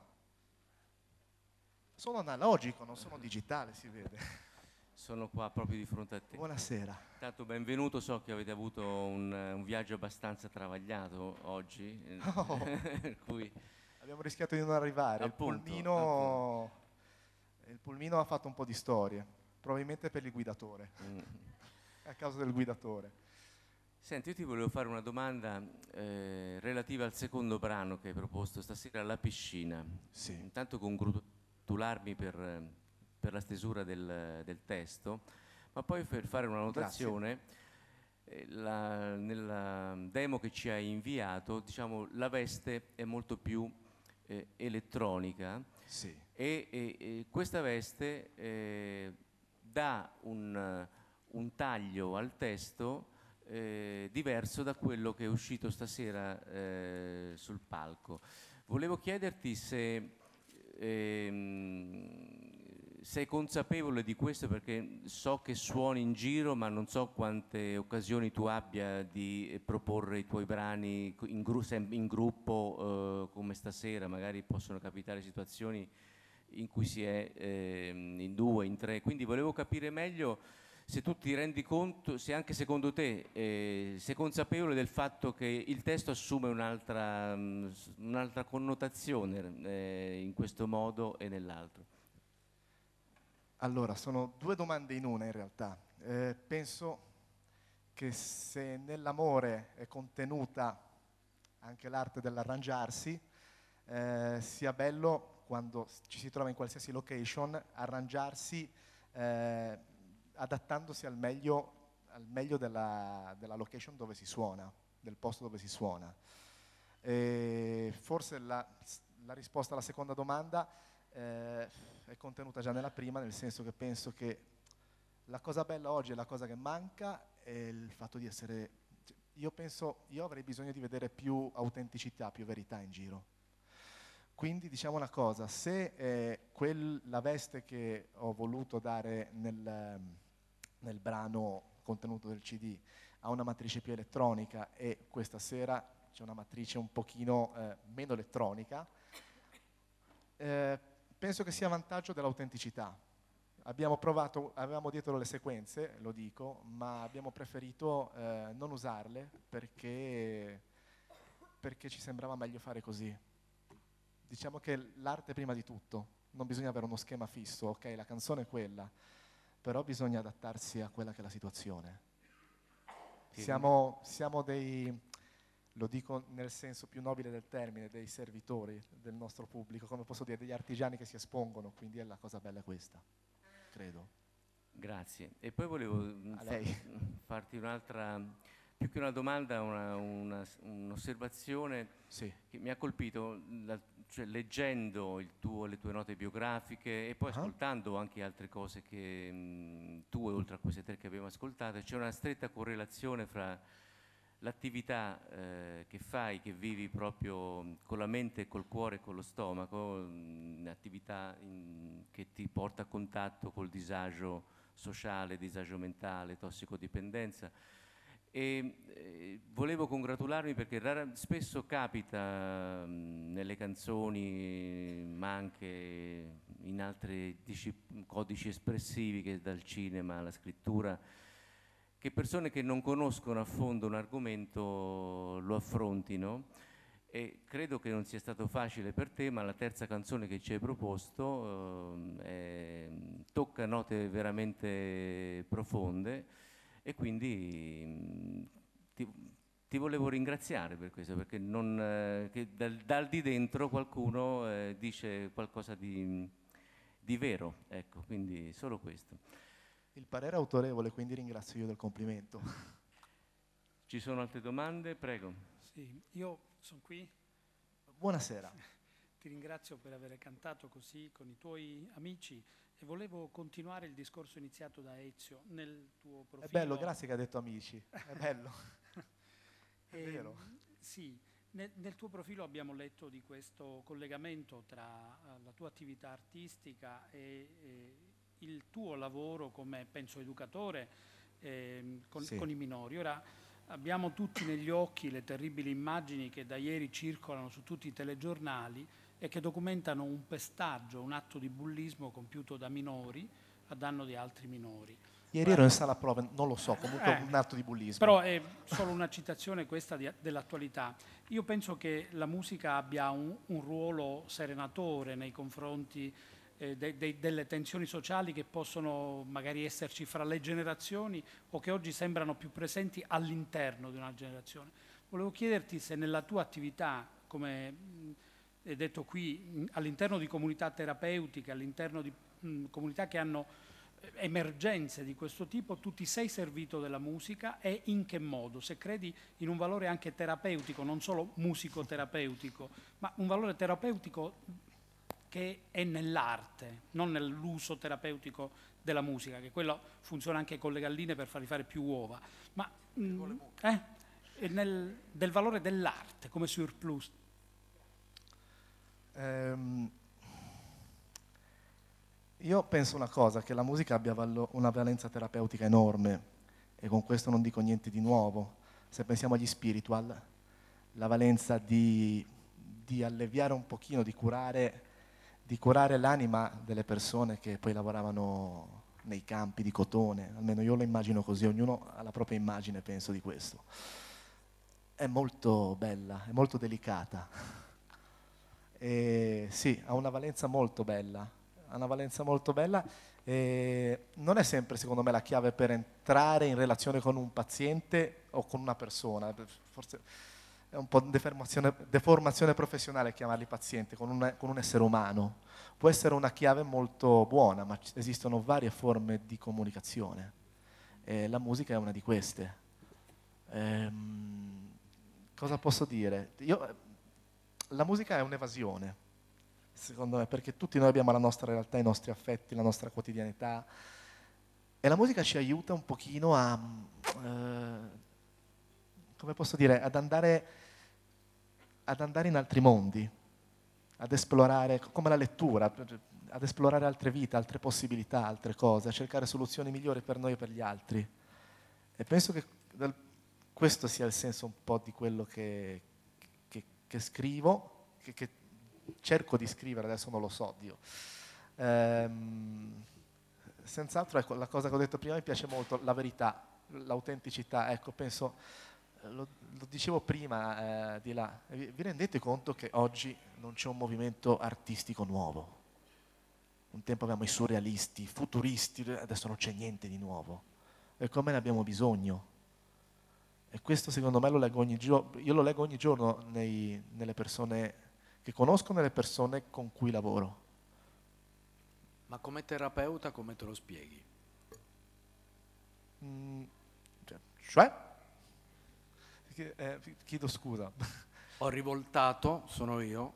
Sono analogico, non sono digitale, si vede. Sono qua proprio di fronte a te. Buonasera. Tanto benvenuto, so che avete avuto un viaggio abbastanza travagliato oggi. Oh. Per cui... Abbiamo rischiato di non arrivare. Appunto, il pulmino ha fatto un po' di storie, probabilmente per il guidatore, a causa del guidatore. Senti, io ti volevo fare una domanda relativa al secondo brano che hai proposto stasera, La piscina. Sì. Intanto congratularmi per la stesura del testo, ma poi per fare una notazione, nella demo che ci hai inviato, diciamo, la veste è molto più elettronica, sì. e questa veste dà un taglio al testo diverso da quello che è uscito stasera sul palco. Volevo chiederti se sei consapevole di questo, perché so che suoni in giro, ma non so quante occasioni tu abbia di proporre i tuoi brani in gruppo come stasera. Magari possono capitare situazioni in cui si è in due, in tre, quindi volevo capire meglio se tu ti rendi conto, se anche secondo te sei consapevole del fatto che il testo assume un'altra connotazione in questo modo e nell'altro. Allora, sono due domande in una in realtà. Penso che se nell'amore è contenuta anche l'arte dell'arrangiarsi, sia bello quando ci si trova in qualsiasi location arrangiarsi adattandosi al meglio della location dove si suona, del posto dove si suona. Forse la risposta alla seconda domanda è contenuta già nella prima, nel senso che penso che la cosa bella oggi e la cosa che manca è il fatto di essere... Io avrei bisogno di vedere più autenticità, più verità in giro. Quindi diciamo una cosa, se la veste che ho voluto dare nel brano contenuto del CD ha una matrice più elettronica e questa sera c'è una matrice un pochino meno elettronica, penso che sia a vantaggio dell'autenticità. Avevamo dietro le sequenze, lo dico, ma abbiamo preferito non usarle perché ci sembrava meglio fare così. Diciamo che l'arte è prima di tutto, non bisogna avere uno schema fisso, ok, la canzone è quella, però bisogna adattarsi a quella che è la situazione. Siamo dei, lo dico nel senso più nobile del termine, dei servitori del nostro pubblico, come posso dire, degli artigiani che si espongono, quindi è la cosa bella questa, credo. Grazie. E poi volevo farti un'altra, più che una domanda, un'osservazione che mi ha colpito, cioè leggendo le tue note biografiche e poi ascoltando anche altre cose che tu, oltre a queste tre che abbiamo ascoltato, c'è una stretta correlazione fra l'attività che fai, che vivi proprio con la mente, col cuore e con lo stomaco, un'attività che ti porta a contatto col disagio sociale, disagio mentale, tossicodipendenza. E volevo congratularmi perché spesso capita nelle canzoni, ma anche in altri codici espressivi, che dal cinema alla scrittura, che persone che non conoscono a fondo un argomento lo affrontino, e credo che non sia stato facile per te, ma la terza canzone che ci hai proposto tocca note veramente profonde, e quindi ti volevo ringraziare per questo, perché che dal di dentro qualcuno dice qualcosa di vero, ecco, quindi solo questo. Il parere è autorevole, quindi ringrazio io del complimento. Ci sono altre domande? Prego. Sì, io sono qui. Buonasera. Ti ringrazio per aver cantato così con i tuoi amici e volevo continuare il discorso iniziato da Ezio nel tuo profilo. È bello, grazie che ha detto amici, è bello. È vero. Sì, nel tuo profilo abbiamo letto di questo collegamento tra la tua attività artistica e il tuo lavoro come, penso, educatore con i minori. Ora abbiamo tutti negli occhi le terribili immagini che da ieri circolano su tutti i telegiornali e che documentano un pestaggio, un atto di bullismo compiuto da minori a danno di altri minori. Ieri ero in sala prove, non lo so, comunque un atto di bullismo. Però è solo una citazione questa dell'attualità. Io penso che la musica abbia un ruolo serenatore nei confronti delle tensioni sociali che possono magari esserci fra le generazioni o che oggi sembrano più presenti all'interno di una generazione. Volevo chiederti se nella tua attività, come è detto qui, all'interno di comunità terapeutiche, all'interno di comunità che hanno emergenze di questo tipo, tu ti sei servito della musica e in che modo? Se credi in un valore anche terapeutico, non solo musicoterapeutico, ma un valore terapeutico che è nell'arte, non nell'uso terapeutico della musica, che quello funziona anche con le galline per fargli fare più uova, ma del valore dell'arte come surplus. Io penso una cosa, che la musica abbia una valenza terapeutica enorme, e con questo non dico niente di nuovo. Se pensiamo agli spiritual, la valenza di alleviare un pochino, di curare l'anima delle persone che poi lavoravano nei campi di cotone, almeno io lo immagino così, ognuno ha la propria immagine, penso, di questo. È molto bella, è molto delicata. E sì, ha una valenza molto bella, e non è sempre, secondo me, la chiave per entrare in relazione con un paziente o con una persona. Forse è un po' deformazione professionale chiamarli pazienti, con un essere umano. Può essere una chiave molto buona, ma esistono varie forme di comunicazione. E la musica è una di queste. Cosa posso dire? La musica è un'evasione, secondo me, perché tutti noi abbiamo la nostra realtà, i nostri affetti, la nostra quotidianità, e la musica ci aiuta un pochino a, come posso dire, ad andare in altri mondi, ad esplorare, come la lettura, ad esplorare altre vite, altre possibilità, altre cose, a cercare soluzioni migliori per noi e per gli altri. E penso che questo sia il senso un po' di quello che scrivo, che cerco di scrivere, adesso non lo so, Dio. Senz'altro, ecco, la cosa che ho detto prima mi piace molto, la verità, l'autenticità. Ecco, penso, lo dicevo prima di là, vi rendete conto che oggi non c'è un movimento artistico nuovo? Un tempo avevamo i surrealisti, i futuristi, adesso non c'è niente di nuovo. E come ne abbiamo bisogno? E questo, secondo me, lo leggo ogni giorno. Io lo leggo ogni giorno nelle persone che conosco, nelle persone con cui lavoro. Ma come terapeuta come te lo spieghi? Cioè? Chiedo scusa. Ho rivoltato, sono io,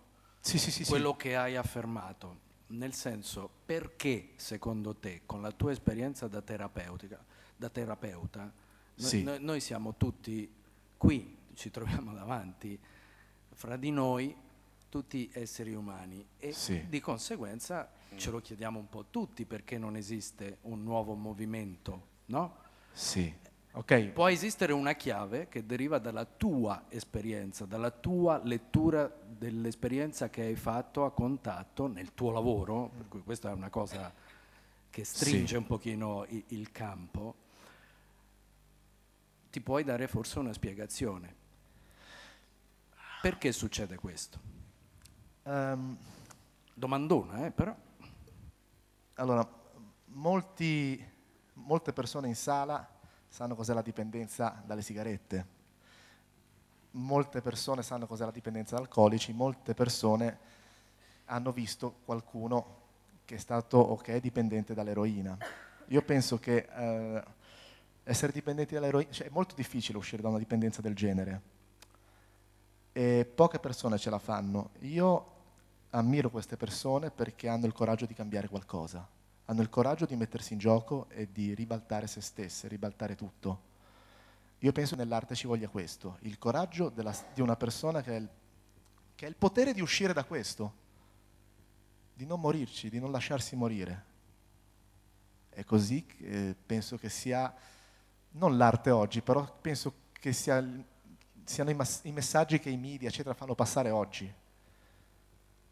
quello che hai affermato. Nel senso, perché secondo te, con la tua esperienza da terapeuta, noi siamo tutti qui, ci troviamo davanti, fra di noi, tutti esseri umani, e di conseguenza ce lo chiediamo un po' tutti, perché non esiste un nuovo movimento, no? Sì, ok. Può esistere una chiave che deriva dalla tua esperienza, dalla tua lettura dell'esperienza che hai fatto a contatto nel tuo lavoro, per cui questa è una cosa che stringe un pochino il campo. Ti puoi dare forse una spiegazione. Perché succede questo? Domandona, però. Allora, molte persone in sala sanno cos'è la dipendenza dalle sigarette, molte persone sanno cos'è la dipendenza da alcolici, molte persone hanno visto qualcuno che è stato o che è dipendente dall'eroina. Io penso che essere dipendenti dall'eroina, cioè è molto difficile uscire da una dipendenza del genere e poche persone ce la fanno. Io ammiro queste persone perché hanno il coraggio di cambiare qualcosa, hanno il coraggio di mettersi in gioco e di ribaltare se stesse, ribaltare tutto. Io penso che nell'arte ci voglia questo, il coraggio di una persona che ha il potere di uscire da questo, di non morirci, di non lasciarsi morire. È così che penso che sia, non l'arte oggi, però penso che siano i messaggi che i media, eccetera, fanno passare oggi.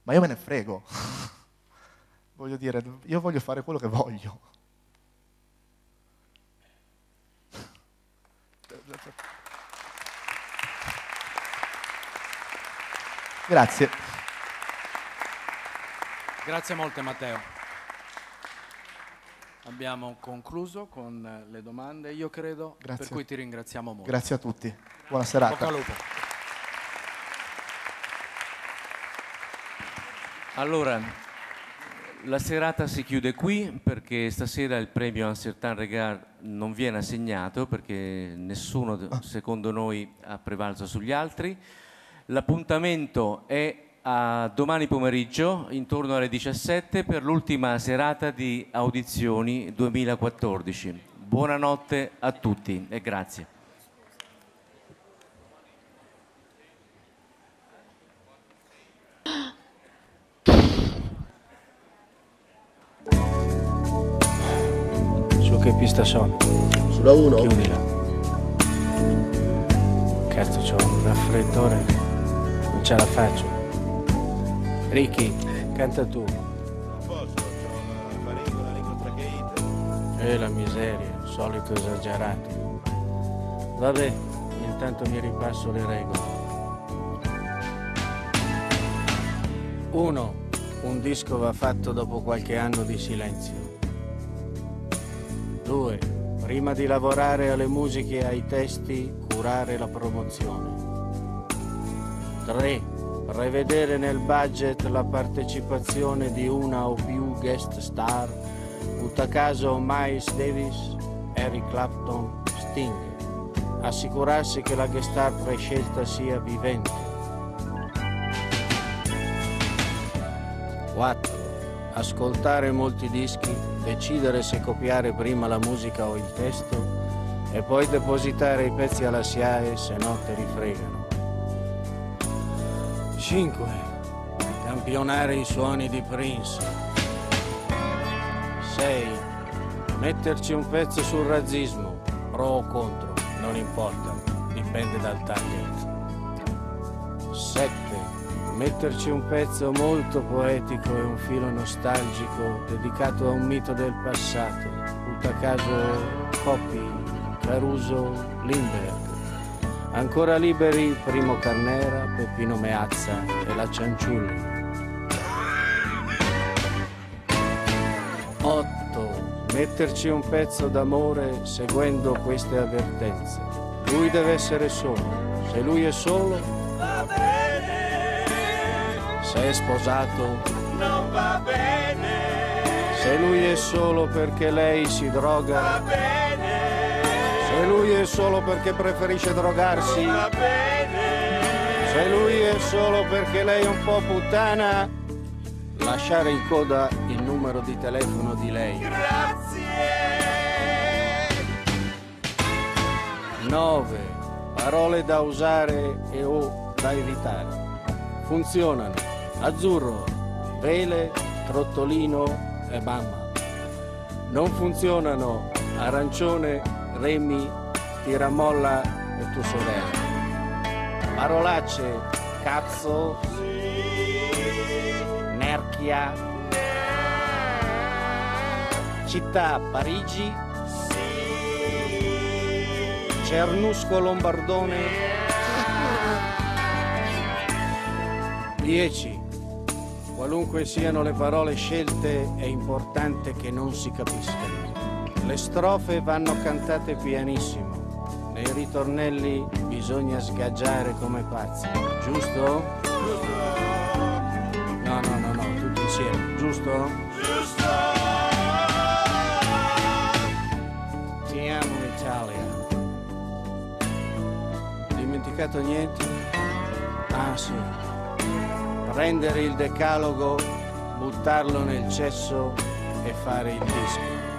Ma io me ne frego. Voglio dire, io voglio fare quello che voglio. Grazie. Grazie molte, Matteo. Abbiamo concluso con le domande, io credo, Grazie. per cui ti ringraziamo molto. Grazie a tutti. Buona serata. Bocca al lupo. Allora, la serata si chiude qui perché stasera il premio Uncertain Regard non viene assegnato perché nessuno, secondo noi, ha prevalso sugli altri. L'appuntamento è a domani pomeriggio, intorno alle 17, per l'ultima serata di audizioni 2014. Buonanotte a tutti e grazie. Su che pista sono? Sulla 1? Chiudila. Cazzo, c'ho un raffreddore, non ce la faccio. Ricky, canta tu. Non posso, c'ho una faringola, l'incontracheite. La miseria, solito esagerato. Vabbè, intanto mi ripasso le regole. 1. Un disco va fatto dopo qualche anno di silenzio. 2. Prima di lavorare alle musiche e ai testi, curare la promozione. 3. Prevedere nel budget la partecipazione di una o più guest star, butta caso Miles Davis, Eric Clapton, Sting. Assicurarsi che la guest star prescelta sia vivente. 4. Ascoltare molti dischi, decidere se copiare prima la musica o il testo e poi depositare i pezzi alla SIAE, se no te li fregano. 5. Campionare i suoni di Prince. 6. Metterci un pezzo sul razzismo, pro o contro, non importa, dipende dal target. 7. Metterci un pezzo molto poetico e un filo nostalgico dedicato a un mito del passato, butta caso Coppi, Caruso, Lindbergh. Ancora liberi Primo Carnera, Peppino Meazza e la Cianciulli. 8. Metterci un pezzo d'amore seguendo queste avvertenze. Lui deve essere solo. Se lui è solo, Va bene. Se è sposato, Non va bene. Se lui è solo perché lei si droga, Va bene. Se lui è solo perché preferisce drogarsi, Va bene. Se lui è solo perché lei è un po' puttana, lasciare in coda il numero di telefono di lei. Grazie. 9. Parole da usare e o da evitare. Funzionano azzurro, vele, trottolino e mamma. Non funzionano arancione, remi, tiramolla e tua sorella. Parolacce, cazzo, nerchia, città, Parigi, Cernusco, Lombardone. 10. Qualunque siano le parole scelte, è importante che non si capiscano. Le strofe vanno cantate pianissimo. Nei ritornelli bisogna sgaggiare come pazzi. Giusto? No, tutti insieme. Giusto? Giusto. Ti amo Italia. Dimenticato niente? Ah sì. Prendere il decalogo, buttarlo nel cesso e fare il disco.